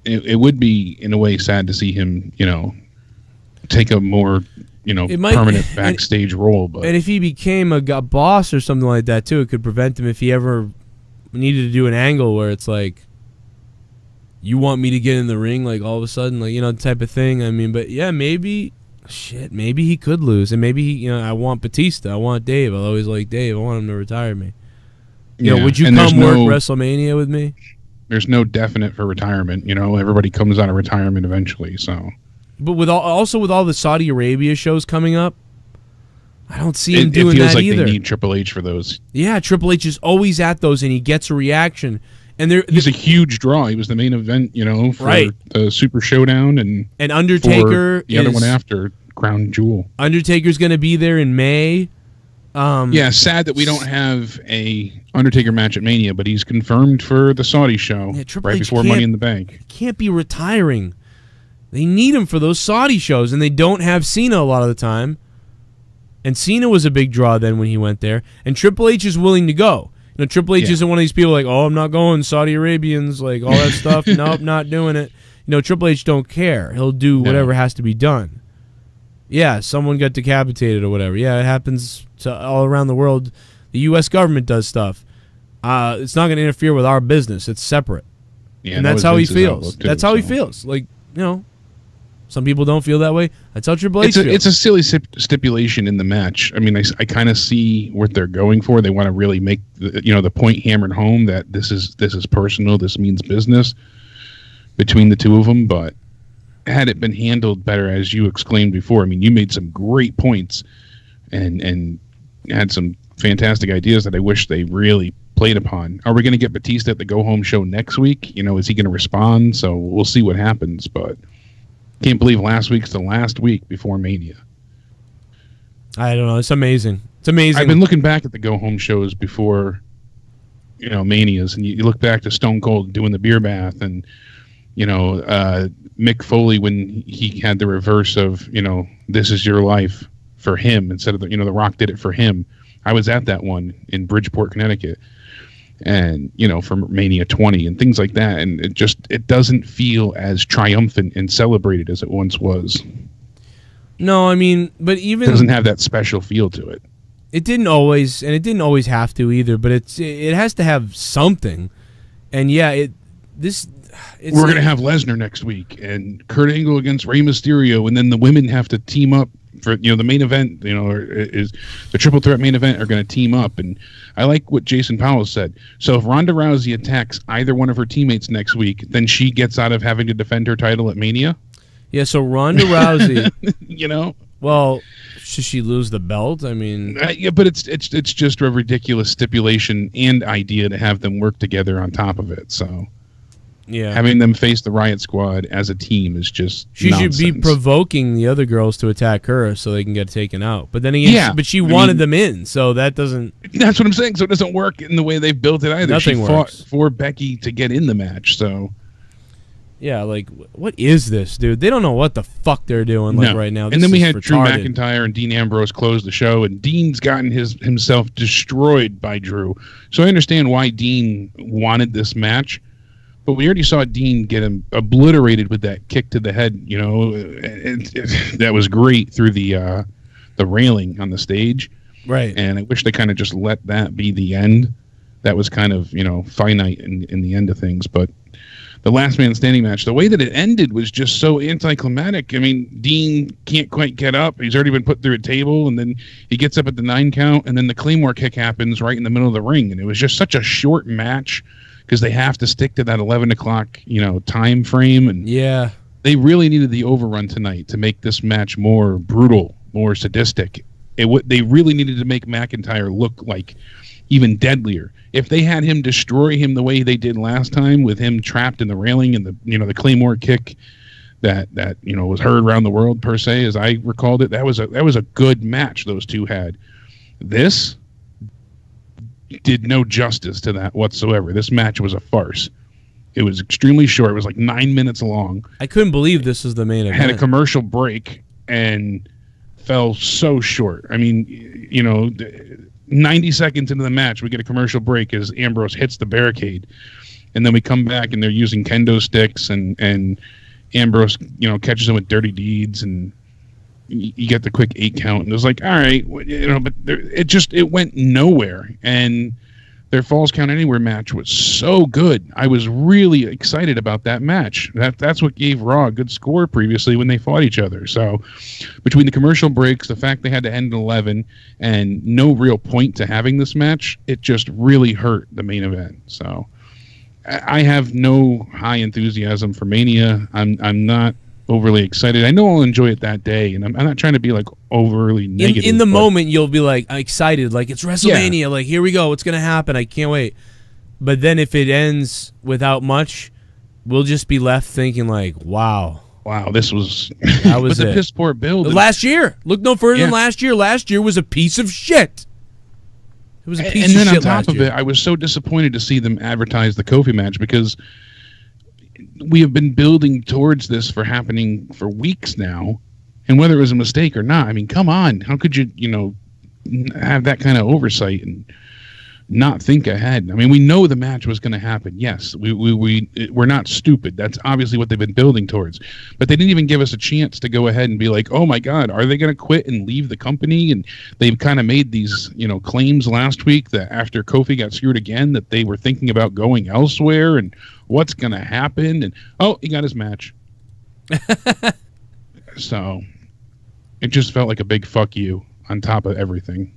It would be, in a way, sad to see him, take a more, permanent backstage role. But and if he became a boss or something like that, too, it could prevent him if he ever needed to do an angle where it's like, you want me to get in the ring, like, all of a sudden, type of thing. I mean, but, yeah, maybe he could lose. And maybe, I want Batista. I want Dave. I'll always like Dave. I want him to retire me. Would you come work WrestleMania with me? There's no definite for retirement. Everybody comes out of retirement eventually. So, but with all the Saudi Arabia shows coming up, I don't see him doing that like either. They need Triple H for those. Yeah, Triple H is always at those, and he gets a reaction. And he's a huge draw. He was the main event, for the Super Showdown, and Undertaker. The other one after Crown Jewel. Undertaker's going to be there in May. Sad that we don't have a Undertaker match at Mania, but he's confirmed for the Saudi show right before Money in the Bank. He can't be retiring. They need him for those Saudi shows, and they don't have Cena a lot of the time. And Cena was a big draw then when he went there. And Triple H is willing to go. Triple H isn't one of these people like, oh, I'm not going, Saudi Arabians, like all that stuff. Nope, not doing it. Triple H don't care. He'll do whatever has to be done. Yeah, someone got decapitated or whatever. Yeah, it happens to all around the world. The U.S. government does stuff. It's not going to interfere with our business. It's separate. Yeah, and that's how he feels. That's how he feels. Like, some people don't feel that way. That's how Triple H feels. It's a silly stipulation in the match. I mean, I kind of see what they're going for. They want to really make the point hammered home that this is personal. This means business between the two of them. But had it been handled better, as you exclaimed before, I mean, you made some great points and had some fantastic ideas that I wish they really played upon. Are we going to get Batista at the Go Home show next week? Is he going to respond? So we'll see what happens. But Can't believe last week's the last week before Mania. I don't know. It's amazing. It's amazing. I've been looking back at the go home shows before, Manias, and you look back to Stone Cold doing the beer bath, and Mick Foley when he had the reverse of This Is Your Life for him instead of the Rock did it for him. I was at that one in Bridgeport, Connecticut, and for Mania 20 and things like that, and it doesn't feel as triumphant and celebrated as it once was. No, I mean, but even it doesn't have that special feel to it. It didn't always have to either, but it has to have something. And yeah, we're going to have Lesnar next week and Kurt Angle against Rey Mysterio, and then the women have to team up for the main event. Is the triple threat main event are going to team up, and I like what Jason Powell said. So if Ronda Rousey attacks either one of her teammates next week, then she gets out of having to defend her title at Mania. Yeah, so Ronda Rousey, well, should she lose the belt? I mean, yeah, but it's just a ridiculous stipulation and idea to have them work together on top of it. So, yeah, having them face the Riot Squad as a team is just nonsense. Should be provoking the other girls to attack her so they can get taken out. But then again, but she wanted them in, so that doesn't. That's what I'm saying. So it doesn't work in the way they've built it either. Nothing she works. Fought for Becky to get in the match, so. Yeah, like, what is this, dude? They don't know what the fuck they're doing right now. And then we had Drew McIntyre and Dean Ambrose close the show, and Dean's gotten himself destroyed by Drew. So I understand why Dean wanted this match, but we already saw Dean get him obliterated with that kick to the head. That was great through the railing on the stage. Right. And I wish they kind of just let that be the end. That was kind of, finite in the end of things, but the last man standing match, the way that it ended was just so anticlimactic. I mean, Dean can't quite get up. He's already been put through a table, and then he gets up at the 9 count, and then the Claymore kick happens right in the middle of the ring. And it was just such a short match because they have to stick to that 11 o'clock, time frame. And yeah, they really needed the overrun tonight to make this match more brutal, more sadistic. They really needed to make McIntyre look like even deadlier. If they had him destroy him the way they did last time, with him trapped in the railing and the Claymore kick that was heard around the world per se, as I recalled it, that was a good match those two had. This did no justice to that whatsoever. This match was a farce. It was extremely short. It was like 9 minutes long. I couldn't believe this was the main event. Had a commercial break and fell so short. I mean, 90 seconds into the match, we get a commercial break as Ambrose hits the barricade, and then we come back and they're using kendo sticks, and Ambrose, catches him with dirty deeds, and you get the quick 8 count, and it was like, all right, but it went nowhere, and their Falls Count Anywhere match was so good. I was really excited about that match. That's what gave Raw a good score previously when they fought each other. So between the commercial breaks, the fact they had to end at 11, and no real point to having this match, it just really hurt the main event. So I have no high enthusiasm for Mania. I'm not overly excited. I know I'll enjoy it that day, and I'm not trying to be like overly negative. In the moment, you'll be like excited, like it's WrestleMania, like here we go, what's gonna happen? I can't wait. But then if it ends without much, we'll just be left thinking like, wow, this was that was a piss poor build. Last year, look no further than last year. Last year was a piece of shit. It was a piece of shit. And then on top of it, I was so disappointed to see them advertise the Kofi match, because we have been building towards this for happening for weeks now, and whether it was a mistake or not, I mean, come on, how could you have that kind of oversight and not think ahead? I mean, we know the match was going to happen. Yes, we're not stupid. That's obviously what they've been building towards, but they didn't even give us a chance to go ahead and be like, oh my God, are they going to quit and leave the company? And they've kind of made these claims last week that after Kofi got screwed again, that they were thinking about going elsewhere, and what's going to happen, and he got his match. So it just felt like a big fuck you on top of everything.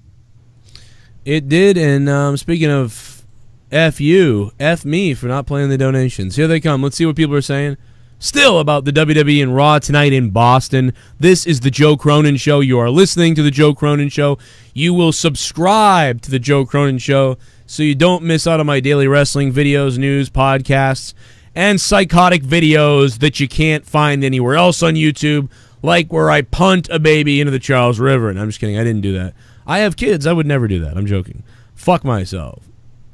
It did. And speaking of F you, F me for not playing the donations. Here they come. Let's see what people are saying. Still about the WWE and Raw tonight in Boston. This is the Joe Cronin Show. You are listening to the Joe Cronin Show. You will subscribe to the Joe Cronin Show so you don't miss out on my daily wrestling videos, news, podcasts, and psychotic videos that you can't find anywhere else on YouTube, like where I punt a baby into the Charles River. And I'm just kidding. I didn't do that. I have kids. I would never do that. I'm joking. Fuck myself.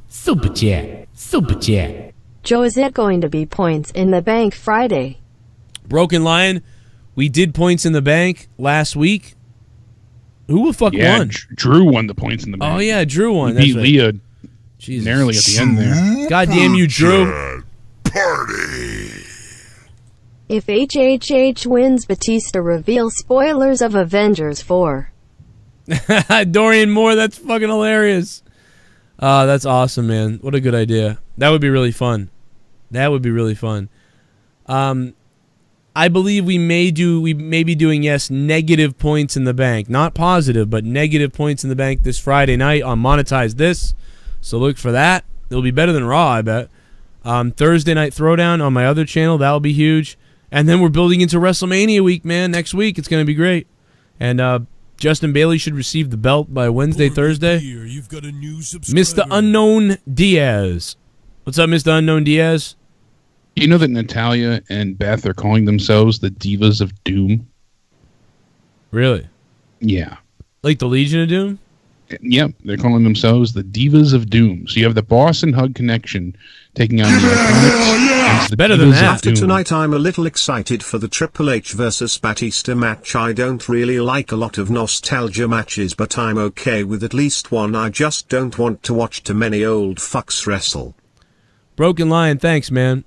Super chat. Super chat. Joe, is it going to be points in the bank Friday? Broken Lion, we did points in the bank last week. Who the fuck won? Drew won the points in the bank. Oh, yeah, Drew won. He beat right. Leah Jesus. narrowly at the end there. God damn you, Drew. Party. If HHH wins, Batista reveals spoilers of Avengers 4. Dorian Moore, that's fucking hilarious. That's awesome, man. What a good idea. That would be really fun. That would be really fun. I believe we may be doing, yes, negative points in the bank. Not positive, but negative points in the bank this Friday night on Monetize This. So look for that. It'll be better than Raw, I bet. Thursday Night Throwdown on my other channel. That'll be huge. And then we're building into WrestleMania week, man. Next week, it's going to be great. And Justin Bailey should receive the belt by Wednesday, Thursday. You've got a new subscriber. Mr. Unknown Diaz. What's up, Mr. Unknown Diaz? You know that Natalya and Beth are calling themselves the Divas of Doom? Really? Yeah. Like the Legion of Doom? Yep, they're calling themselves the Divas of Doom. So you have the Boss and Hug connection taking on the Iconics. It's better than that. After tonight, I'm a little excited for the Triple H versus Batista match. I don't really like a lot of nostalgia matches, but I'm okay with at least one. I just don't want to watch too many old fucks wrestle. Broken Lion, thanks, man.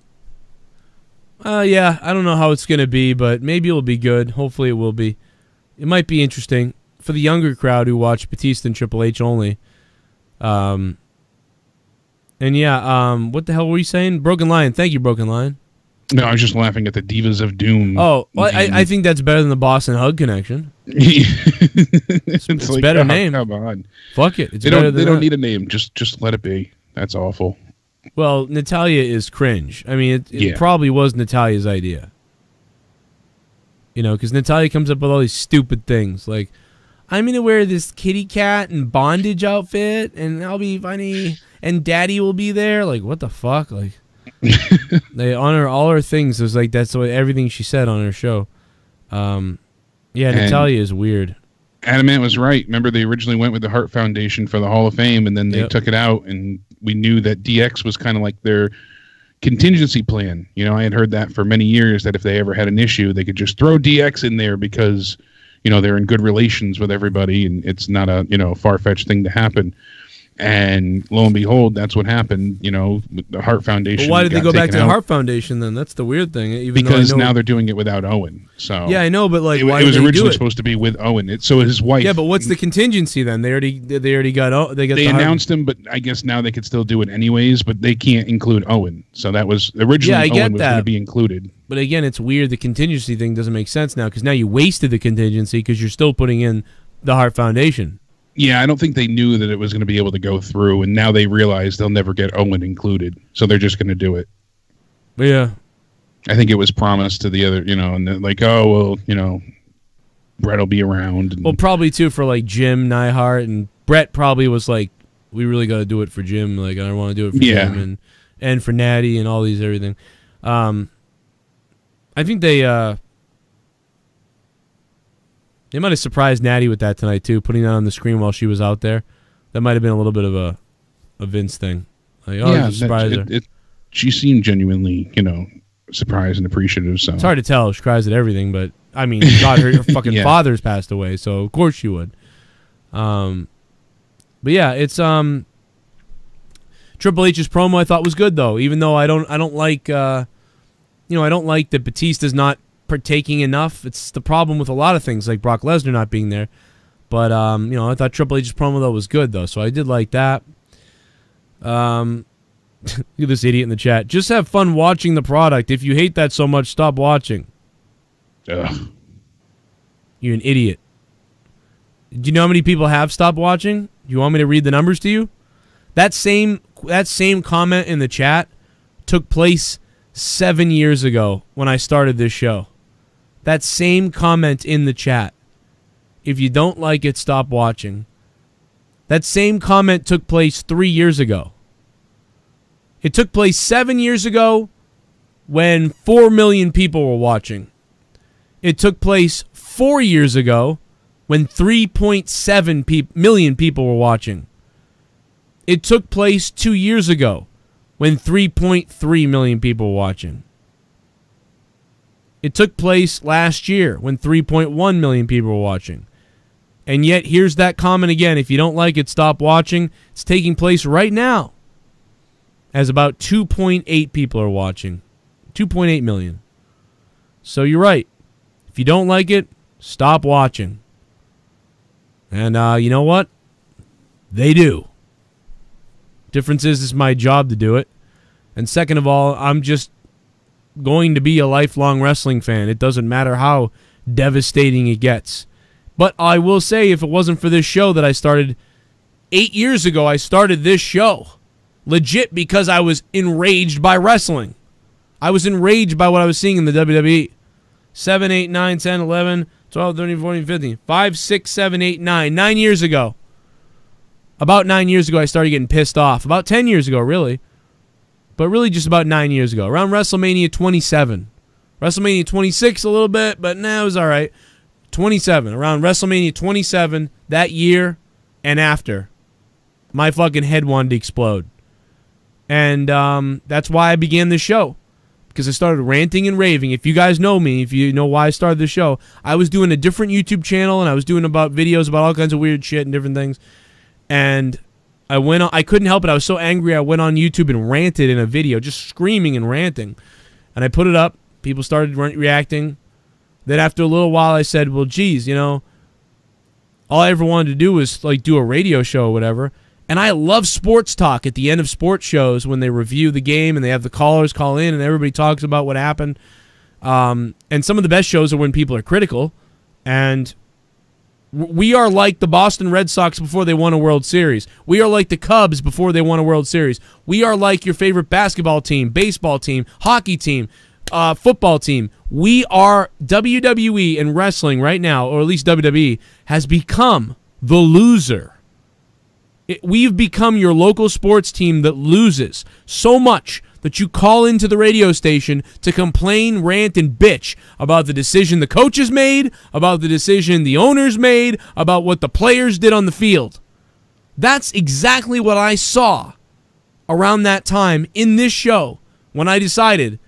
Yeah, I don't know how it's going to be, but maybe it'll be good. Hopefully it will be. It might be interesting for the younger crowd who watch Batista and Triple H only. And yeah, what the hell were you saying? Broken Lion, thank you, Broken Lion. No, I was just laughing at the Divas of Doom. Oh, well, I think that's better than the Boss and Hug connection. it's like, better name. Come on. Fuck it. It's they better don't, than they don't that. need a name. Just let it be. That's awful. Well, Natalya is cringe. I mean, it probably was Natalya's idea. You know, because Natalya comes up with all these stupid things. Like, I'm going to wear this kitty cat and bondage outfit, and I'll be funny, and Daddy will be there. Like, what the fuck? Like, they honor all her things. It was like, that's what everything she said on her show. Yeah, Natalya is weird. Adamant was right. Remember, they originally went with the Hart Foundation for the Hall of Fame, and then they took it out, and we knew that DX was kind of like their contingency plan. You know, I had heard that for many years, that if they ever had an issue, they could just throw DX in there because, you know, they're in good relations with everybody, and it's not a, you know, far-fetched thing to happen. And lo and behold, that's what happened. You know, the Hart Foundation. Well, why did they go back to the Hart Foundation then? That's the weird thing. Because now they're doing it without Owen. So yeah, I know, but like, why it was did they originally do it? supposed to be with Owen. So his wife. Yeah, but what's the contingency then? They already got. They announced him, but I guess now they could still do it anyways. But they can't include Owen. So that was originally Owen was going to be included. But again, it's weird. The contingency thing doesn't make sense now because now you wasted the contingency because you're still putting in the Hart Foundation. Yeah, I don't think they knew that it was going to be able to go through, and now they realize they'll never get Owen included, so they're just going to do it. Yeah. I think it was promised to the other, you know, and they're like, oh, well, you know, Brett will be around. Well, probably, too, for, like, Jim Neihart, and Brett probably was like, we really got to do it for Jim. Like, I want to do it for Jim and for Natty and all these everything. I think they might have surprised Natty with that tonight, too, putting that on the screen while she was out there. That might have been a little bit of a Vince thing. Like, surprise her. She seemed genuinely, you know, surprised and appreciative. So it's hard to tell. She cries at everything, but, I mean, God, her fucking father's passed away, so of course she would. But, yeah, it's Triple H's promo I thought was good, though, even though I don't like, I don't like that Batista's not partaking enough. It's the problem with a lot of things, like Brock Lesnar not being there. But I thought Triple H's promo though was good though, so I did like that. Look at this idiot in the chat. Just have fun watching the product. If you hate that so much, stop watching. Ugh. You're an idiot. Do you know how many people have stopped watching? You want me to read the numbers to you? That same comment in the chat took place 7 years ago when I started this show. That same comment in the chat. If you don't like it, stop watching. That same comment took place 3 years ago. It took place 7 years ago when 4 million people were watching. It took place 4 years ago when 3.7 million people were watching. It took place 2 years ago when 3.3 million people were watching. It took place last year when 3.1 million people were watching. And yet, here's that comment again. If you don't like it, stop watching. It's taking place right now as about 2.8 people are watching. 2.8 million. So you're right. If you don't like it, stop watching. And you know what? They do. Difference is, it's my job to do it. And second of all, I'm just going to be a lifelong wrestling fan. It doesn't matter how devastating it gets. But I will say, if it wasn't for this show that I started 8 years ago, I started this show legit because I was enraged by wrestling. I was enraged by what I was seeing in the WWE. 7, 8, 9, 10, 11, 12, 13, 14, 15. 5, 6, 7, 8, 9. 9 years ago. About 9 years ago, I started getting pissed off. About 10 years ago, really. But really just about 9 years ago. Around WrestleMania 27. WrestleMania 26 a little bit, but it was all right. 27. Around WrestleMania 27, that year and after, my fucking head wanted to explode. And that's why I began this show. Because I started ranting and raving. If you guys know me, if you know why I started the show, I was doing a different YouTube channel, and I was doing about videos about all kinds of weird shit and different things. And I went on, I couldn't help it. I was so angry, I went on YouTube and ranted in a video, just screaming and ranting. And I put it up. People started reacting. Then after a little while, I said, well, geez, you know, all I ever wanted to do was like do a radio show or whatever. And I love sports talk at the end of sports shows when they review the game and they have the callers call in and everybody talks about what happened. And some of the best shows are when people are critical. And we are like the Boston Red Sox before they won a World Series. We are like the Cubs before they won a World Series. We are like your favorite basketball team, baseball team, hockey team, football team. We are WWE and wrestling right now, or at least WWE, has become the loser. We've become your local sports team that loses so much that you call into the radio station to complain, rant, and bitch about the decision the coaches made, about the decision the owners made, about what the players did on the field. That's exactly what I saw around that time in this show when I decided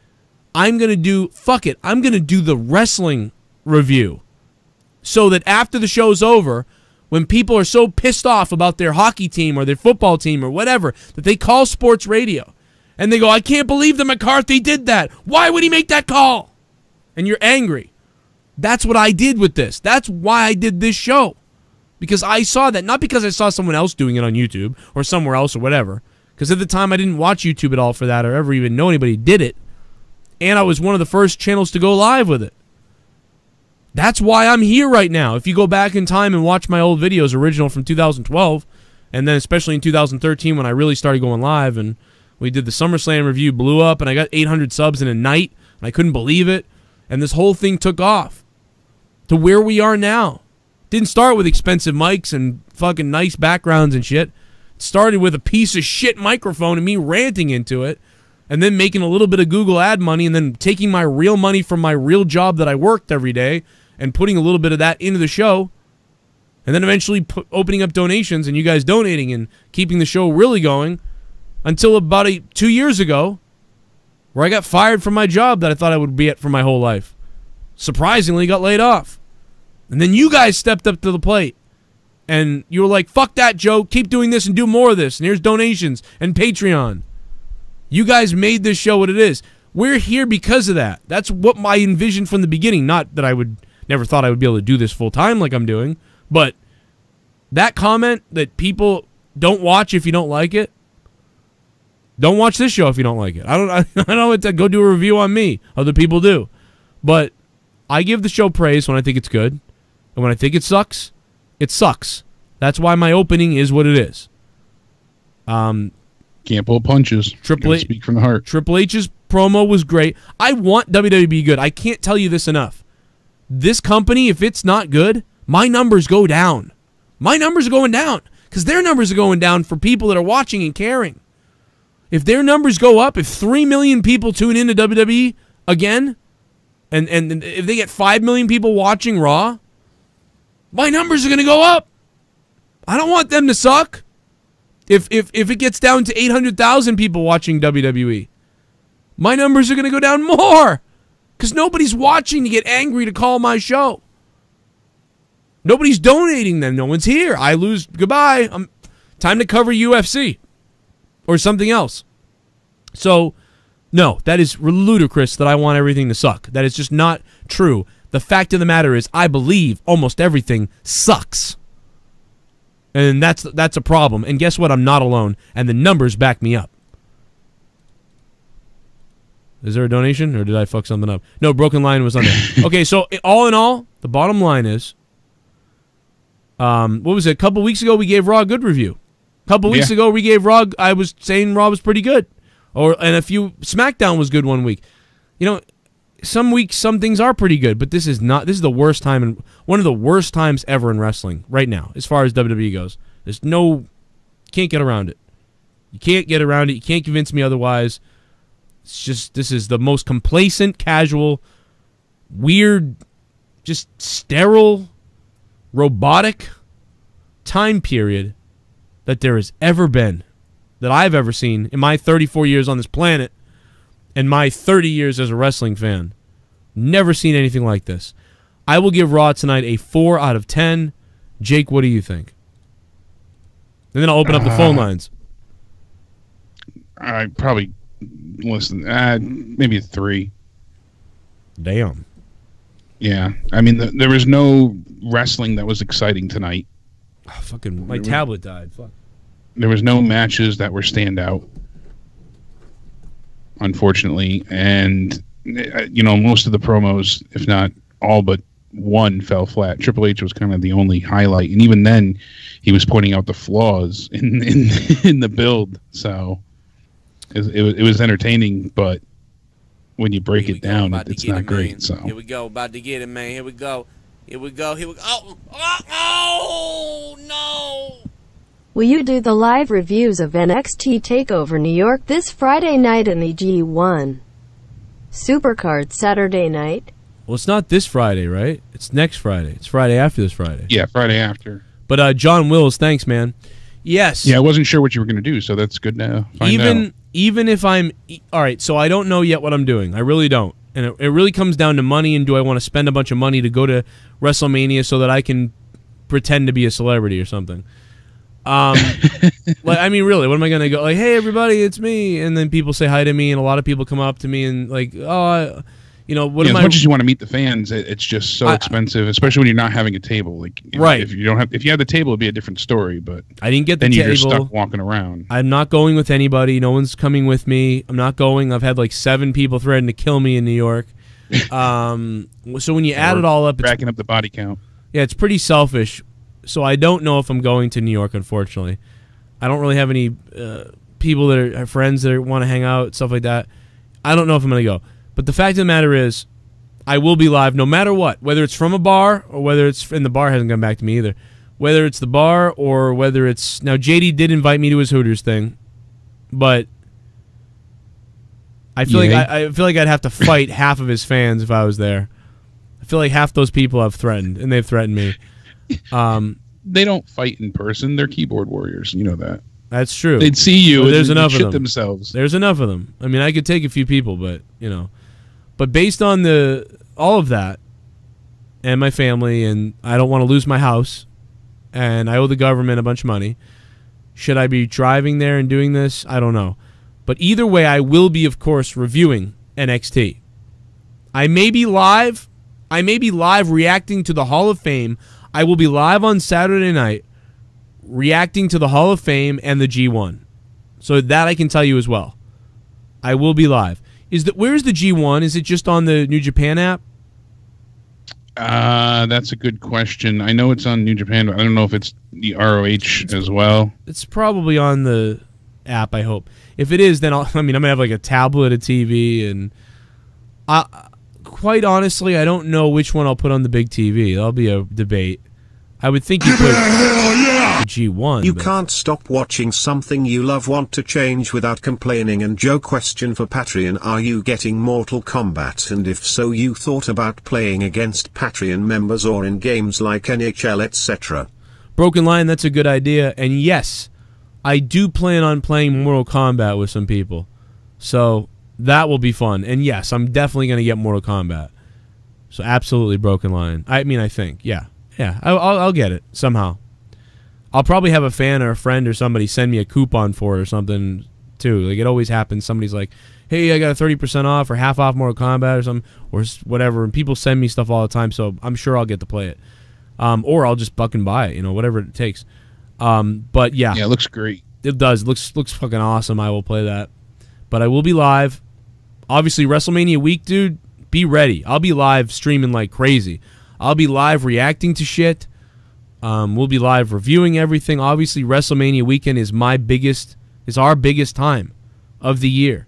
I'm going to do, fuck it, I'm going to do the wrestling review so that after the show's over, when people are so pissed off about their hockey team or their football team or whatever, that they call sports radio. And they go, I can't believe that McCarthy did that. Why would he make that call? And you're angry. That's what I did with this. That's why I did this show. Because I saw that. Not because I saw someone else doing it on YouTube or somewhere else or whatever. Because at the time I didn't watch YouTube at all for that or ever even know anybody did it. And I was one of the first channels to go live with it. That's why I'm here right now. If you go back in time and watch my old videos, original from 2012, and then especially in 2013 when I really started going live, and we did the SummerSlam review, blew up, and I got 800 subs in a night, and I couldn't believe it, and this whole thing took off to where we are now. Didn't start with expensive mics and fucking nice backgrounds and shit. It started with a piece of shit microphone and me ranting into it, and then making a little bit of Google ad money, and then taking my real money from my real job that I worked every day, and putting a little bit of that into the show, and then eventually opening up donations and you guys donating and keeping the show really going until about 2 years ago where I got fired from my job that I thought I would be at for my whole life. Surprisingly, got laid off. And then you guys stepped up to the plate and you were like, fuck that, Joe. Keep doing this and do more of this. And here's donations and Patreon. You guys made this show what it is. We're here because of that. That's what I envisioned from the beginning. Not that I would... Never thought I would be able to do this full time like I'm doing. But that comment that people don't watch if you don't like it, don't watch this show if you don't like it. I don't know what to go do a review on me. Other people do. But I give the show praise when I think it's good. And when I think it sucks, it sucks. That's why my opening is what it is. Can't pull punches. Speak from the heart. Triple H's promo was great. I want WWE to be good. I can't tell you this enough. This company, if it's not good, my numbers go down. My numbers are going down because their numbers are going down for people that are watching and caring. If their numbers go up, if 3 million people tune into WWE again, and if they get 5 million people watching Raw, my numbers are going to go up. I don't want them to suck. If it gets down to 800,000 people watching WWE, my numbers are going to go down more because nobody's watching to get angry to call my show. Nobody's donating them. No one's here. I lose. Goodbye. Time to cover UFC or something else. So, no, that is ludicrous that I want everything to suck. That is just not true. The fact of the matter is I believe almost everything sucks. And that's a problem. And guess what? I'm not alone. And the numbers back me up. Is there a donation or did I fuck something up? No, Broken Line was on there. Okay, so all in all, the bottom line is, what was it? A couple weeks ago we gave Raw a good review. A couple weeks ago we gave Raw, I was saying Raw was pretty good. And SmackDown was good one week. You know, some weeks some things are pretty good, but this is the worst time and one of the worst times ever in wrestling right now as far as WWE goes. Can't get around it. You can't get around it. You can't convince me otherwise. It's just, this is the most complacent, casual, weird, just sterile, robotic time period that there has ever been, that I've ever seen in my 34 years on this planet and my 30 years as a wrestling fan. Never seen anything like this. I will give Raw tonight a 4 out of 10. Jake, what do you think? And then I'll open up the phone lines. I probably listen. Maybe a 3. Damn. Yeah, I mean, there was no wrestling that was exciting tonight. Oh, fucking, my tablet died. Fuck. There was no matches that were standout, unfortunately, and most of the promos, if not all but one, fell flat. Triple H was kind of the only highlight, and even then, he was pointing out the flaws in the build. So it was entertaining, but when you break it down, it's not great. So here we go, about to get it, man. Here we go. Oh no! Will you do the live reviews of NXT TakeOver New York this Friday night in the G1 Supercard Saturday night? Well, it's not this Friday, right? It's next Friday. It's Friday after this Friday. Yeah, Friday after. But John Wills, thanks, man. Yes. Yeah, I wasn't sure what you were going to do, so that's good to find out. Even if I'm... All right, so I don't know yet what I'm doing. I really don't. And it really comes down to money, and do I want to spend a bunch of money to go to WrestleMania so that I can pretend to be a celebrity or something? Like, I mean, really, what am I going to go? Like, hey, everybody, it's me. And then people say hi to me, and a lot of people come up to me and like, oh, what am I... As much as you want to meet the fans, it's just so expensive, especially when you're not having a table. Like, right. If you had the table, it'd be a different story, but I didn't get the table. Then you're table. just stuck walking around. I'm not going with anybody. No one's coming with me. I'm not going. I've had like 7 people threaten to kill me in New York. So when you add it all up, it's racking up the body count. Yeah, it's pretty selfish. So I don't know if I'm going to New York, unfortunately. I don't really have any people that are friends that want to hang out, stuff like that. I don't know if I'm going to go. But the fact of the matter is, I will be live no matter what, whether it's from a bar or whether it's... And the bar hasn't come back to me either. Whether it's the bar or whether it's... Now, JD did invite me to his Hooters thing, but I feel I feel like I'd have to fight half of his fans if I was there. I feel like half those people I've threatened, and they've threatened me. They don't fight in person. They're keyboard warriors. You know that. That's true. They'd see you and there's enough of shit them. themselves. There's enough of them. I mean, I could take a few people, but, But based on all of that and my family, and I don't want to lose my house, and I owe the government a bunch of money, should I be driving there and doing this? I don't know. But either way, I will be, of course, reviewing NXT. I may be live reacting to the Hall of Fame. I will be live on Saturday night reacting to the Hall of Fame and the G1. So that I can tell you as well. I will be live. Where's the G1? Is it just on the New Japan app? That's a good question. I know it's on New Japan, but I don't know if it's the ROH as well. It's probably on the app, I hope. If it is, then I'm going to have like a tablet, a TV, and quite honestly, I don't know which one I'll put on the big TV. That'll be a debate. I would think you put... Hell yeah! G1. You can't stop watching something you love, want to change without complaining. And Joe, question for Patreon: are you getting Mortal Kombat? And if so, you thought about playing against Patreon members or in games like NHL, etc.? Broken Line, that's a good idea. And yes, I do plan on playing Mortal Kombat with some people. So that will be fun. And yes, I'm definitely going to get Mortal Kombat. So absolutely, Broken Line. I mean, I think, yeah. I'll get it somehow. I'll probably have a fan or a friend or somebody send me a coupon for it or something too. Like, it always happens. Somebody's like, hey, I got a 30% off or half off Mortal Kombat or something, or whatever. And people send me stuff all the time, so I'm sure I'll get to play it. Or I'll just fucking buy it, whatever it takes. But yeah. Yeah, it looks great. It does. It looks fucking awesome. I will play that. But I will be live. Obviously, WrestleMania week, dude, be ready. I'll be live streaming like crazy. I'll be live reacting to shit. We'll be live reviewing everything. Obviously, WrestleMania weekend is our biggest time of the year.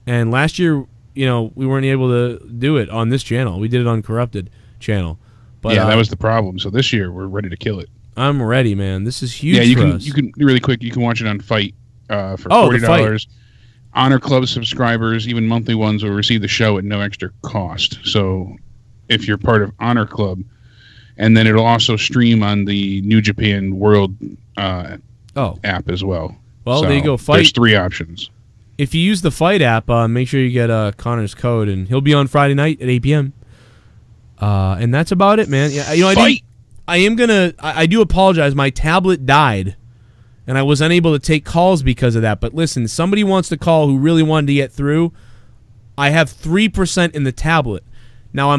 And last year, we weren't able to do it on this channel. We did it on Corrupted channel. But, yeah, that was the problem. So this year, we're ready to kill it. I'm ready, man. This is huge. Yeah, you can really quick. You can watch it on Fight for $40. Honor Club subscribers, even monthly ones, will receive the show at no extra cost. So if you're part of Honor Club, and then it'll also stream on the New Japan World app as well. Well, there you go. Fight. There's 3 options. If you use the Fight app, make sure you get Connor's code, and he'll be on Friday night at 8 p.m. And that's about it, man. Yeah, I do apologize. My tablet died, and I was unable to take calls because of that. But listen, somebody wants to call who really wanted to get through. I have 3% in the tablet. Now,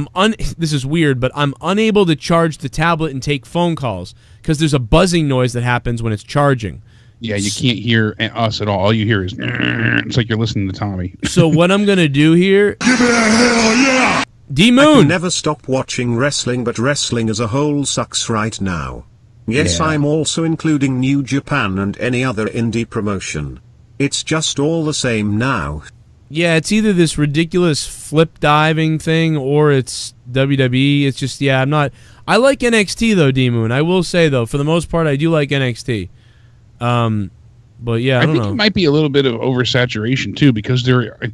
this is weird, but I'm unable to charge the tablet and take phone calls because there's a buzzing noise that happens when it's charging. Yeah, you can't hear us at all. All you hear is, it's like you're listening to Tommy. So what I'm going to do here... Give it a hell yeah! DMOON! I can never stop watching wrestling, but wrestling as a whole sucks right now. Yes, yeah. I'm also including New Japan and any other indie promotion. It's just all the same now. Yeah, it's either this ridiculous flip diving thing or it's WWE. It's just, I'm not... I like NXT, though, DMOON. I will say, though, for the most part, I do like NXT. But, yeah, I don't know. It might be a little bit of oversaturation, too, because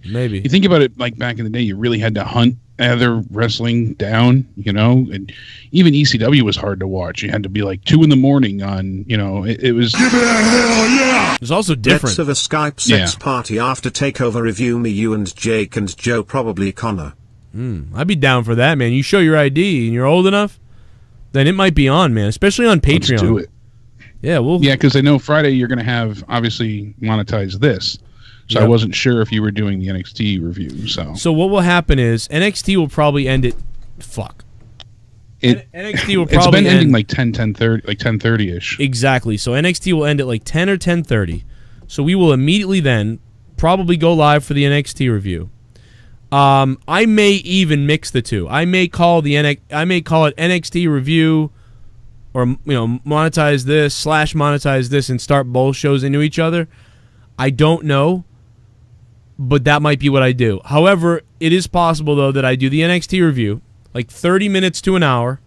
maybe. You think about it, like, back in the day, you really had to hunt other wrestling down, and even ECW was hard to watch. You had to be like 2 a.m. on, it was... Give it a hell yeah! It was also different. Let's have a Skype sex party after TakeOver review, me, you, and Jake and Joe, probably Connor. I'd be down for that, man. You show your ID and you're old enough, then it might be on, man, especially on Patreon. Let's do it. Yeah, because I know Friday you're going to have, obviously, monetize this. So I wasn't sure if you were doing the NXT review. So what will happen is NXT will probably end at NXT will probably it's been ending like 10:30, like 10:30ish. Exactly. So NXT will end at like 10 or 10:30. So we will immediately then probably go live for the NXT review. I may even mix the two. I may call it NXT review, or monetize this / monetize this and start both shows into each other. I don't know. But that might be what I do. However, it is possible, though, that I do the NXT review, like 30 minutes to an hour,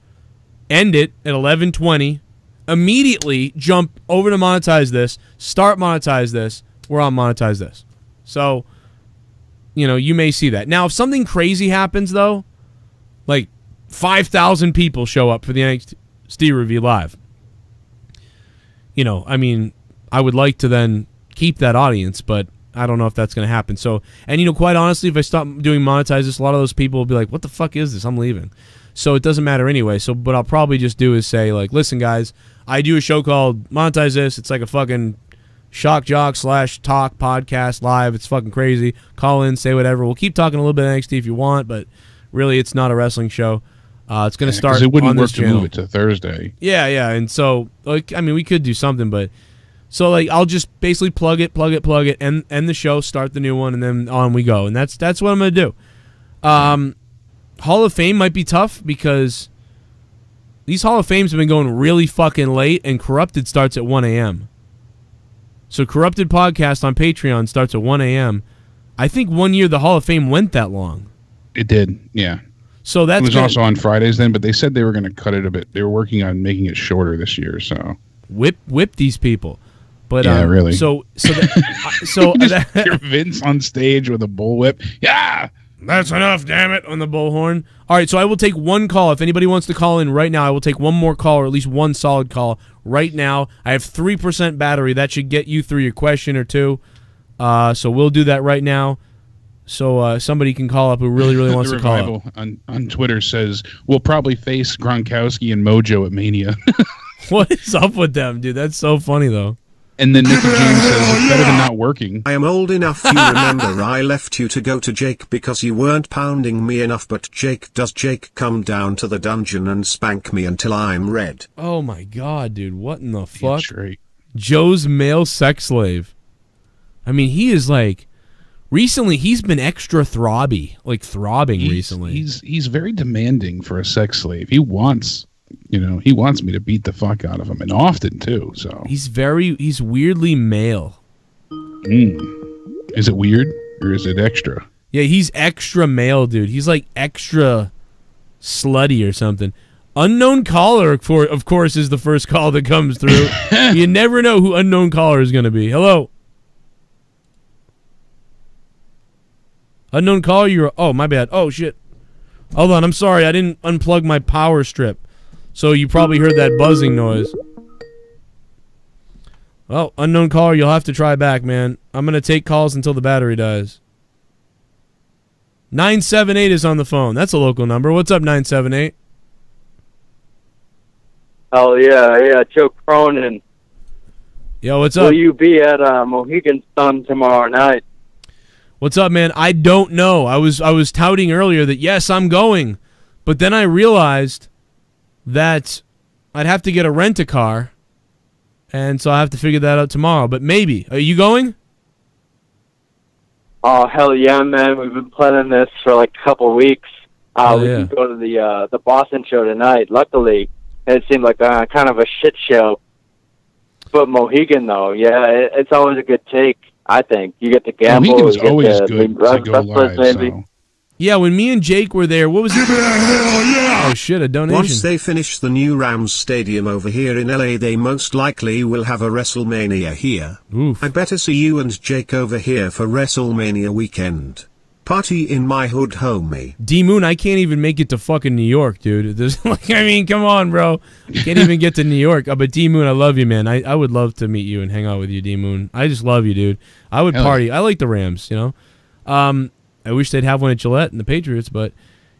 end it at 11:20, immediately jump over to monetize this, start monetize this, we're on monetize this. So, you may see that. Now, if something crazy happens, though, like 5,000 people show up for the NXT review live, I would like to then keep that audience, but I don't know if that's going to happen. So, and quite honestly, if I stop doing monetize this, a lot of those people will be like, what the fuck is this? I'm leaving. So it doesn't matter anyway. So what I'll probably just do is say, like, listen, guys, I do a show called Monetize This. It's like a fucking shock jock / talk podcast live. It's fucking crazy. Call in, say whatever. We'll keep talking a little bit of NXT if you want, but really it's not a wrestling show. It's going to start on this channel. It wouldn't work to move it to Thursday. Yeah. And so, we could do something, but... So I'll just basically plug it, end the show, start the new one, and then on we go. And that's what I'm gonna do. Hall of Fame might be tough because these Hall of Fames have been going really fucking late, and Corrupted starts at 1 a.m. So Corrupted podcast on Patreon starts at 1 a.m. I think one year the Hall of Fame went that long. It did, yeah. So it was also on Fridays then, but they said they were going to cut it a bit. They were working on making it shorter this year, so. whip these people. But yeah, really. So You're Vince on stage with a bullwhip. Yeah, that's enough. Damn it, on the bullhorn. All right, so I will take one call. If anybody wants to call in right now, I will take one more call, or at least one solid call right now. I have 3% battery. That should get you through your question or two. So we'll do that right now. So somebody can call up who really wants to call up. On Twitter says we'll probably face Gronkowski and Mojo at Mania. What is up with them, dude? That's so funny though. And then Nicky J says it's better than not working. I am old enough to remember I left you to go to Jake because you weren't pounding me enough, but does Jake come down to the dungeon and spank me until I'm red? Oh my god, dude, what in the fuck? Right. Joe's male sex slave. I mean, he is like, recently he's been extra throbby, like throbbing recently. He's very demanding for a sex slave. He wants me to beat the fuck out of him, and often too. So he's weirdly male. Is it weird or is it extra? Yeah, he's extra male, dude. He's like extra slutty or something. Unknown caller, of course, is the first call that comes through. You never know who unknown caller is going to be. Hello. Unknown caller, oh, my bad. Oh, shit. Hold on, I'm sorry. I didn't unplug my power strip. So you probably heard that buzzing noise. Well, unknown caller, you'll have to try back, man. I'm going to take calls until the battery dies. 978 is on the phone. That's a local number. What's up, 978? Oh, yeah, Joe Cronin. Yo, what's up? Will you be at Mohegan Sun tomorrow night? What's up, man? I don't know. I was touting earlier that, yes, I'm going. But then I realized that I'd have to get a rent-a-car, and so I have to figure that out tomorrow. But maybe. Are you going? Oh, hell yeah, man. We've been planning this for like a couple of weeks. We can go to the Boston show tonight. Luckily, it seemed like kind of a shit show. But Mohegan, though, yeah, it's always a good take, I think. You get to gamble. Mohegan's you get always to good to go live, maybe. so. Yeah, when me and Jake were there, what was it? Oh, shit, a donation. Once they finish the new Rams Stadium over here in LA, they most likely will have a WrestleMania here. Oof. I better see you and Jake over here for WrestleMania weekend. Party in my hood, homie. DMOON, I can't even make it to fucking New York, dude. I mean, come on, bro. Can't even get to New York. But DMOON, I love you, man. I would love to meet you and hang out with you, DMOON. I just love you, dude. I would party. I like the Rams, you know. I wish they'd have one at Gillette and the Patriots, but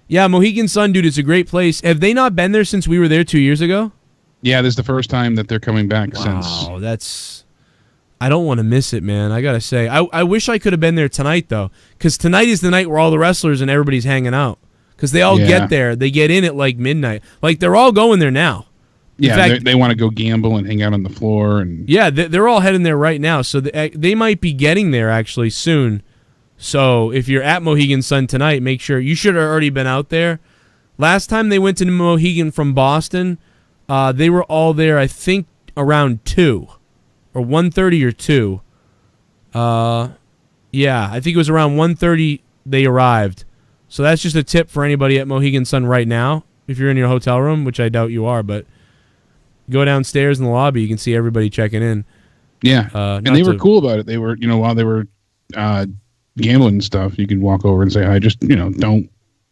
yeah, Mohegan Sun, dude, it's a great place. Have they not been there since we were there 2 years ago? Yeah, this is the first time that they're coming back since. Wow, I don't want to miss it, man. I gotta say, I wish I could have been there tonight though, because tonight is the night where all the wrestlers and everybody's hanging out, because they all get there. They get in at like midnight. Like they're all going there now. In fact, they want to go gamble and hang out on the floor, and yeah, they're all heading there right now. So they might be getting there actually soon. So if you're at Mohegan Sun tonight, make sure you should have already been out there. Last time they went to Mohegan from Boston, they were all there, I think, around 2 or 1:30 or 2. Yeah, I think it was around 1:30 they arrived. So that's just a tip for anybody at Mohegan Sun right now. If you're in your hotel room, which I doubt you are, but go downstairs in the lobby, you can see everybody checking in. Yeah, and they were cool about it. They were, while they were gambling and stuff, you could walk over and say hi. Just don't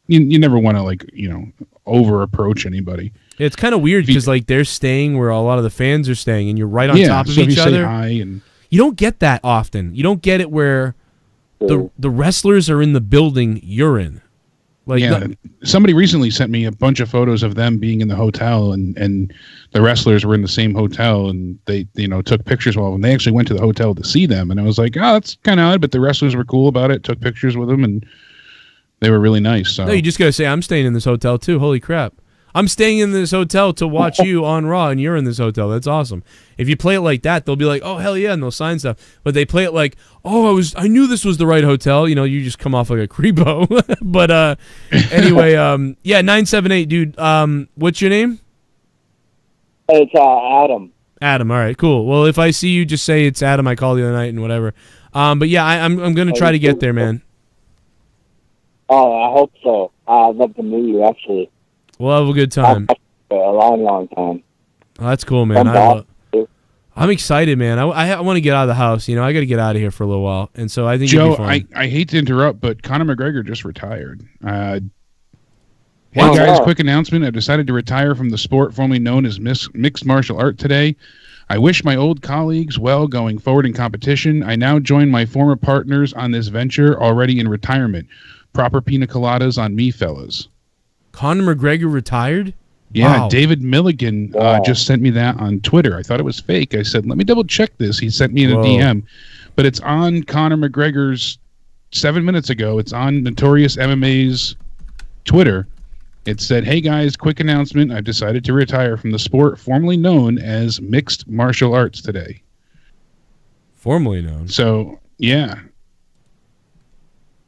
you never want to over approach anybody. It's kind of weird because they're staying where a lot of the fans are staying, and you're right on top of each other. Say hi and you don't get that often. You don't get it where the wrestlers are in the building you're in. Somebody recently sent me a bunch of photos of them being in the hotel, and the wrestlers were in the same hotel, and they took pictures of them. They actually went to the hotel to see them, and I was like, oh, that's kind of odd, but the wrestlers were cool about it, took pictures with them, and they were really nice. So. No, you just got to say, I'm staying in this hotel too. Holy crap. I'm staying in this hotel to watch you on Raw, and you're in this hotel. That's awesome. If you play it like that, they'll be like, oh, hell yeah, and they'll sign stuff. But they play it like, oh, I knew this was the right hotel. You just come off like a creepo. But anyway, 978, dude. What's your name? It's Adam. Adam, all right, cool. Well, if I see you, just say it's Adam. I called the other night and whatever. But yeah, I'm going to try to get there, man. Oh, I hope so. I'd love to meet you, actually. We'll have a good time. A long, long time. Oh, that's cool, man. I'm excited, man. I want to get out of the house. You know, I got to get out of here for a little while, and so I think Joe, it'd be fun. I hate to interrupt, but Conor McGregor just retired. Hey guys, quick announcement. I've decided to retire from the sport formerly known as mixed martial art today. I wish my old colleagues well going forward in competition. I now join my former partners on this venture already in retirement. Proper pina coladas on me, fellas. Conor McGregor retired? Yeah, Wow. David Milligan just sent me that on Twitter. I thought it was fake. I said, let me double check this. He sent me in a DM. But it's on Conor McGregor's 7 minutes ago. It's on Notorious MMA's Twitter. It said, hey guys, quick announcement. I've decided to retire from the sport formerly known as mixed martial arts today. Formerly known? So, yeah.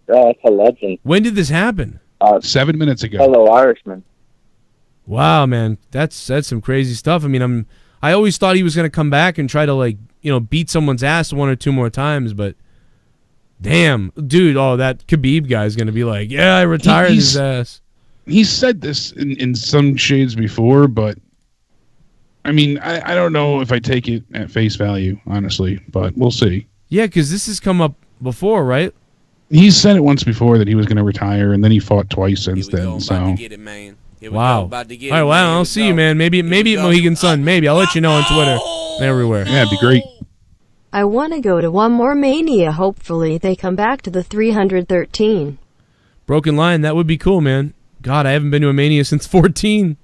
Oh, that's a legend. When did this happen? 7 minutes ago. Fellow Irishman. Wow, man. That's some crazy stuff. I mean, I always thought he was going to come back and try to, like, you know, beat someone's ass one or two more times, but damn. Dude, that Khabib guy is going to be like, yeah, I retired his ass. He's said this in some shades before, but I mean, I don't know if I take it at face value, honestly, but we'll see. Yeah, because this has come up before, right? He's said it once before that he was going to retire, and then he fought twice since then. So. Wow. All right, well, I'll see you, man. Maybe at Mohegan Sun. Maybe. I'll let you know on Twitter and everywhere. Yeah, it'd be great. I want to go to one more Mania. Hopefully they come back to the 313. Broken Line, that would be cool, man. God, I haven't been to a Mania since 14.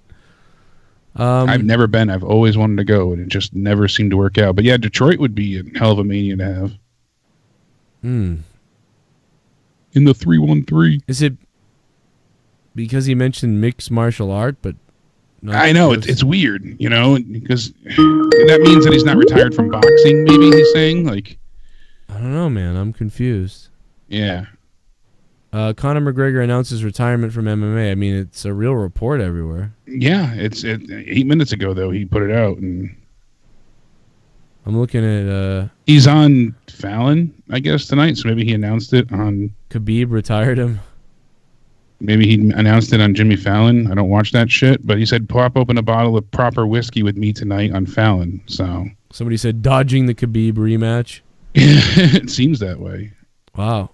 I've never been. I've always wanted to go, and it just never seemed to work out. But yeah, Detroit would be a hell of a Mania to have. In the 313. Is it because he mentioned mixed martial art? But I know it's weird, you know, because that means that he's not retired from boxing. Maybe he's saying like, I don't know, man. I'm confused. Yeah. Conor McGregor announces retirement from MMA. I mean, it's a real report everywhere. Yeah, it's 8 minutes ago though he put it out, and I'm looking at. He's on Fallon, I guess, tonight. So maybe he announced it on. Khabib retired him. Maybe he announced it on Jimmy Fallon. I don't watch that shit, but he said pop open a bottle of proper whiskey with me tonight on Fallon. So somebody said dodging the Khabib rematch. It seems that way. Wow.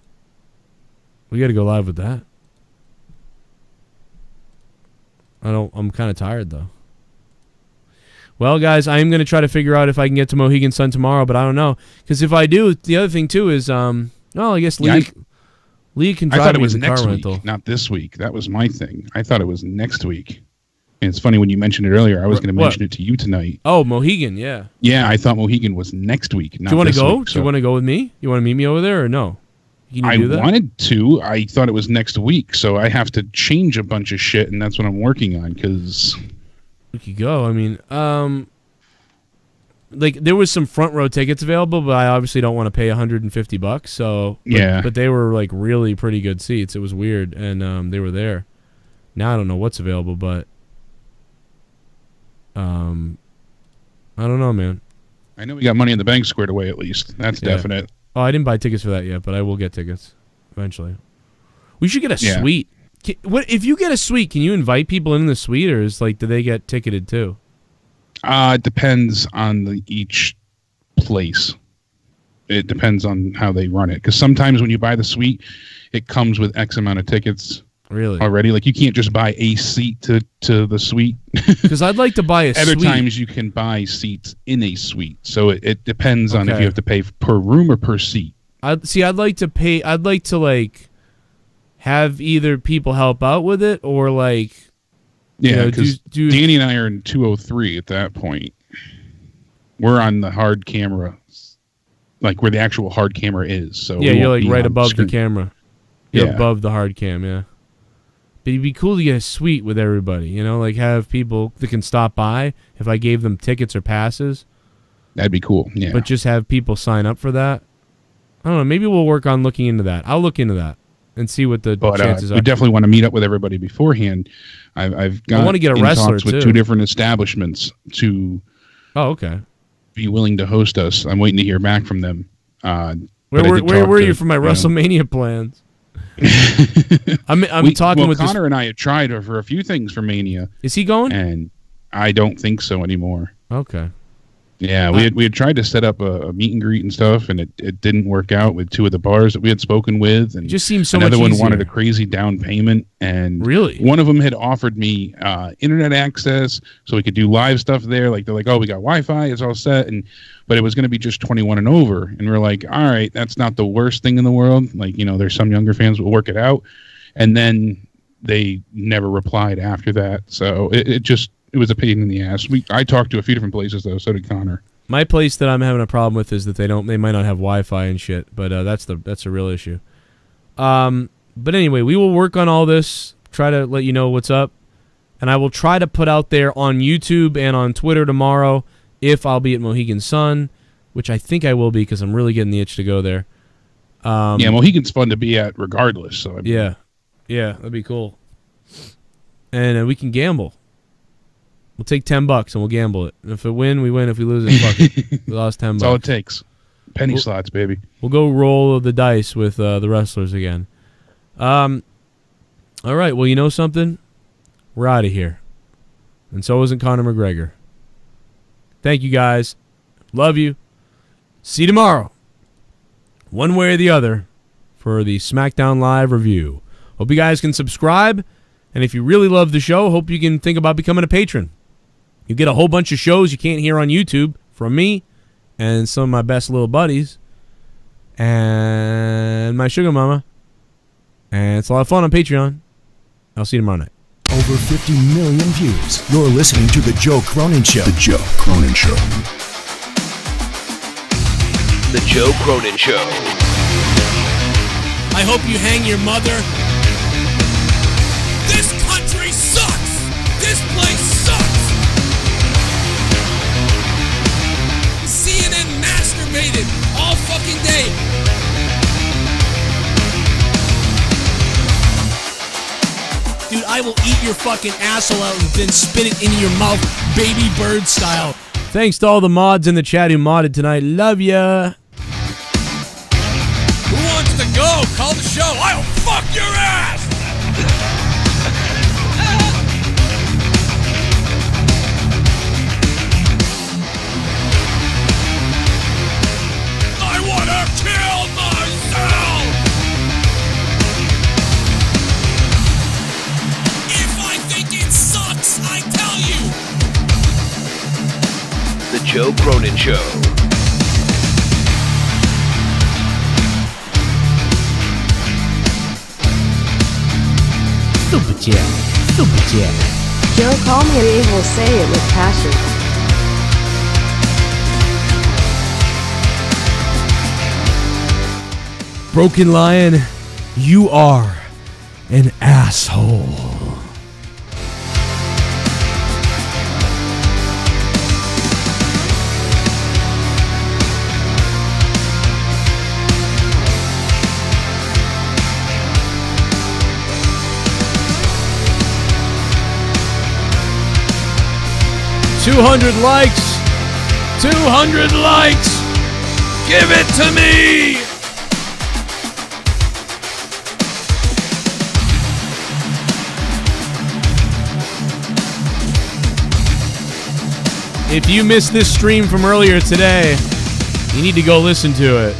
We got to go live with that. I'm kind of tired though. Well, guys, I am going to try to figure out if I can get to Mohegan Sun tomorrow, but I don't know, because if I do, the other thing too is, I guess Lee can drive I thought it me was the next car week, rental. not this week. That was my thing. I thought it was next week. And it's funny when you mentioned it earlier. I was going to mention it to you tonight. Oh, Mohegan, yeah. Yeah, I thought Mohegan was next week. Not do you want to this go? Week, Do you want to go with me? You want to meet me over there or no? Can you do that? I wanted to. I thought it was next week, so I have to change a bunch of shit, and that's what I'm working on. Because we could go. I mean, like there was some front row tickets available, but I obviously don't want to pay $150. So but they were like really pretty good seats. It was weird, and they were there. Now I don't know what's available, but I don't know, man. I know we got Money in the Bank squared away at least. That's definite. Oh, I didn't buy tickets for that yet, but I will get tickets eventually. We should get a suite. What if you get a suite? Can you invite people in the suite, or is do they get ticketed too? It depends on each place. It depends on how they run it. Because sometimes when you buy the suite, it comes with X amount of tickets. Really? Already, like you can't just buy a seat to the suite. Because I'd like to buy a Other suite. times you can buy seats in a suite, so it depends on if you have to pay per room or per seat. I'd like to pay. I'd like to have either people help out with it or Yeah, because Danny and I are in 203 at that point. We're on the hard camera, where the actual hard camera is. So yeah, you're right above the camera. You're above the hard cam, yeah. But it'd be cool to get a suite with everybody, have people that can stop by if I gave them tickets or passes. That'd be cool, yeah. But just have people sign up for that. I don't know, maybe we'll work on looking into that. I'll look into that and see what the chances are. We definitely want to meet up with everybody beforehand. I want to get a wrestler, with 2 different establishments to be willing to host us. I'm waiting to hear back from them. Where were you for my WrestleMania plans? I'm talking with Connor and I have tried for a few things for Mania. Is he going? And I don't think so anymore. Okay. Yeah, we had tried to set up a meet and greet and stuff, and it didn't work out with 2 of the bars that we had spoken with. And it just seems so another much one easier. wanted a crazy down payment, and really, one of them had offered me internet access so we could do live stuff there. Like they're like, oh, we got Wi-Fi, it's all set, but it was going to be just 21 and over, and we're like, all right, that's not the worst thing in the world. Like, you know, there's some younger fans will work it out, and then they never replied after that. So it was a pain in the ass. I talked to a few different places though. So did Connor. My place that I'm having a problem with is that they might not have Wi-Fi and shit. But that's a real issue. But anyway, we will work on all this. Try to let you know what's up, and I will try to put out there on YouTube and on Twitter tomorrow if I'll be at Mohegan Sun, which I think I will be because I'm really getting the itch to go there. Yeah, Mohegan's fun to be at regardless. So yeah, that'd be cool. And we can gamble. We'll take $10 and we'll gamble it. And if we win, we win. If we lose, fuck it. We lost $10. That's all it takes. Penny slots, baby. We'll go roll the dice with the wrestlers again. All right. Well, you know something? We're out of here. And so isn't Conor McGregor. Thank you, guys. Love you. See you tomorrow. One way or the other for the SmackDown Live review. Hope you guys can subscribe. And if you really love the show, hope you can think about becoming a patron. You get a whole bunch of shows you can't hear on YouTube from me and some of my best little buddies and my sugar mama. And it's a lot of fun on Patreon. I'll see you tomorrow night. Over 50 million views. You're listening to The Joe Cronin Show. The Joe Cronin Show. The Joe Cronin Show. I hope you hang your mother. This country sucks! This place sucks! CNN masturbated all fucking day. Dude, I will eat your fucking asshole out and then spit it into your mouth, baby bird style. Thanks to all the mods in the chat who modded tonight. Love ya. Who wants to go? Call the show. I'll fuck your ass! I want to kill myself! If I think it sucks, I tell you! The Joe Cronin Show. Super chat. Super chat. Joe Calmeluke will say it with passion. Broken Lion, you are an asshole. $200 likes. 200 likes. Give it to me. If you missed this stream from earlier today, you need to go listen to it.